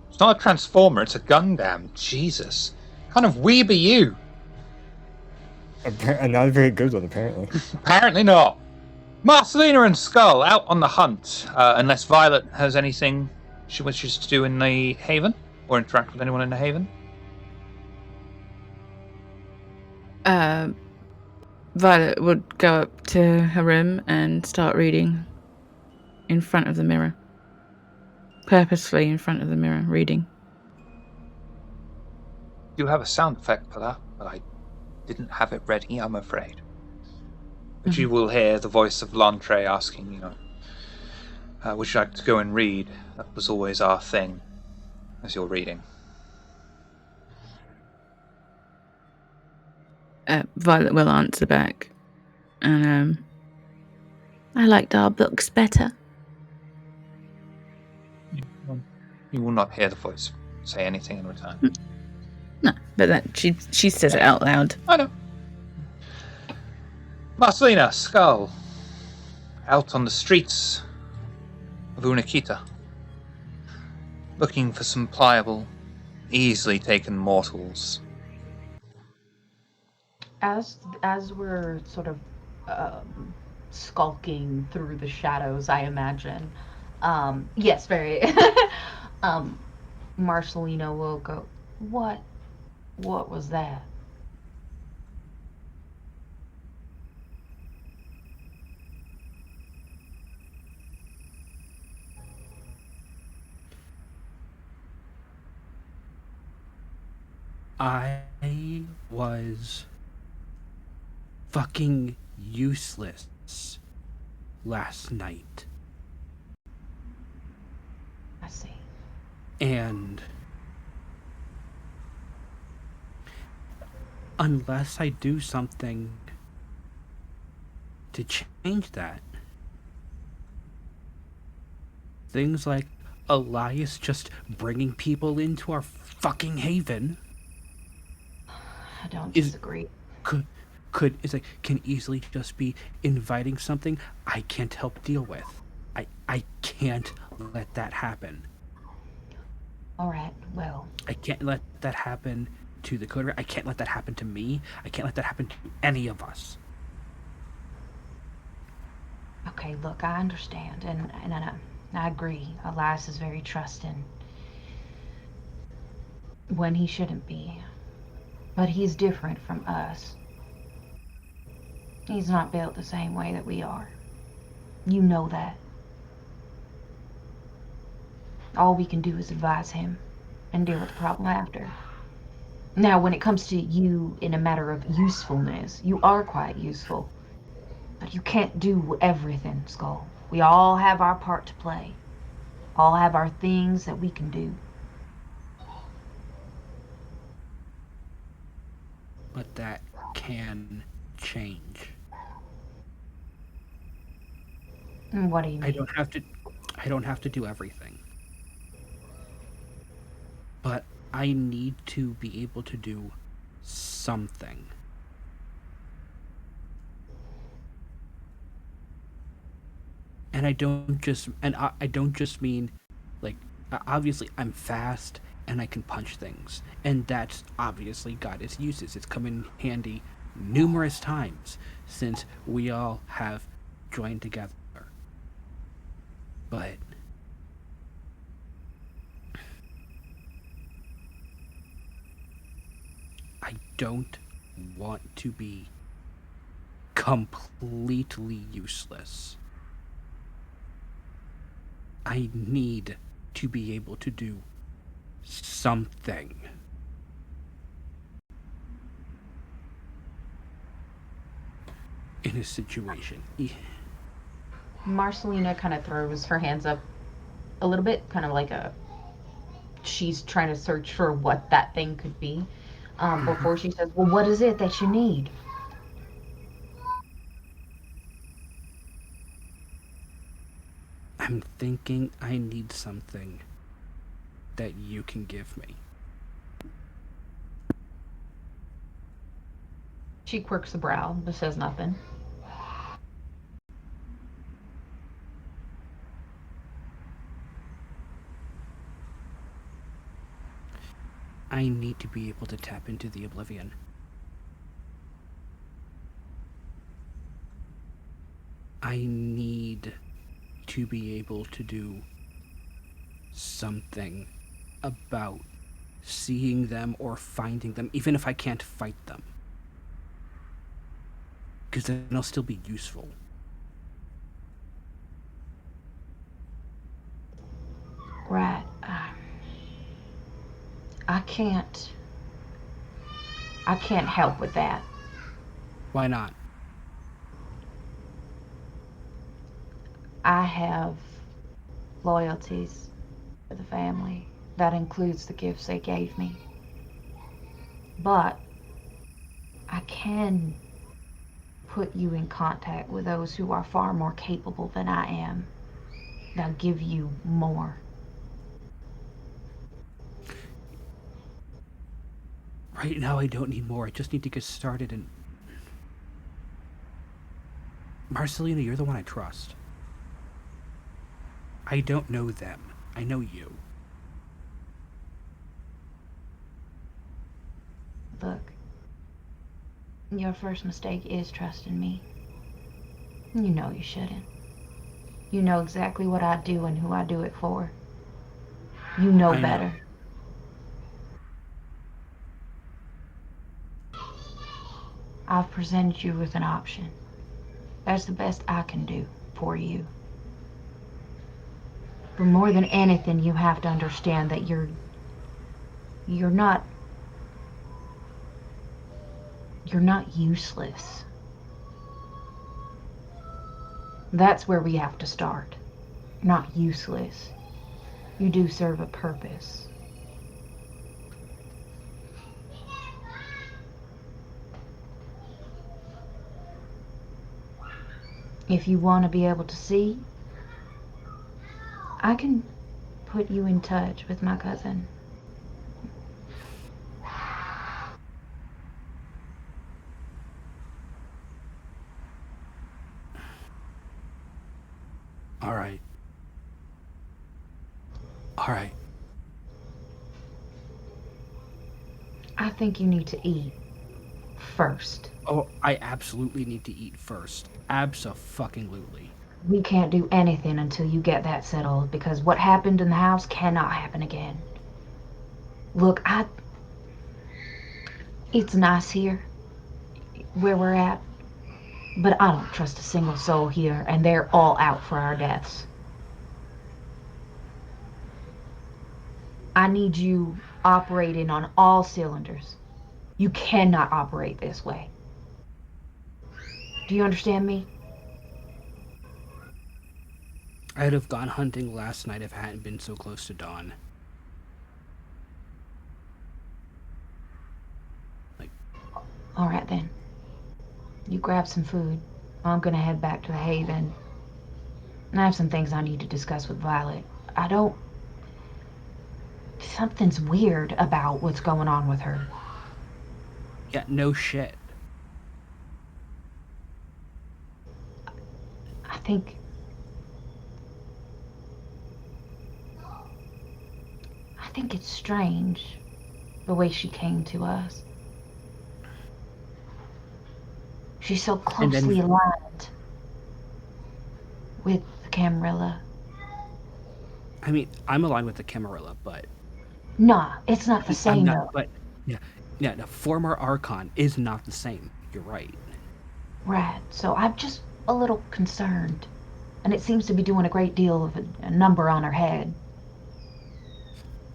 It's not a Transformer, it's a Gundam. Jesus. What kind of weeb are you? Not a very good one, apparently. Apparently not. Marcelina and Skull out on the hunt, unless Violet has anything she wishes to do in the Haven, or interact with anyone in the Haven. Violet would go up to her room and start reading in front of the mirror. Purposefully in front of the mirror, reading. You have a sound effect for that, but I didn't have it ready, I'm afraid. But you will hear the voice of Lantre asking, would you like to go and read? That was always our thing, as you're reading. Violet will answer back. And, I liked our books better. You will not hear the voice say anything in return. No, but that she says it out loud. I know. Marcelina, Skull, out on the streets of Unakita, looking for some pliable, easily taken mortals. As we're sort of skulking through the shadows, I imagine. Yes, very. Marcelino will go. What was that? I was fucking useless last night. I see. And unless I do something to change that, Things like Elias just bringing people into our fucking haven I don't is disagree. can easily just be inviting something I can't help deal with. I can't let that happen. All right, well, I can't let that happen to the coder. I can't let that happen to me. I can't let that happen to any of us. okay, look, I understand, and I agree. Elias is very trusting when he shouldn't be. But he's different from us. He's not built the same way that we are. You know that. All we can do is advise him and deal with the problem after. Now, when it comes to you in a matter of usefulness, you are quite useful. But you can't do everything, Skull. We all have our part to play. All have our things that we can do. But that can change. What do you I mean? don't have to do everything. But I need to be able to do something. And I don't just mean like obviously I'm fast and I can punch things. And that's obviously got its uses. It's come in handy numerous times since we all have joined together. But I don't want to be completely useless. I need to be able to do something. In a situation. Marcelina kind of throws her hands up a little bit, kind of like she's trying to search for what that thing could be. Before she says, well, what is it that you need? I'm thinking I need something that you can give me. She quirks a brow, but says nothing. I need to be able to tap into the oblivion. I need to be able to do something about seeing them or finding them, even if I can't fight them. Because then I'll still be useful. Right. I can't help with that. Why not? I have loyalties for the family. That includes the gifts they gave me. But I can put you in contact with those who are far more capable than I am. They'll give you more. Right now I don't need more. I just need to get started and... Marcelina, you're the one I trust. I don't know them. I know you. Look, your first mistake is trusting me. You know you shouldn't. You know exactly what I do and who I do it for. You know I know. better. I've presented you with an option. That's the best I can do for you. But more than anything, you have to understand that you're not useless. That's where we have to start. Not useless. You do serve a purpose. If you want to be able to see, I can put you in touch with my cousin. All right. All right. I think you need to eat first. Oh, I absolutely need to eat first. Abso-fucking-lutely. We can't do anything until you get that settled, because what happened in the house cannot happen again. Look, it's nice here, where we're at, but I don't trust a single soul here, and they're all out for our deaths. I need you operating on all cylinders. You cannot operate this way. Do you understand me? I'd have gone hunting last night if I hadn't been so close to dawn. All right then. You grab some food. I'm gonna head back to the Haven. And I have some things I need to discuss with Violet. Something's weird about what's going on with her. Yeah, no shit. I think it's strange the way she came to us. She's so closely aligned with the Camarilla. I mean, I'm aligned with the Camarilla, but... Nah, it's not the same though. But, yeah, the former Archon is not the same. You're right. Right, so I'm just a little concerned. And it seems to be doing a great deal of a number on her head.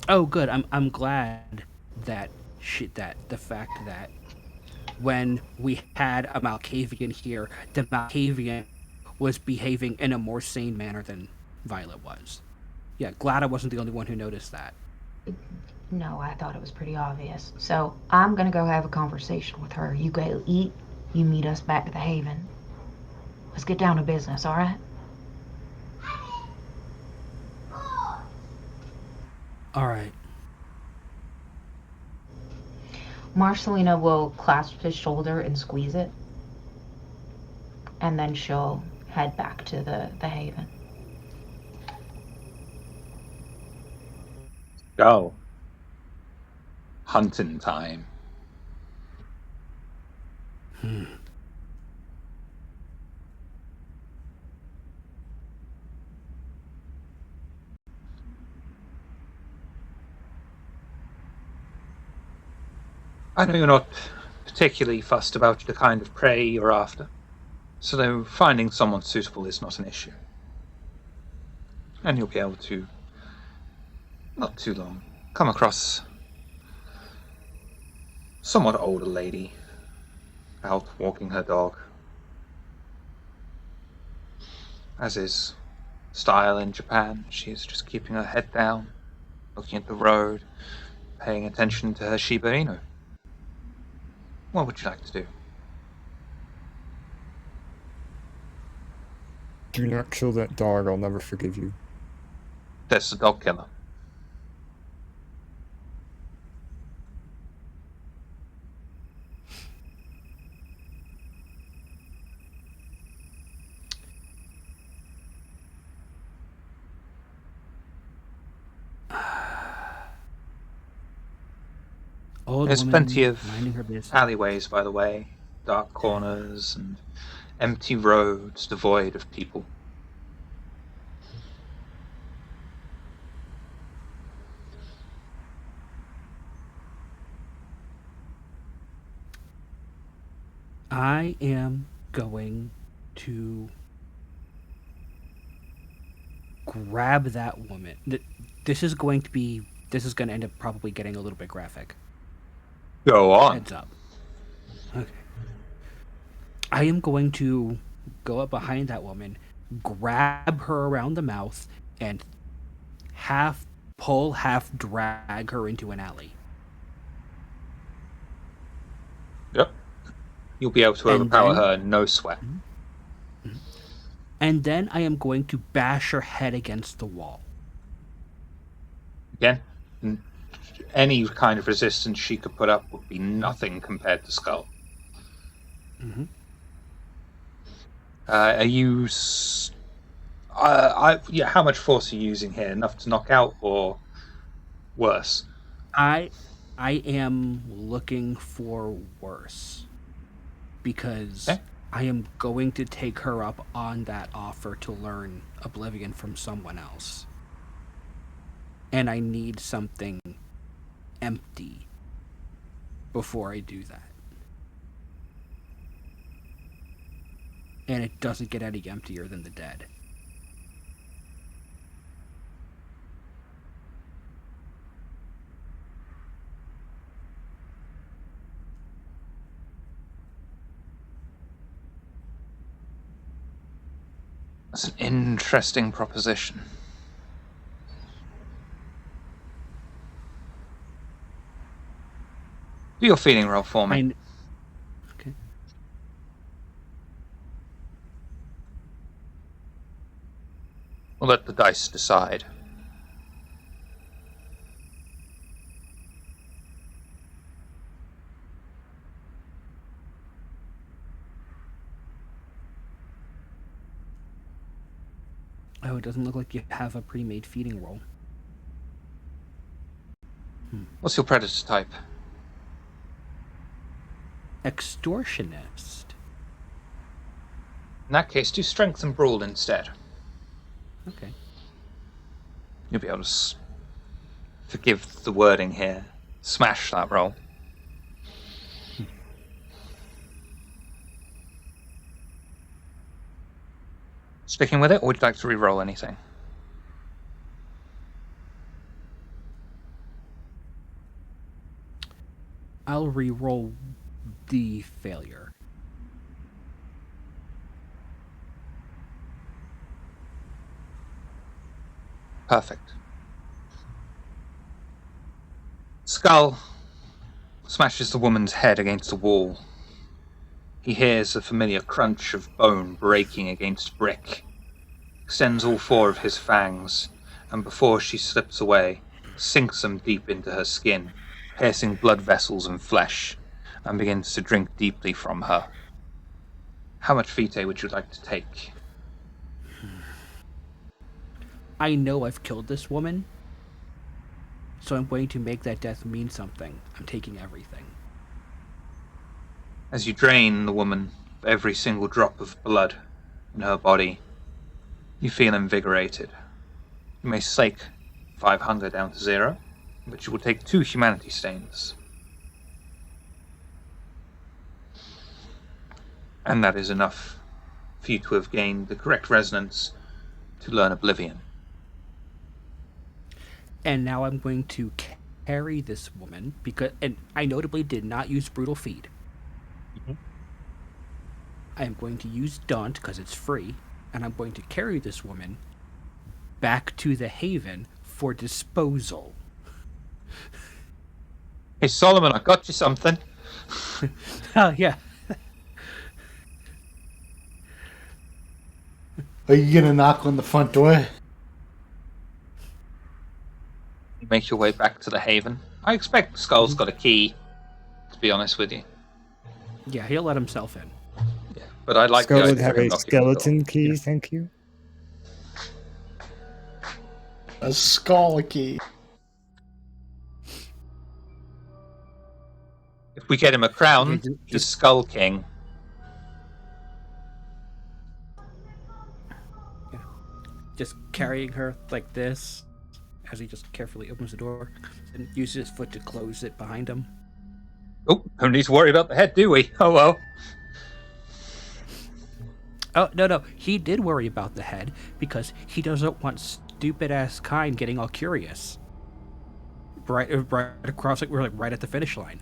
Oh, good. I'm glad that the fact that when we had a Malkavian here, the Malkavian was behaving in a more sane manner than Violet was. Yeah, glad I wasn't the only one who noticed that. No, I thought it was pretty obvious. So I'm gonna go have a conversation with her. You go eat, you meet us back at the Haven. Let's get down to business, alright? Alright. Marcelina will clasp his shoulder and squeeze it. And then she'll head back to the Haven. Go. Hunting time. I know you're not particularly fussed about the kind of prey you're after, so finding someone suitable is not an issue. And you'll be able to, not too long, come across a somewhat older lady out walking her dog. As is style in Japan, she's just keeping her head down, looking at the road, paying attention to her Shiba Inu. What would you like to do? Do not kill that dog, I'll never forgive you. That's the dog killer. There's plenty of alleyways, by the way, dark corners and empty roads devoid of people. I am going to grab that woman. This is going to end up probably getting a little bit graphic. Go on. Heads up. Okay. I am going to go up behind that woman, grab her around the mouth, and half pull, half drag her into an alley. Yep. You'll be able to overpower her, no sweat. And then I am going to bash her head against the wall. Again, any kind of resistance she could put up would be nothing compared to Skull. Mm-hmm. Are you... how much force are you using here? Enough to knock out, or worse? I am looking for worse. Because Okay. I am going to take her up on that offer to learn Oblivion from someone else. And I need something empty before I do that. And it doesn't get any emptier than the dead. That's an interesting proposition. Do your feeling roll for me. Okay. We'll let the dice decide. Oh, it doesn't look like you have a pre-made feeding roll. What's your predator type? Extortionist. In that case, do strength and brawl instead. Okay. You'll be able to forgive the wording here. Smash that roll. Sticking with it, or would you like to re-roll anything? I'll re-roll the failure. Perfect. Skull smashes the woman's head against the wall. He hears the familiar crunch of bone breaking against brick, extends all four of his fangs, and before she slips away, sinks them deep into her skin, piercing blood vessels and flesh, and begins to drink deeply from her. How much vitae would you like to take? I know I've killed this woman, so I'm going to make that death mean something. I'm taking everything. As you drain the woman of every single drop of blood in her body, you feel invigorated. You may slake 5 hunger down to 0, but you will take 2 humanity stains. And that is enough for you to have gained the correct resonance to learn Oblivion. And now I'm going to carry this woman, and I notably did not use Brutal Feed. Mm-hmm. I am going to use Daunt because it's free, and I'm going to carry this woman back to the Haven for disposal. Hey Solomon, I got you something. Oh, yeah. Are you gonna knock on the front door? You make your way back to the Haven. I expect Skull's got a key, to be honest with you. Yeah, he'll let himself in. Yeah, but I like Skull the would idea have of him a knocking on the door. skeleton key, thank you. A skull key. If we get him a crown, Okay, he's Skull King. Just carrying her like this, as he just carefully opens the door and uses his foot to close it behind him. Oh, don't need to worry about the head, do we? Oh well. Oh, no, he did worry about the head because he doesn't want stupid-ass Kine getting all curious. Right across, like, we're like right at the finish line.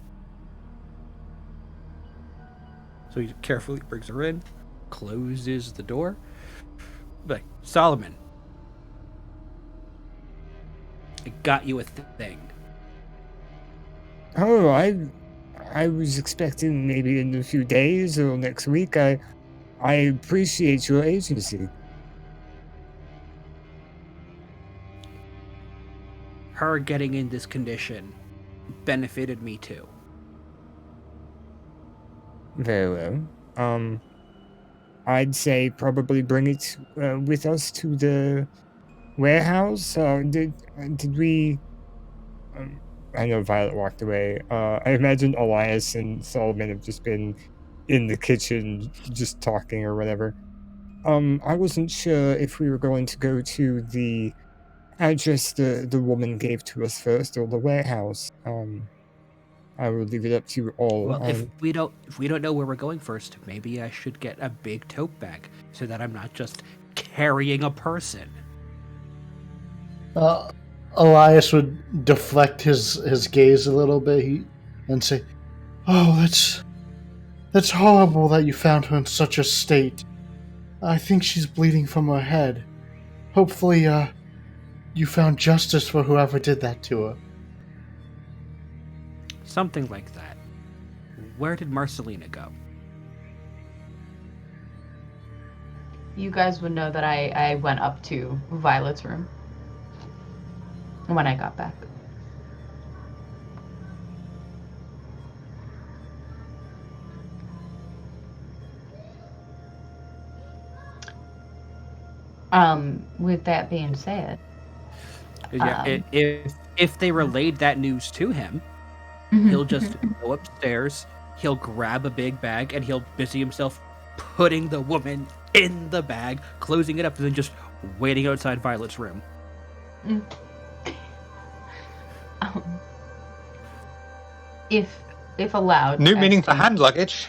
So he carefully brings her in, closes the door. Like, Solomon, I got you a thing. Oh, I was expecting maybe in a few days or next week. I appreciate your agency. her getting in this condition benefited me too. Very well. I'd say probably bring it with us to the warehouse. Did we? I know Violet walked away. I imagine Elias and Solomon have just been in the kitchen, just talking or whatever. I wasn't sure if we were going to go to the address the woman gave to us first or the warehouse. I will leave it up to you all. Well, if we don't know where we're going first, maybe I should get a big tote bag so that I'm not just carrying a person. Elias would deflect his gaze a little bit and say, "Oh, that's horrible that you found her in such a state. I think she's bleeding from her head. Hopefully, you found justice for whoever did that to her." Something like that. Where did Marcelina go? You guys would know that I went up to Violet's room when I got back. With that being said, Yeah, if they relayed that news to him, he'll just go upstairs, he'll grab a big bag, and he'll busy himself putting the woman in the bag, closing it up, and then just waiting outside Violet's room. If allowed. New meaning for hand luggage.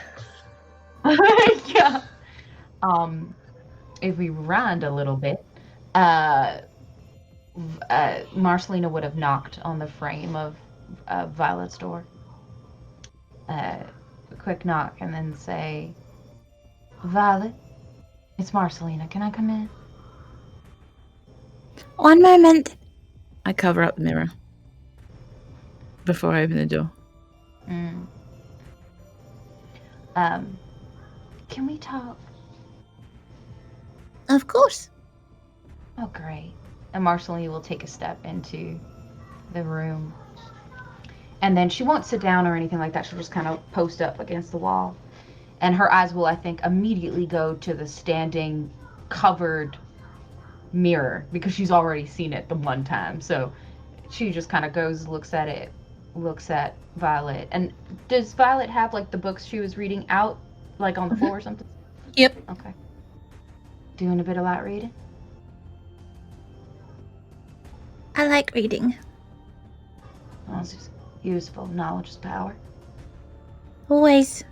Yeah. If we rewind a little bit, Marcelina would have knocked on the frame of Violet's door. A quick knock and then say, "Violet, it's Marcelina. Can I come in?" One moment. I cover up the mirror before I open the door. Can we talk? Of course. Oh, great. And Marcelina will take a step into the room. And then she won't sit down or anything like that. She'll just kind of post up against the wall. And her eyes will, I think, immediately go to the standing, covered mirror because she's already seen it the one time. So she just kind of goes, looks at it, looks at Violet. And does Violet have, like, the books she was reading out, like, on the floor or something? Yep. Okay. Doing a bit of light reading? I like reading. Oh, it's just useful. Knowledge is power. Always.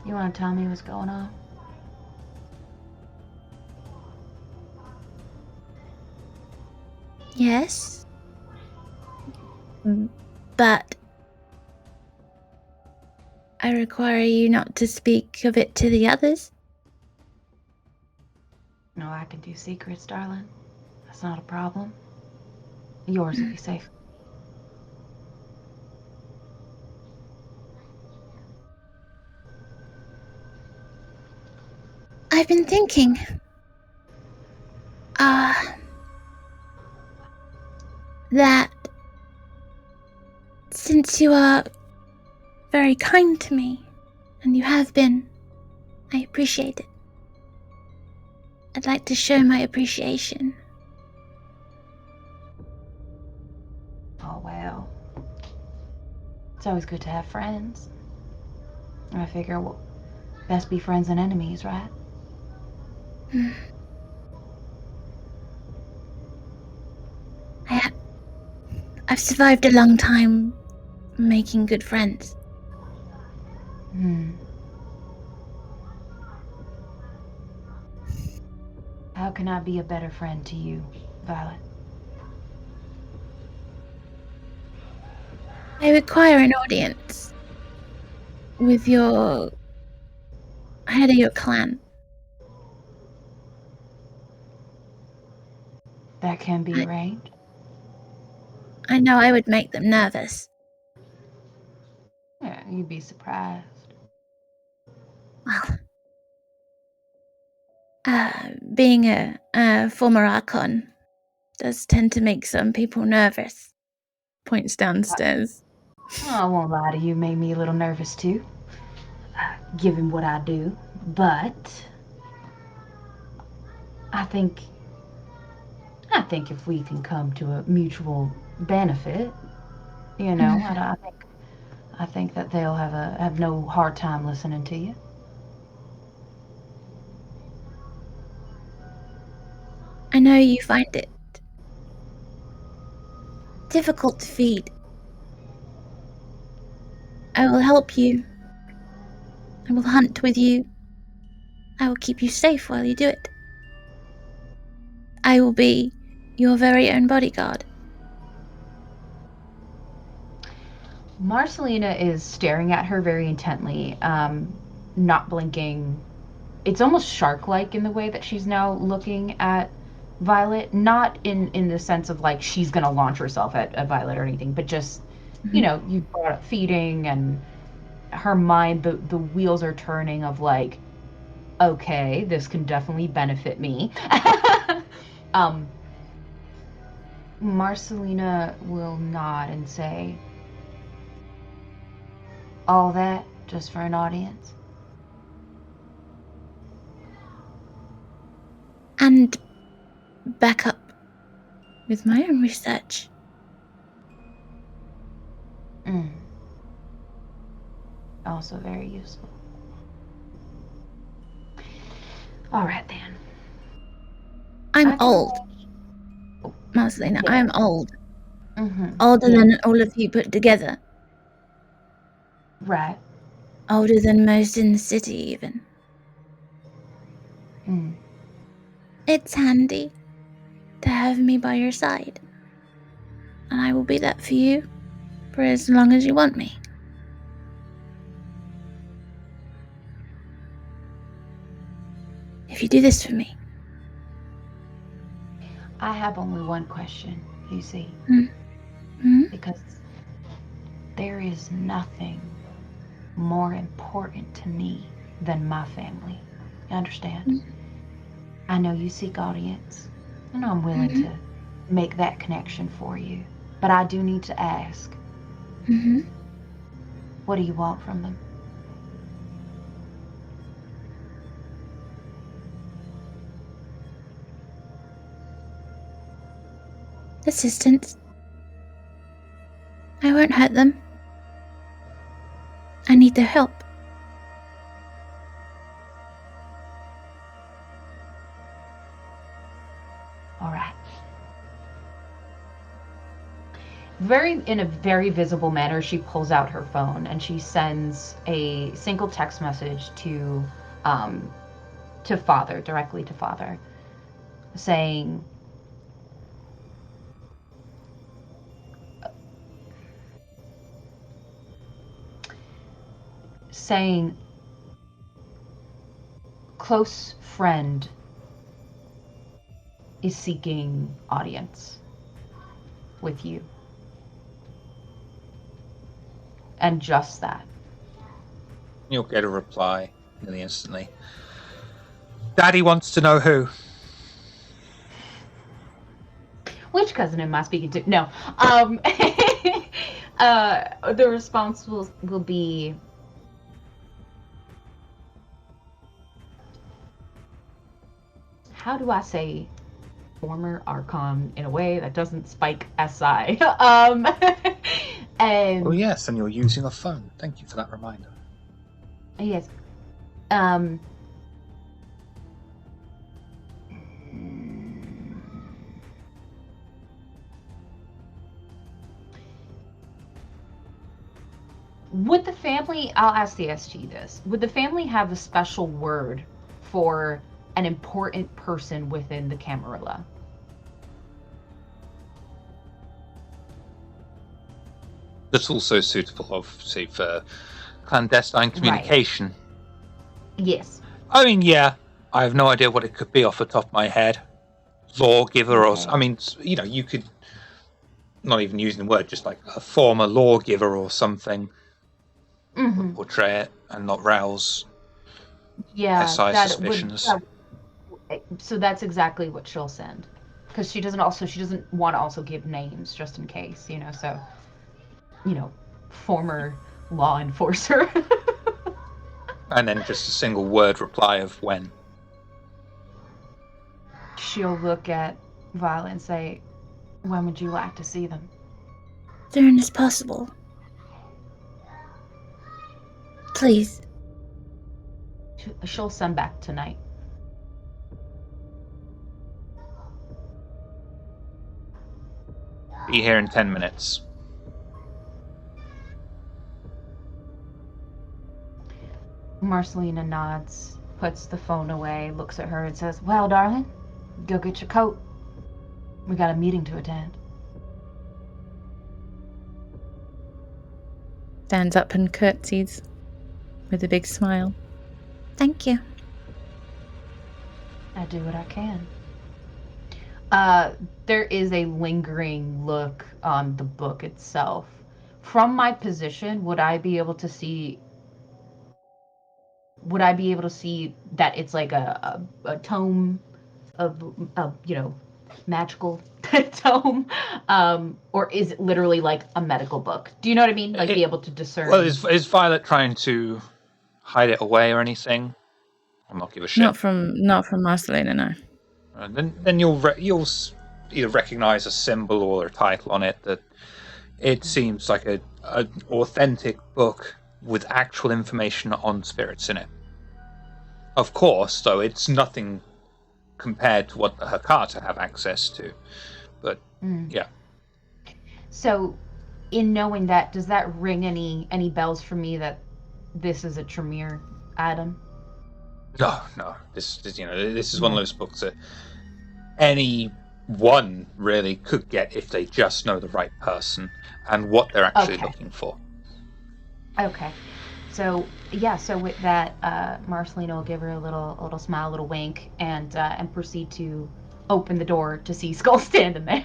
You want to tell me what's going on? Yes. But I require you not to speak of it to the others. No, I can do secrets, darling. That's not a problem. Yours will be safe. I've been thinking. That since you are very kind to me, and you have been, I appreciate it. I'd like to show my appreciation. Oh, well. It's always good to have friends. I figure, well, best be friends and enemies, right? I've survived a long time making good friends. How can I be a better friend to you, Violet? I require an audience with your head of your clan. That can be arranged. I know I would make them nervous. Yeah, you'd be surprised. Well, Being a former Archon does tend to make some people nervous. Points downstairs. I won't lie to you, made me a little nervous too, given what I do. But I think if we can come to a mutual benefit, I think that they'll have no hard time listening to you. I know you find it difficult to feed. I will help you. I will hunt with you. I will keep you safe while you do it. I will be your very own bodyguard. Marcelina is staring at her very intently, not blinking. It's almost shark-like in the way that she's now looking at Violet. Not in the sense of like she's gonna launch herself at Violet or anything, but just, you brought up feeding, and her mind, the wheels are turning of like, okay, this can definitely benefit me. Marcelina will nod and say, all that just for an audience? And back up with my own research. Also very useful. All right, then. I'm old. Marcelina, Yeah. I am old. Older than all of you put together. Right. Older than most in the city, even. It's handy to have me by your side. And I will be that for you for as long as you want me. If you do this for me. I have only one question, you see. Because there is nothing more important to me than my family. You understand? I know you seek audience. I know I'm willing to make that connection for you. But I do need to ask. What do you want from them? Assistance. I won't hurt them. I need their help. All right. In a very visible manner, she pulls out her phone and she sends a single text message to Father, directly to Father, saying, close friend is seeking audience with you. And just that. You'll get a reply nearly instantly. Daddy wants to know who. Which cousin am I speaking to? No. The response will be, how do I say former Archon in a way that doesn't spike SI? And Oh yes, and you're using a phone. Thank you for that reminder. Yes. Would the family, I'll ask the SG this, would the family have a special word for an important person within the Camarilla? That's also suitable, obviously, for clandestine communication. Right. Yes. I mean, yeah, I have no idea what it could be off the top of my head. Lawgiver or... I mean, you could... Not even using the word, just like a former lawgiver or something. Would portray it and not rouse SI suspicions. So that's exactly what she'll send, because she doesn't want to also give names just in case, So, former law enforcer. And then just a single word reply of when. She'll look at Violet and say, "When would you like to see them?" Soon as possible. Please. She'll send back tonight. Be here in 10 minutes. Marcelina nods, puts the phone away, looks at her and says, "Well, darling, go get your coat. We got a meeting to attend." Stands up and curtsies with a big smile. Thank you. I do what I can. There is a lingering look on the book itself. From my position, would I be able to see that it's like a tome of magical tome, or is it literally like a medical book? Do you know what I mean? Like, be able to discern. Well, is Violet trying to hide it away or anything? I'll not give a shit. Not from Marcelina, no. Then you'll either recognize a symbol or a title on it that it seems like an authentic book with actual information on spirits in it. Of course, though, it's nothing compared to what the Hakata have access to. But, yeah. So, in knowing that, does that ring any bells for me that this is a Tremere item? No. This is one of those books that anyone really could get if they just know the right person and what they're actually looking for. Okay. So with that, Marcelina will give her a little smile, a little wink, and proceed to open the door to see Skull standing there.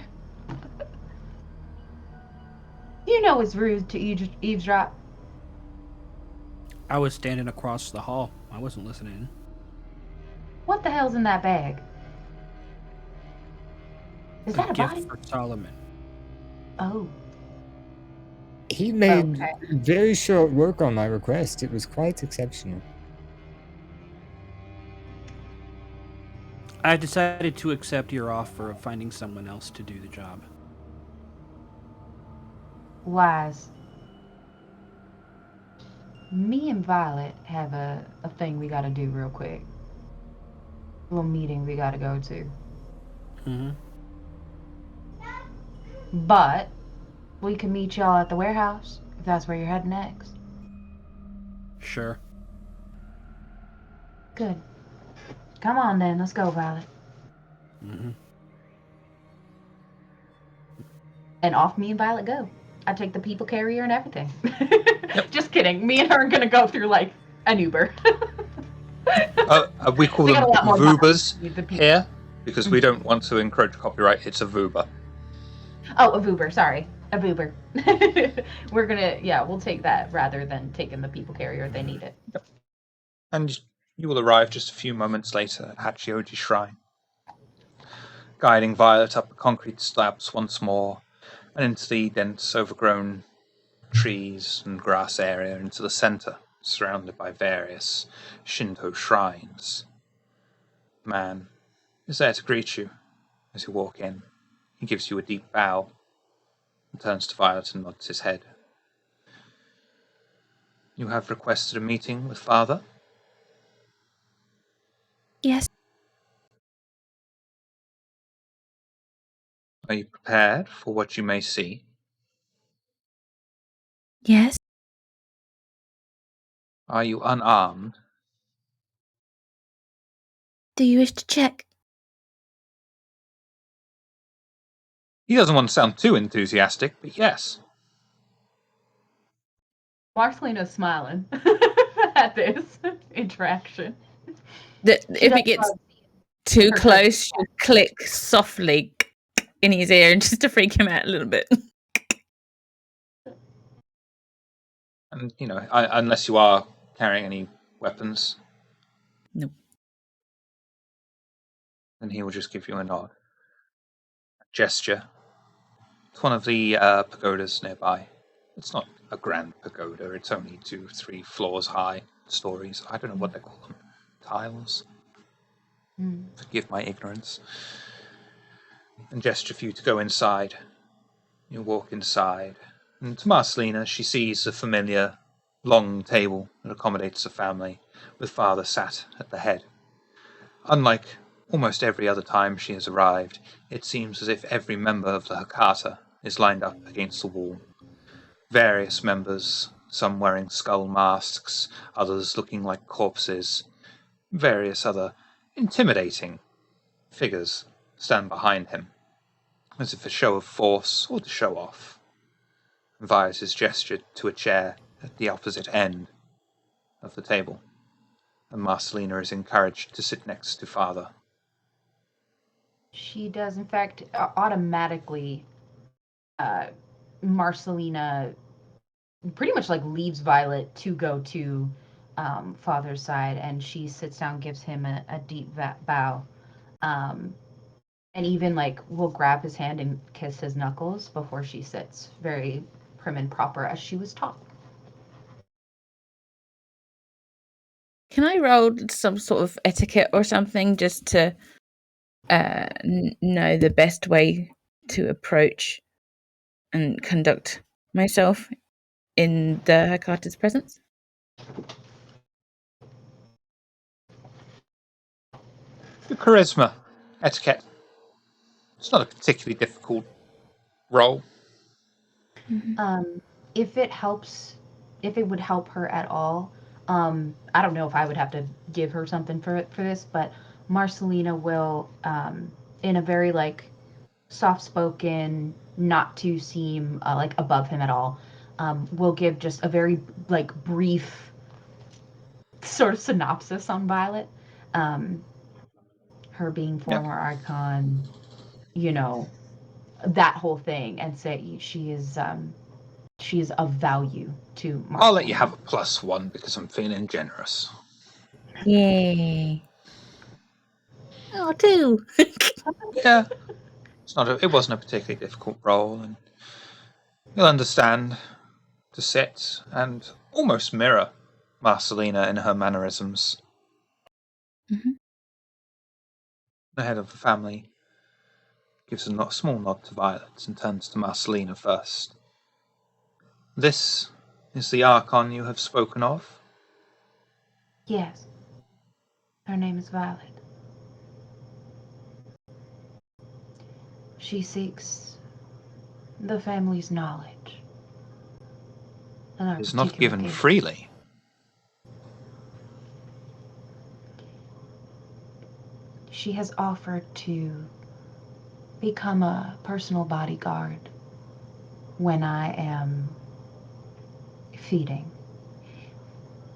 It's rude to eavesdrop. I was standing across the hall. I wasn't listening. What the hell's in that bag? Is that a gift body? for Solomon. Oh. He made very short work on my request. It was quite exceptional. I decided to accept your offer of finding someone else to do the job. Wise. Me and Violet have a thing we gotta do real quick. A little meeting we gotta go to. Mm-hmm. But we can meet y'all at the warehouse if that's where you're heading next. Sure. Good. Come on then, let's go, Violet. Mm-hmm. And off me and Violet go. I take the people carrier and everything. Just kidding. Me and her are gonna go through like an Uber. We call We them got a lot more Vubers the people. here because we don't want to encroach copyright. It's a Vuber. Oh, a Vuber, sorry. A Vuber. We'll take that rather than taking the people carrier if they need it. Yep. And you will arrive just a few moments later at Hachioji Shrine, guiding Violet up the concrete slabs once more and into the dense, overgrown trees and grass area into the center, surrounded by various Shinto shrines. The man is there to greet you as you walk in. He gives you a deep bow and turns to Violet and nods his head. You have requested a meeting with Father? Yes. Are you prepared for what you may see? Yes. Are you unarmed? Do you wish to check? He doesn't want to sound too enthusiastic, but yes. Marcelina's smiling at this interaction. If it gets too close, she'll click softly in his ear and just to freak him out a little bit. And, unless you are carrying any weapons. Nope. Then he will just give you a nod. A gesture. It's one of the pagodas nearby. It's not a grand pagoda. It's only 2-3 floors high. Stories. I don't know what they call them. Tiles. Forgive my ignorance. And gesture for you to go inside. You walk inside. And to Marcelina, she sees a familiar long table that accommodates a family, with father sat at the head. Unlike almost every other time she has arrived, it seems as if every member of the Hakata is lined up against the wall. Various members, some wearing skull masks, others looking like corpses. Various other intimidating figures stand behind him, as if a show of force or to show off. Vias is gestured to a chair at the opposite end of the table, and Marcelina is encouraged to sit next to father. She does, in fact, automatically. Marcelina pretty much like leaves Violet to go to father's side, and she sits down, gives him a deep bow, and even like will grab his hand and kiss his knuckles before she sits, very prim and proper as she was taught. Can I roll some sort of etiquette or something just to know the best way to approach and conduct myself in the Hakata's presence? Your charisma, etiquette. It's not a particularly difficult role. If it would help her at all, I don't know if I would have to give her something for this, but Marcelina will, in a very like soft-spoken, not to seem like above him at all, will give just a very like brief sort of synopsis on Violet. Her being former Archon, that whole thing, and say she is of value to Marcelina. I'll let you have a +1 because I'm feeling generous. Yay. Oh, 2. Yeah. It wasn't a particularly difficult role, and you'll understand to sit and almost mirror Marcelina in her mannerisms. Mhm. The head of the family gives a small nod to Violet and turns to Marcelina first. This is the Archon you have spoken of? Yes. Her name is Violet. She seeks the family's knowledge. It is not given freely. She has offered to become a personal bodyguard when I am feeding,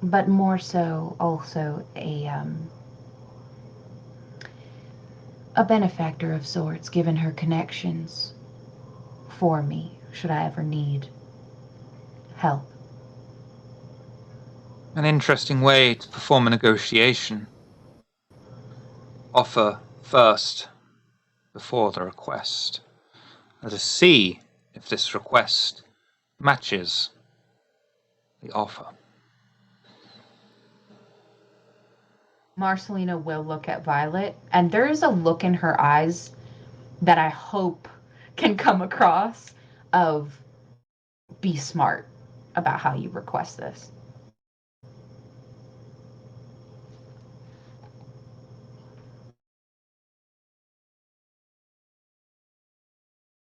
but more so also a benefactor of sorts, given her connections for me, should I ever need help. An interesting way to perform a negotiation. Offer first before the request. Let us see if this request matches the offer. Marcelina will look at Violet, and there is a look in her eyes that I hope can come across of be smart about how you request this.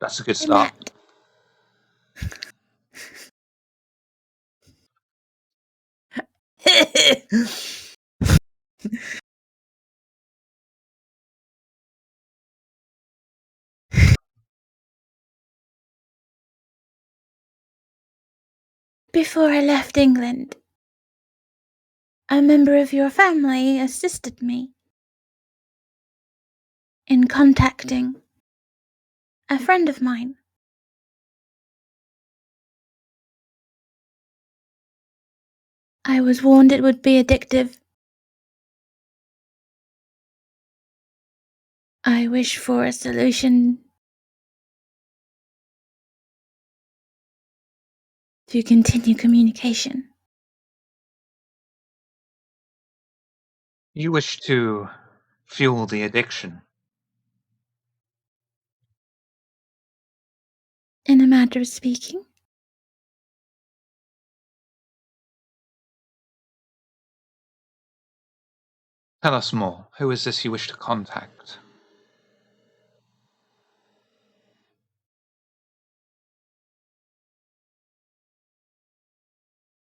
That's a good start. Before I left England, a member of your family assisted me in contacting a friend of mine. I was warned it would be addictive. I wish for a solution to continue communication. You wish to fuel the addiction. In a matter of speaking, Tell us more. Who is this you wish to contact?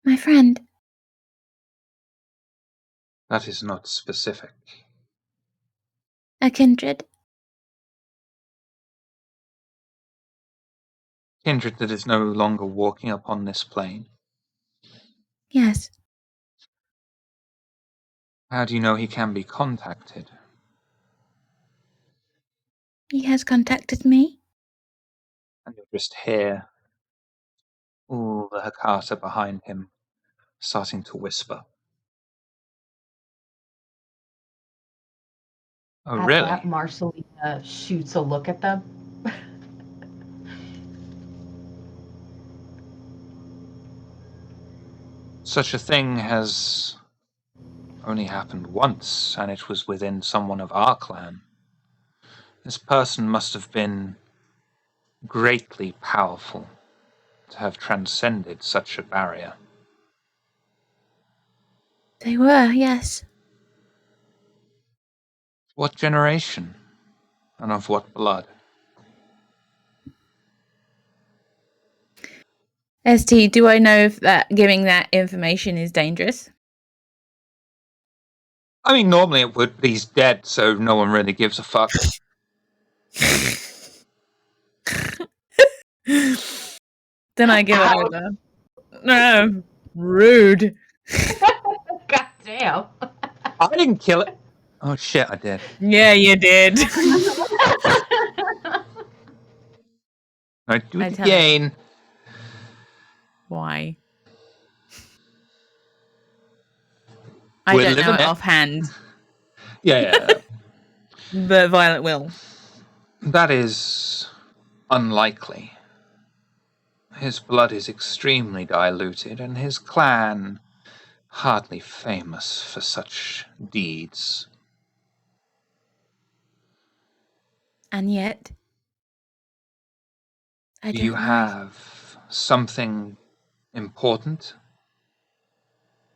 my friend, That is not specific. a kindred, Kindred that is no longer walking upon this plane. yes, How do you know he can be contacted? he has contacted me. And you'll just hear all the Hakata behind him starting to whisper. Oh, At really? that, Marcelina shoots a look at them. Such a thing has only happened once, and it was within someone of our clan. This person must have been greatly powerful to have transcended such a barrier. They were, yes. What generation? And of what blood? ST, do I know if that giving that information is dangerous? I mean, normally it would, but he's dead, so no one really gives a fuck. Then I give it over. No, rude. God damn. I didn't kill it. Oh shit, I did. Yeah, you did. I do I it tell him. again. Why? I We're don't know living it it. offhand, Yeah. but Violet will. That is unlikely. His blood is extremely diluted, and his clan hardly famous for such deeds. And yet, I Do don't you know. have something important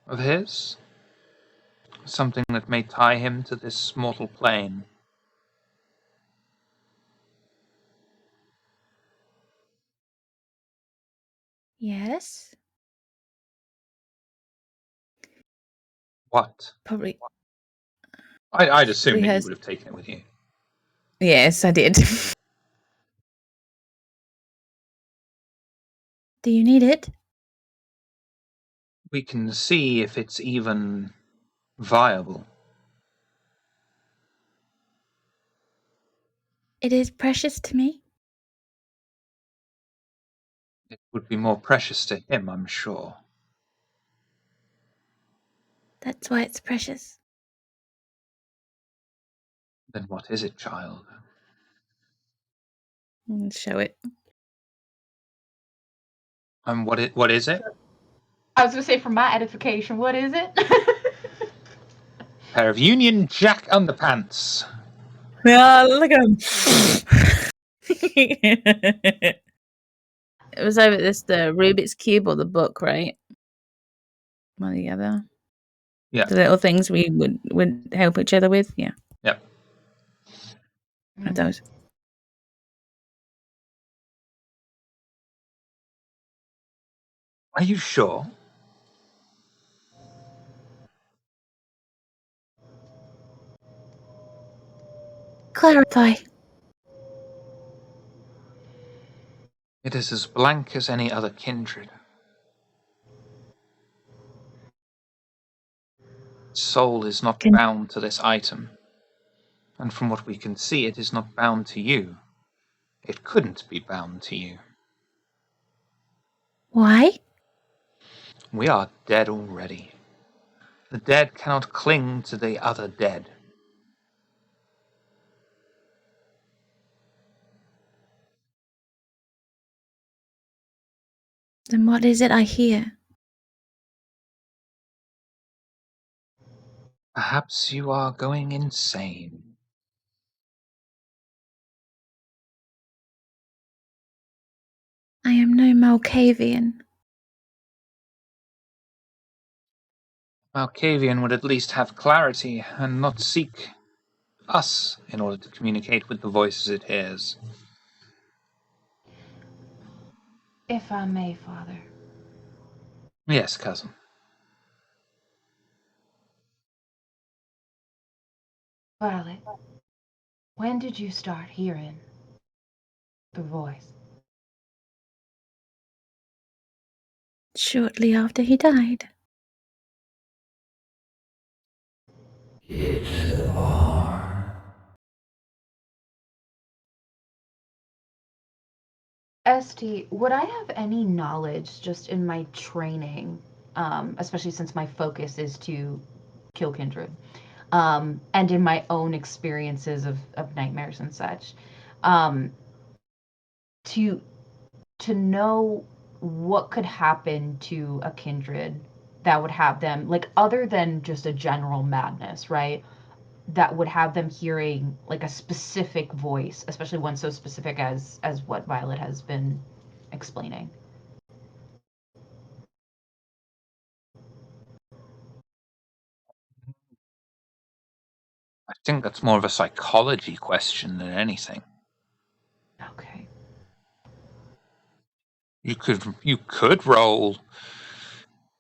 of his? Something that may tie him to this mortal plane? Yes, What? Probably. I'd assume We that you has- would have taken it with you. Yes, I did. do you need it? We can see if it's even viable. It is precious to me. It would be more precious to him, I'm sure. That's why it's precious. Then what is it, child? Show it. And what is it? I was gonna say, for my edification, what is it? Pair of Union Jack underpants. Yeah, look at him. It was over this the Rubik's Cube or the book, right? One or the other. Yeah. The little things we would help each other with. Yeah. Yep. One of those. Are you sure? Clarify. It is as blank as any other kindred. Soul is not Can- bound to this item. And from what we can see, it is not bound to you. It couldn't be bound to you. Why? We are dead already. The dead cannot cling to the other dead. Then what is it I hear? Perhaps you are going insane. I am no Malkavian. Malkavian would at least have clarity and not seek us in order to communicate with the voices it hears. If I may, Father. Yes, cousin. Violet, when did you start hearing the voice? Shortly after he died. It's R. Esti, would I have any knowledge just in my training, especially since my focus is to kill kindred, and in my own experiences of nightmares and such, um, to know what could happen to a kindred that would have them, like, other than just a general madness, right? That would have them hearing like a specific voice, especially one so specific as what Violet has been explaining. I think that's more of a psychology question than anything. Okay. You could roll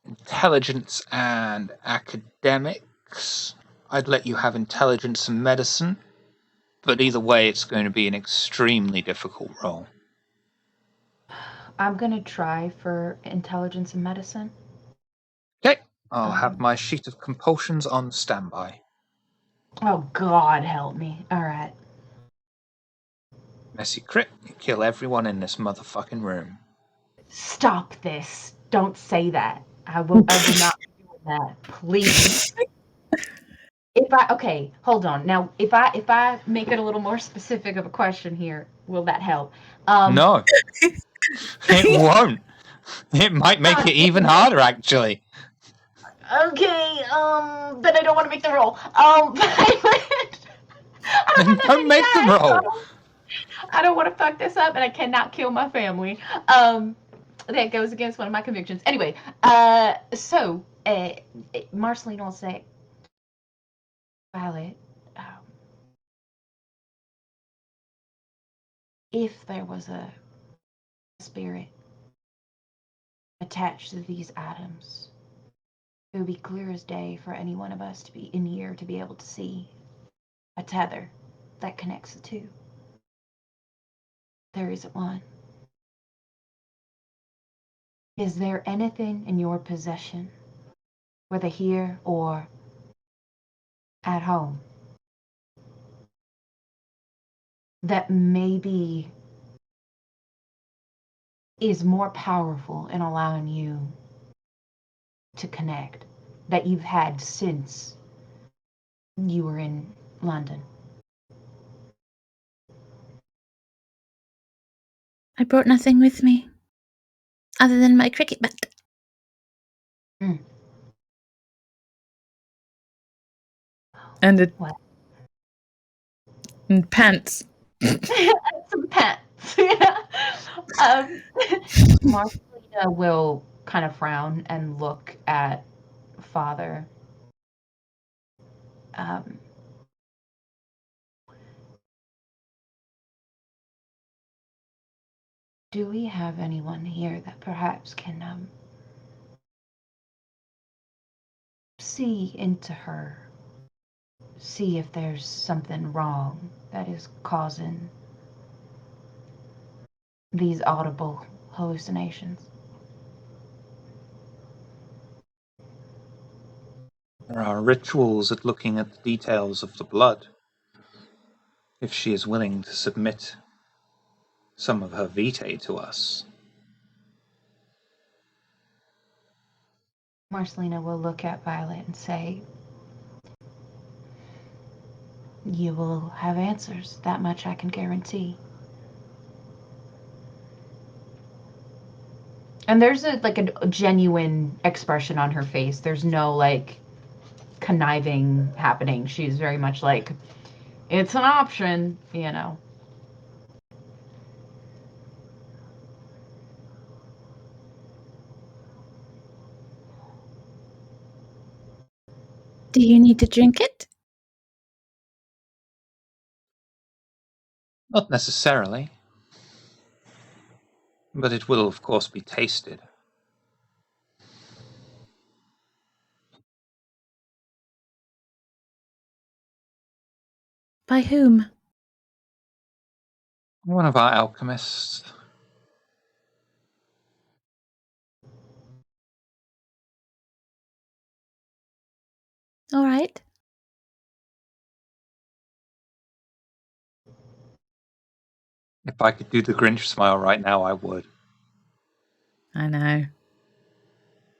intelligence and academics. I'd let you have intelligence and medicine, but either way, it's going to be an extremely difficult roll. I'm gonna try for intelligence and medicine. Okay, I'll have my sheet of compulsions on standby. Oh God, help me! All right. Messy crit, you kill everyone in this motherfucking room. Stop this! Don't say that. I will not be doing that. Please. Okay, hold on. Now, if I make it a little more specific of a question here, will that help? No, it won't. It might make it even harder, actually. Okay, then I don't want to make the roll. I don't Then have that don't many make the dice, roll. so I don't want to fuck this up, and I cannot kill my family. That goes against one of my convictions. Anyway, Marceline will say, Violet, if there was a spirit attached to these atoms, it would be clear as day for any one of us to be in here to be able to see a tether that connects the two. There isn't one. Is there anything in your possession, whether here or at home, that maybe is more powerful in allowing you to connect, that you've had since you were in London? I brought nothing with me. Other than my cricket bat. And a What? and pants. Some pets. Marcelina will kind of frown and look at Father. Do we have anyone here that perhaps can see into her? See if there's something wrong that is causing these audible hallucinations? There are rituals at looking at the details of the blood. If she is willing to submit some of her vitae to us. Marcelina will look at Violet and say, you will have answers. That much I can guarantee. And there's a genuine expression on her face. There's no like conniving happening. She's very much like, it's an option, you know. Do you need to drink it? Not necessarily. But it will, of course, be tasted. By whom? One of our alchemists. All right. If I could do the Grinch smile right now, I would. I know.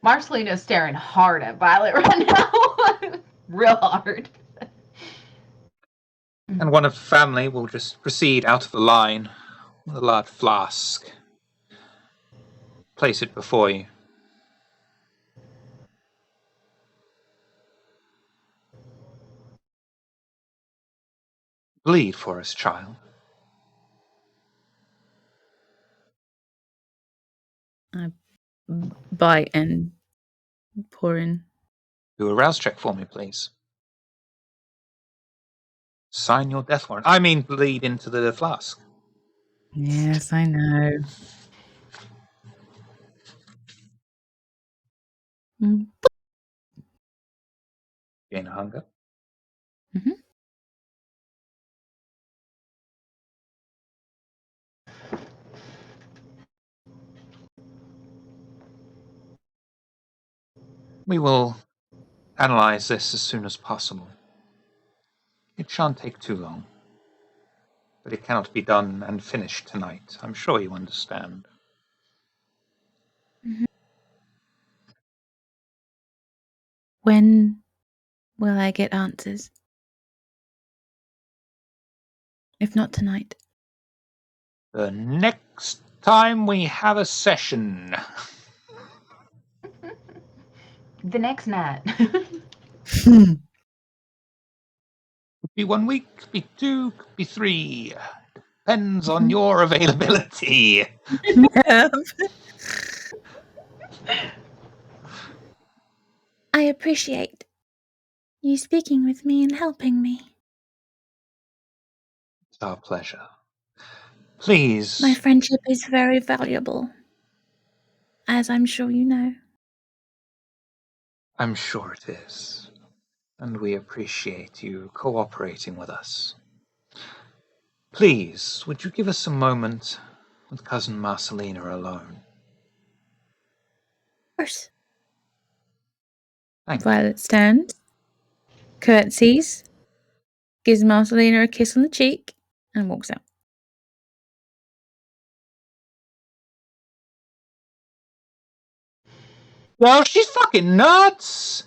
Marcelina's staring hard at Violet right now. Real hard. And one of the family will just proceed out of the line with a large flask. Place it before you. Bleed for us, child. I bite and pour in. Do a rouse check for me, please. Sign your death warrant. I mean, bleed into the flask. Yes, I know. Mm. Gain a hunger. Mhm. We will analyze this as soon as possible. It shan't take too long. But it cannot be done and finished tonight. I'm sure you understand. When will I get answers? If not tonight. The next time we have a session. The next night. Could be 1 week, could be 2, could be 3. Depends on your availability. I appreciate you speaking with me and helping me. It's our pleasure. Please. My friendship is very valuable, as I'm sure you know. I'm sure it is. And we appreciate you cooperating with us. Please, would you give us a moment with Cousin Marcelina alone? Of course. Thank you. Violet stands, curtsies, gives Marcelina a kiss on the cheek, and walks out. Well, she's fucking nuts!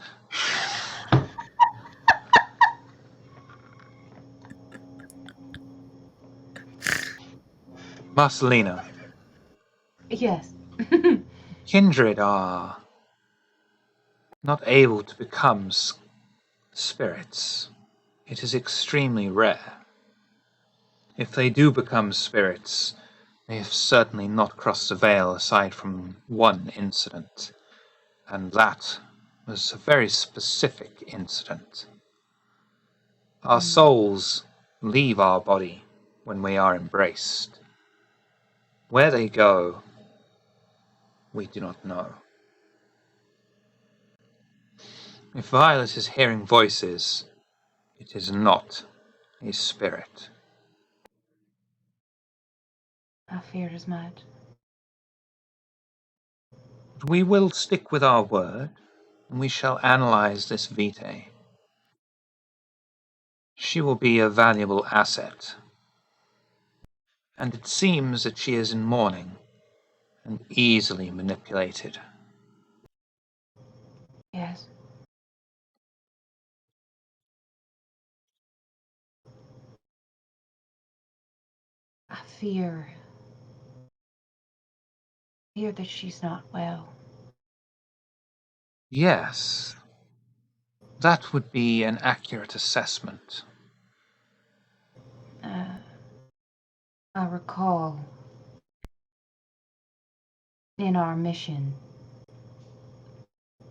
Marcelina, Yes. kindred are not able to become spirits. It is extremely rare. If they do become spirits, they have certainly not crossed the veil aside from one incident. And that was a very specific incident. Our souls leave our body when we are embraced. Where they go, we do not know. If Violet is hearing voices, it is not a spirit. I feared as much. We will stick with our word, and we shall analyze this vitae. She will be a valuable asset. And it seems that she is in mourning and easily manipulated. Yes. I fear hear that she's not well. Yes. That would be an accurate assessment. I recall in our mission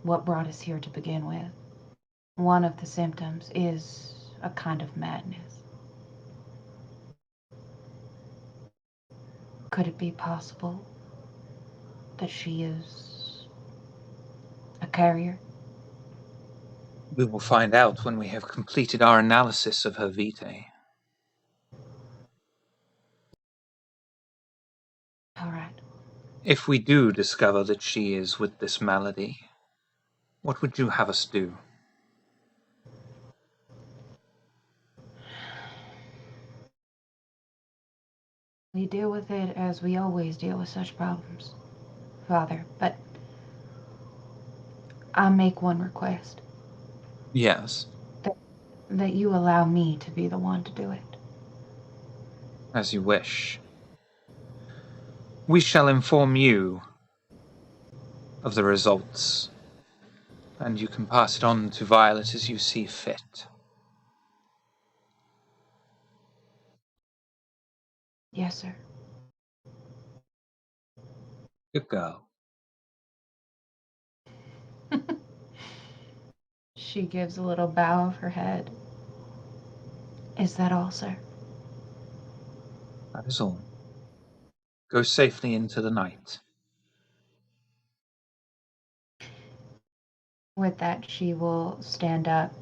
what brought us here to begin with. One of the symptoms is a kind of madness. Could it be possible that she is a carrier? We will find out when we have completed our analysis of her vitae. All right. If we do discover that she is with this malady, what would you have us do? We deal with it as we always deal with such problems, Father, but I make one request. Yes, That you allow me to be the one to do it. as you wish. We shall inform you of the results, and you can pass it on to Violet as you see fit. Yes, sir. Good girl. She gives a little bow of her head. Is that all, sir? That is all. Go safely into the night. With that, she will stand up,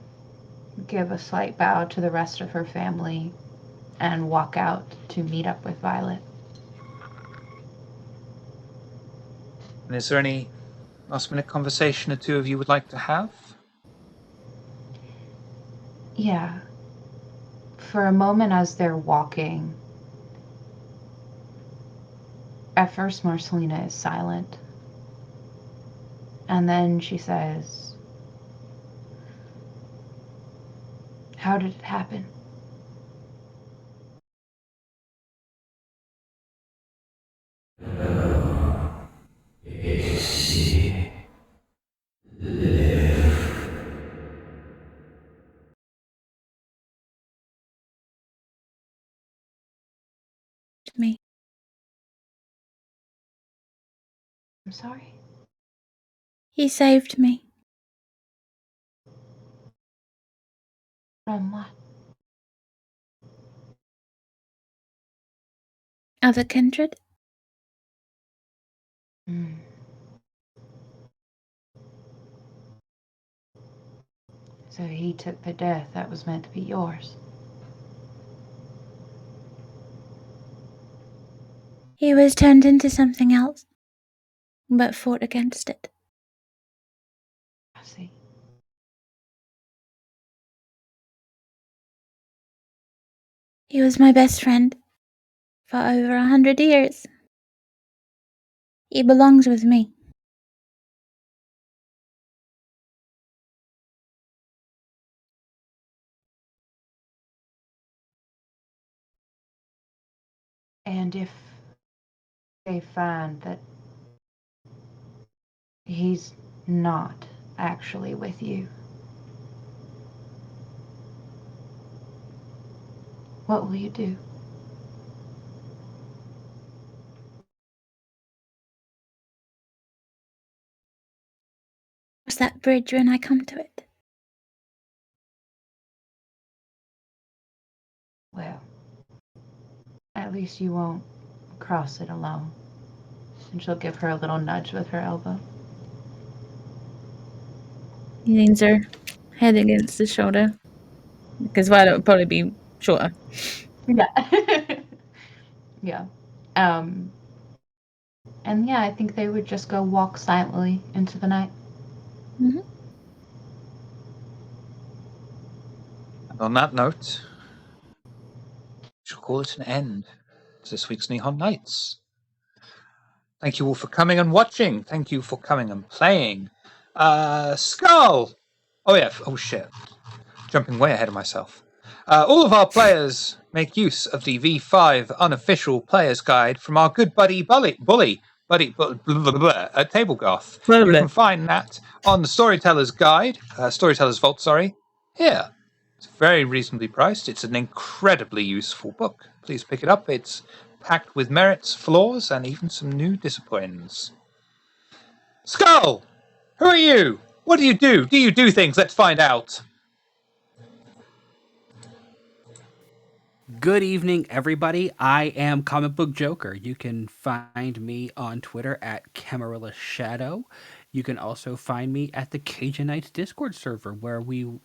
give a slight bow to the rest of her family, and walk out to meet up with Violet. And is there any last-minute conversation the two of you would like to have? Yeah. For a moment as they're walking, at first Marcelina is silent. And then she says, "How did it happen?" Is live. Me. I'm sorry. He saved me. From what? Other kindred? Mm. So he took the death that was meant to be yours. He was turned into something else, but fought against it. I see. He was my best friend for over 100 years. He belongs with me. And if they find that he's not actually with you, what will you do? Cross that bridge when I come to it. Well, at least you won't cross it alone. And she'll give her a little nudge with her elbow. He leans her head against his shoulder. Because Violet would probably be shorter. Yeah. Yeah. And yeah, I think they would just go walk silently into the night. Mm-hmm. And on that note, we shall call it an end to this week's Nihon Nights. Thank you all for coming and watching. Thank you for coming and playing. Skull! Oh yeah, oh shit. Jumping way ahead of myself. All of our players make use of the V5 unofficial player's guide from our good buddy Bully. Table Goth. Blah, You blah. can find that on the Storyteller's Guide, Storyteller's Vault, sorry. Here. It's very reasonably priced. It's an incredibly useful book. Please pick it up. It's packed with merits, flaws, and even some new disciplines. Skull! Who are you? What do you do? Do you do things? Let's find out. Good evening, everybody. I am Comic Book Joker. You can find me on Twitter at Camarilla Shadow. You can also find me at the Cajunites Discord server, where we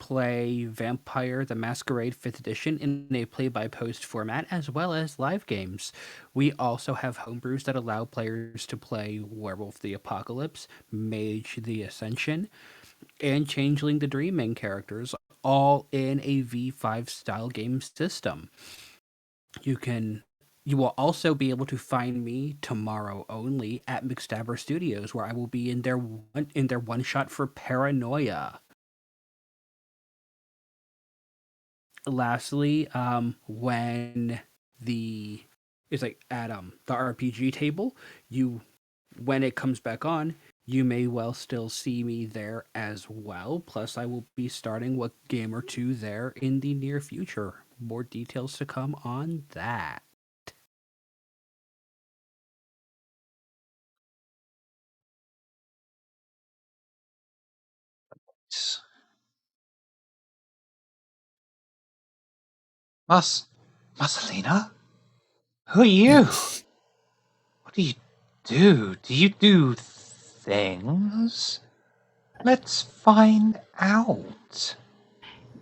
play Vampire the Masquerade 5th edition in a play-by-post format, as well as live games. We also have homebrews that allow players to play Werewolf the Apocalypse, Mage the Ascension, and Changeling the Dreaming characters, all in a V5 style game system. You will also be able to find me tomorrow only at McStabber Studios, where I will be in their one shot for Paranoia. Lastly, when it's like at the RPG table, when it comes back on, you may well still see me there as well. Plus, I will be starting a game or two there in the near future. More details to come on that. Marcelina? Who are you? What do you do? Do you do things? Let's find out.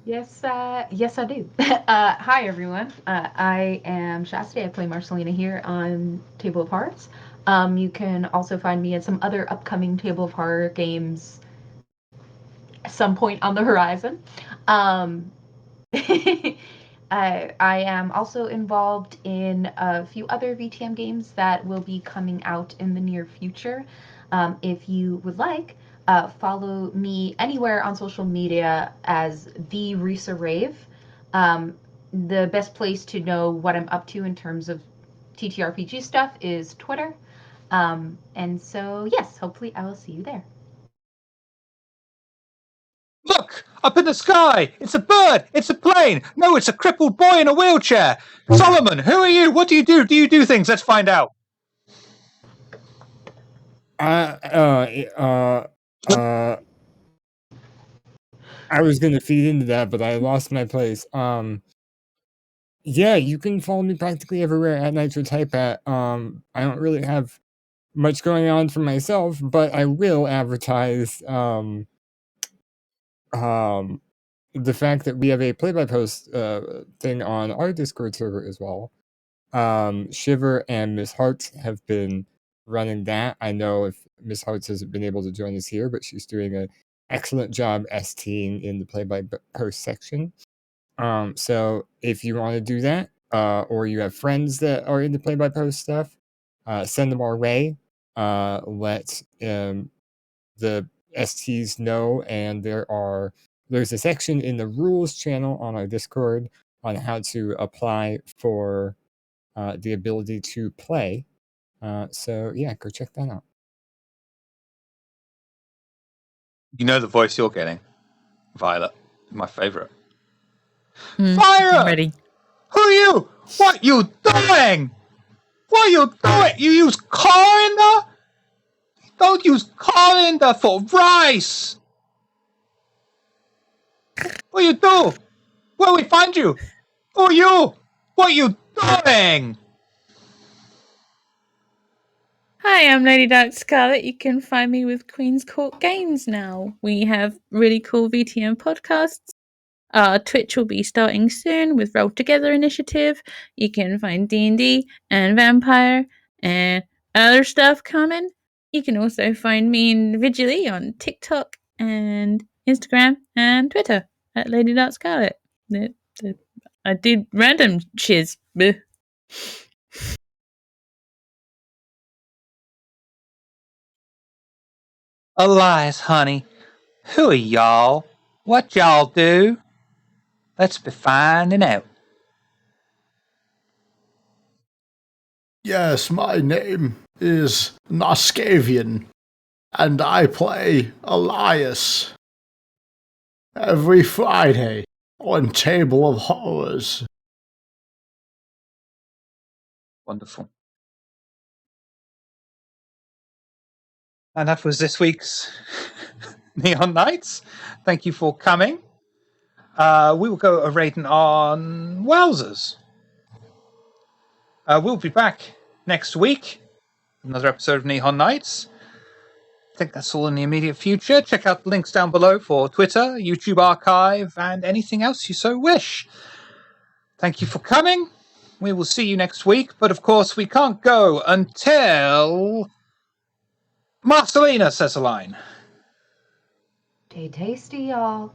Yes, yes, I do. Hi, everyone. I am Shasti. I play Marcelina here on Table of Hearts. You can also find me at some other upcoming Table of Horror games at some point on the horizon. I am also involved in a few other VTM games that will be coming out in the near future. If you would like, follow me anywhere on social media as the Risa Rave. The best place to know what I'm up to in terms of TTRPG stuff is Twitter. And so, yes, hopefully I will see you there. Look! Up in the sky! It's a bird! It's a plane! No, it's a crippled boy in a wheelchair! Solomon, who are you? What do you do? Do you do things? Let's find out. I was gonna feed into that, but I lost my place. Yeah, you can follow me practically everywhere at Nitro Type at. I don't really have much going on for myself, but I will advertise the fact that we have a play-by-post thing on our Discord server as well. Shiver and Miss Hearts have been running that. I know if Miss Hearts hasn't been able to join us here, but she's doing an excellent job STing in the play-by-post section. So if you want to do that, or you have friends that are into play-by-post stuff, send them our way. Let the STs know, and there's a section in the rules channel on our Discord on how to apply for the ability to play. So yeah, go check that out. You know the voice you're getting, Violet. My favourite. I'm ready. Who are you? What you doing? What you doing? You use coriander? Don't use coriander for rice. What you do? Where we find you? Who are you? What you doing? Hi, I'm Lady Dark Scarlet. You can find me with Queen's Court Games now. We have really cool VTM podcasts. Twitch will be starting soon with Roll Together Initiative. You can find D&D and Vampire and other stuff coming. You can also find me individually on TikTok and Instagram and Twitter at Lady Dark Scarlet. I did random shiz. Bleh. Elias, honey. Who are y'all? What y'all do? Let's be finding out. Yes, my name is Noscavian, and I play Elias every Friday on Table of Horrors. Wonderful. And that was this week's Neon Nights. Thank you for coming. We will go a raiding on Wowzers. We'll be back next week. Another episode of Nihon Nights. I think that's all in the immediate future. Check out the links down below for Twitter, YouTube Archive, and anything else you so wish. Thank you for coming. We will see you next week, but of course we can't go until Marcelina says a line. Stay tasty, y'all.